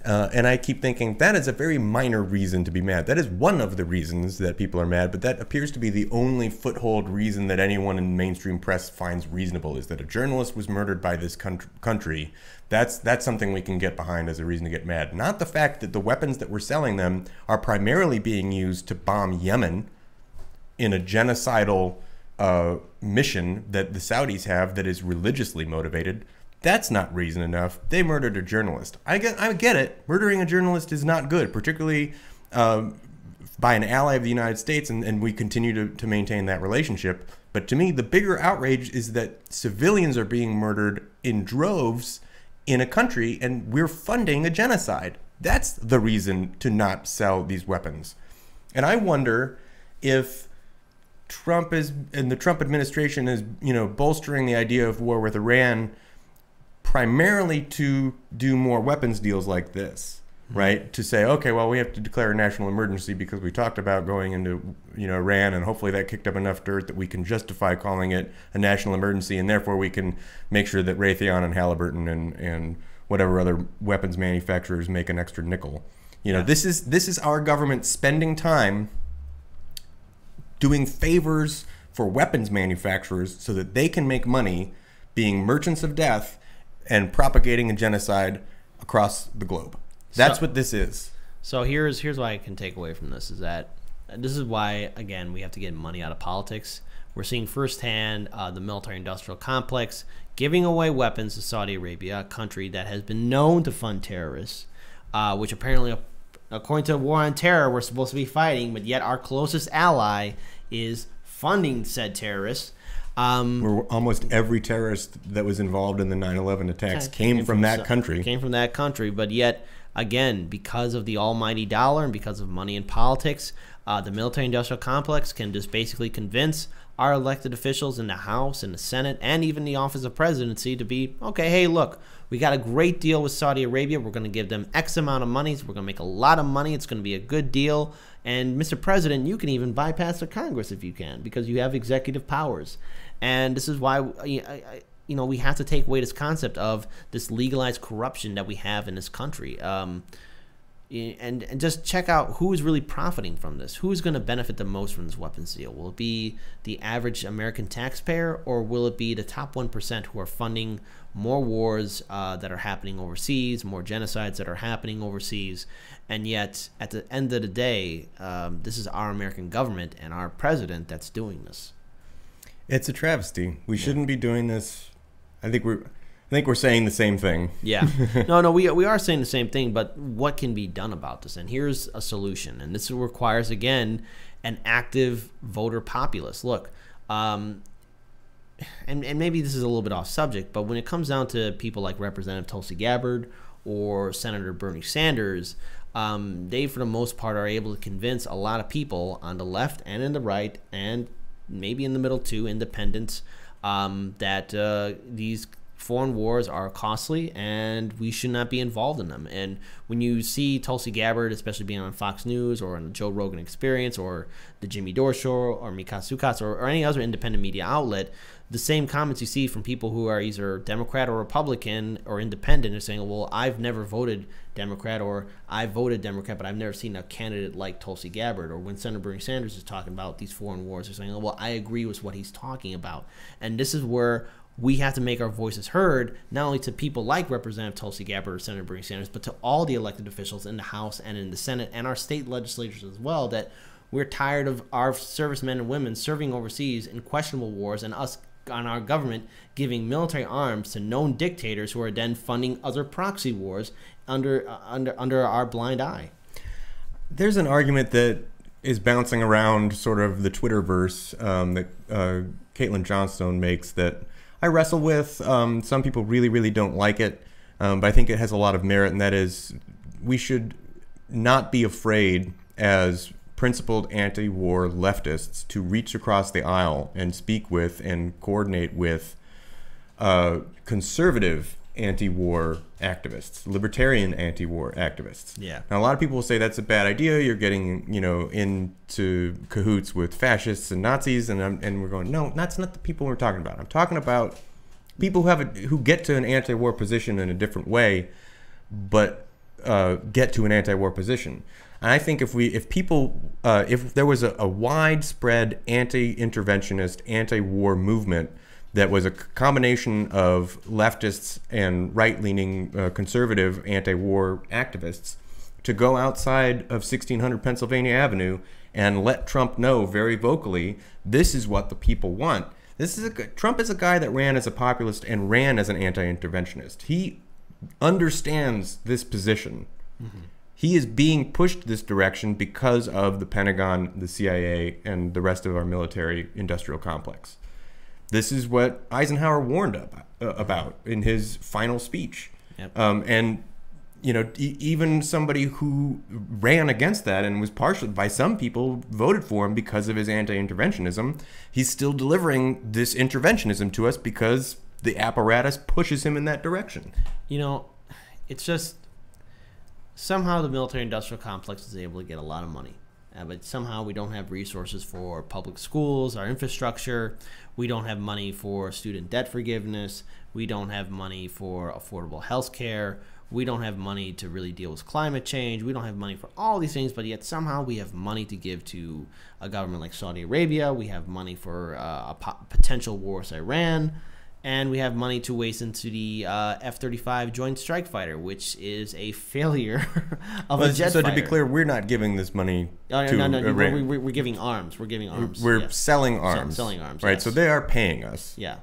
And I keep thinking that is a very minor reason to be mad. That is one of the reasons that people are mad, but that appears to be the only foothold reason that anyone in mainstream press finds reasonable, is that a journalist was murdered by this country. That's something we can get behind as a reason to get mad. Not the fact that the weapons that we're selling them are primarily being used to bomb Yemen in a genocidal mission that the Saudis have that is religiously motivated. That's not reason enough. They murdered a journalist. I get it. Murdering a journalist is not good, particularly by an ally of the United States, and we continue to maintain that relationship. But to me, the bigger outrage is that civilians are being murdered in droves in a country, and we're funding a genocide. That's the reason to not sell these weapons. And I wonder if Trump and the Trump administration is, bolstering the idea of war with Iran primarily to do more weapons deals like this, right? To say, okay, well, we have to declare a national emergency because we talked about going into, Iran, and hopefully that kicked up enough dirt that we can justify calling it a national emergency, and therefore we can make sure that Raytheon and Halliburton and whatever other weapons manufacturers make an extra nickel. This is our government spending time doing favors for weapons manufacturers so that they can make money being merchants of death and propagating a genocide across the globe. That's what this is. So here's what I can take away from this, is that this is why, again, we have to get money out of politics. We're seeing firsthand the military-industrial complex giving away weapons to Saudi Arabia, a country that has been known to fund terrorists, which apparently, according to the war on terror, we're supposed to be fighting, but yet our closest ally is funding said terrorists. Where almost every terrorist that was involved in the 9/11 attacks came from that country. Came from that country, but yet, again, because of the almighty dollar and because of money in politics, the military-industrial complex can just basically convince our elected officials in the House and the Senate and even the Office of Presidency to be, okay, hey, look, we got a great deal with Saudi Arabia. We're going to give them X amount of money. So we're going to make a lot of money. It's going to be a good deal. And, Mr. President, you can even bypass the Congress if you can, because you have executive powers. And this is why, we have to take away this concept of this legalized corruption that we have in this country. And just check out who is really profiting from this. Who is going to benefit the most from this weapons deal? Will it be the average American taxpayer, or will it be the top 1% who are funding more wars that are happening overseas, more genocides that are happening overseas? And yet, at the end of the day, this is our American government and our president that's doing this. It's a travesty. We shouldn't be doing this. I think we're saying the same thing. Yeah. No, we are saying the same thing, but what can be done about this? And here's a solution. And this requires, again, an active voter populace. Look, and maybe this is a little bit off subject, but when it comes down to people like Representative Tulsi Gabbard or Senator Bernie Sanders, they, for the most part, are able to convince a lot of people on the left and in the right, and maybe in the middle too, independents, that these foreign wars are costly and we should not be involved in them. And when you see Tulsi Gabbard, especially being on Fox News or on the Joe Rogan Experience or the Jimmy Dore Show or Mika Sukas or any other independent media outlet, the same comments you see from people who are either Democrat or Republican or independent are saying, well, I've never voted Democrat, or I voted Democrat, but I've never seen a candidate like Tulsi Gabbard. Or when Senator Bernie Sanders is talking about these foreign wars, they're saying, well, I agree with what he's talking about. And this is where we have to make our voices heard, not only to people like Representative Tulsi Gabbard or Senator Bernie Sanders, but to all the elected officials in the House and in the Senate and our state legislatures as well, that we're tired of our servicemen and women serving overseas in questionable wars and us on our government giving military arms to known dictators who are then funding other proxy wars under our blind eye. There's an argument that is bouncing around sort of the Twitterverse that Caitlin Johnstone makes that I wrestle with. Some people really, really don't like it, but I think it has a lot of merit, and that is we should not be afraid as principled anti-war leftists to reach across the aisle and speak with and coordinate with conservative anti-war activists, libertarian anti-war activists. Yeah. Now, a lot of people will say that's a bad idea. You're getting, into cahoots with fascists and Nazis, and we're going, no, that's not the people we're talking about. I'm talking about people who get to an anti-war position in a different way, but get to an anti-war position. And I think if there was a widespread anti-interventionist, anti-war movement that was a combination of leftists and right-leaning conservative anti-war activists to go outside of 1600 Pennsylvania Avenue and let Trump know very vocally, this is what the people want. Trump is a guy that ran as a populist and ran as an anti-interventionist. He understands this position. Mm-hmm. He is being pushed this direction because of the Pentagon, the CIA, and the rest of our military-industrial complex. This is what Eisenhower warned about in his final speech. Yep. And even somebody who ran against that and was partially, by some people, voted for him because of his anti-interventionism, he's still delivering this interventionism to us because the apparatus pushes him in that direction. It's just somehow the military-industrial complex is able to get a lot of money. But somehow we don't have resources for public schools, our infrastructure. We don't have money for student debt forgiveness. We don't have money for affordable health care. We don't have money to really deal with climate change. We don't have money for all these things, but yet somehow we have money to give to a government like Saudi Arabia. We have money for a potential war with Iran. And we have money to waste into the F-35 Joint Strike Fighter, which is a failure of a jet fighter. So to be clear, we're not giving this money to Iran. We're giving arms. We're giving arms. We're selling arms. Selling arms, right? Yes. So they are paying us. Yeah.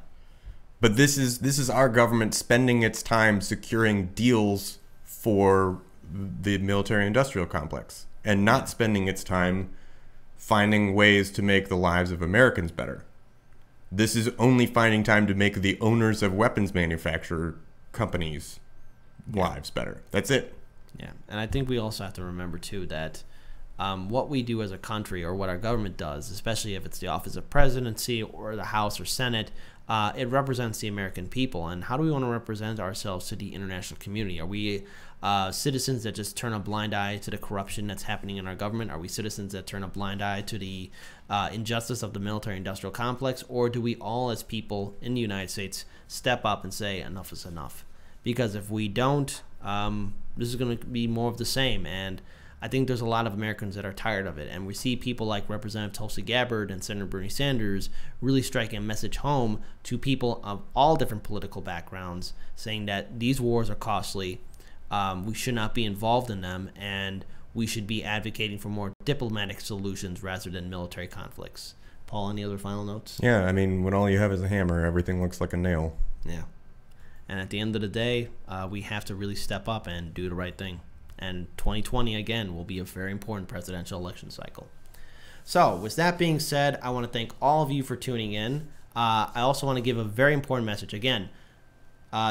But this is our government spending its time securing deals for the military-industrial complex and not spending its time finding ways to make the lives of Americans better. This is only finding time to make the owners of weapons manufacturer companies' lives better. That's it. Yeah, and I think we also have to remember, too, that what we do as a country or what our government does, especially if it's the office of presidency or the House or Senate, it represents the American people. And how do we want to represent ourselves to the international community? Are we citizens that just turn a blind eye to the corruption that's happening in our government? Are we citizens that turn a blind eye to the injustice of the military-industrial complex? Or do we all, as people in the United States, step up and say enough is enough? Because if we don't, this is going to be more of the same. And I think there's a lot of Americans that are tired of it. And we see people like Representative Tulsi Gabbard and Senator Bernie Sanders really striking a message home to people of all different political backgrounds, saying that these wars are costly. We should not be involved in them, and we should be advocating for more diplomatic solutions rather than military conflicts. Paul, any other final notes? Yeah, I mean, when all you have is a hammer, everything looks like a nail. Yeah. And at the end of the day, we have to really step up and do the right thing. And 2020, again, will be a very important presidential election cycle. So, with that being said, I want to thank all of you for tuning in. I also want to give a very important message. Again,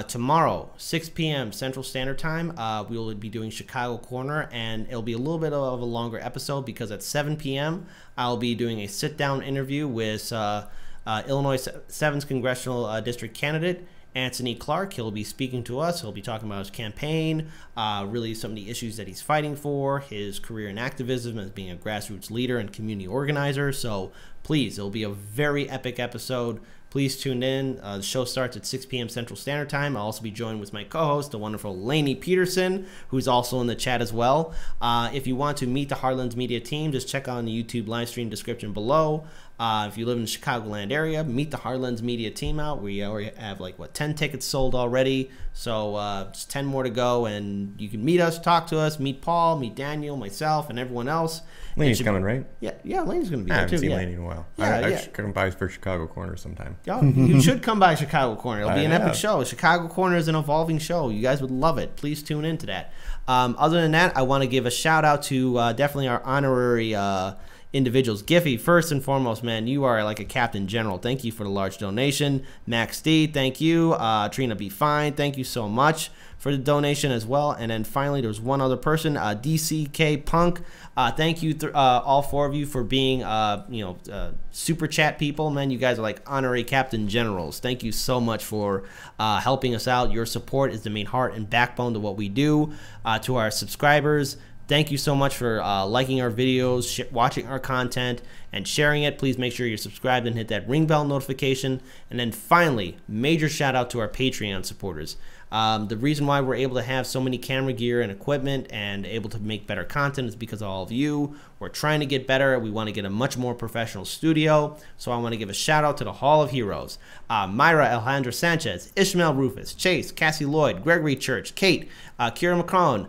tomorrow, 6 p.m. Central Standard Time, we will be doing Chicago Corner, and it'll be a little bit of a longer episode because at 7 p.m. I'll be doing a sit-down interview with Illinois 7th Congressional District candidate Anthony Clark. He'll be speaking to us. He'll be talking about his campaign, really some of the issues that he's fighting for, his career in activism as being a grassroots leader and community organizer. So please, it'll be a very epic episode. Please tune in. The show starts at 6 p.m. Central Standard Time. I'll also be joined with my co-host, the wonderful Lainey Peterson, who's also in the chat as well. If you want to meet the Heartlands Media team, just check out the YouTube live stream description below. If you live in the Chicagoland area, meet the Heartlands Media team out. We already have 10 tickets sold already. So just 10 more to go, and you can meet us, talk to us, meet Paul, meet Daniel, myself, and everyone else. Lainey's coming, right? Yeah, Lainey's going to be I there haven't too. seen Yeah. Lainey in a while. Yeah, I yeah. should come by for Chicago Corner sometime. Oh, you should come by Chicago Corner. It'll be an I epic have. show. Chicago Corner is an evolving show. You guys would love it. Please tune into that. Other than that, I want to give a shout out to definitely our honorary individuals. Giffy, first and foremost, man, you are like a captain general. Thank you for the large donation. Max D, thank you. Trina B. Fine, thank you so much for the donation as well. And then finally, there's one other person, DCK Punk. Thank you, all four of you, for being, super chat people. Man, you guys are like honorary captain generals. Thank you so much for helping us out. Your support is the main heart and backbone to what we do. To our subscribers, thank you so much for liking our videos, watching our content, and sharing it. Please make sure you're subscribed and hit that ring bell notification. And then finally, major shout out to our Patreon supporters. The reason why we're able to have so many camera gear and equipment and able to make better content is because of all of you. We're trying to get better. We want to get a much more professional studio. So I want to give a shout out to the Hall of Heroes. Myra Alejandra Sanchez, Ishmael Rufus, Chase, Cassie Lloyd, Gregory Church, Kate, Kira McCrone,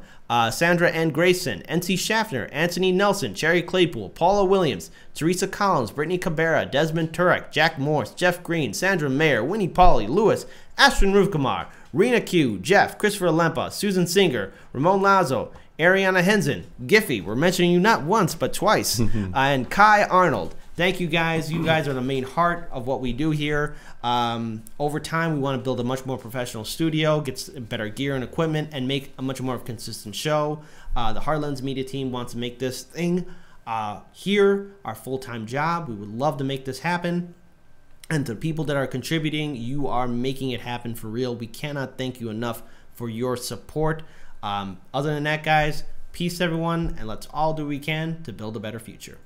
Sandra N. Grayson, NC Schaffner, Anthony Nelson, Cherry Claypool, Paula Williams, Theresa Collins, Brittany Cabrera, Desmond Turek, Jack Morse, Jeff Green, Sandra Mayer, Winnie Pauly, Lewis, Ashton Ruvkamar, Rena Q, Jeff, Christopher Lempa, Susan Singer, Ramon Lazo, Ariana Henson, Giffy, we're mentioning you not once but twice, and Kai Arnold. Thank you guys. You guys are the main heart of what we do here. Over time, we want to build a much more professional studio, get better gear and equipment, and make a much more consistent show. The Heartlands Media team wants to make this thing here our full-time job. We would love to make this happen. And to the people that are contributing, you are making it happen for real. We cannot thank you enough for your support. Other than that, guys, peace everyone, and let's all do what we can to build a better future.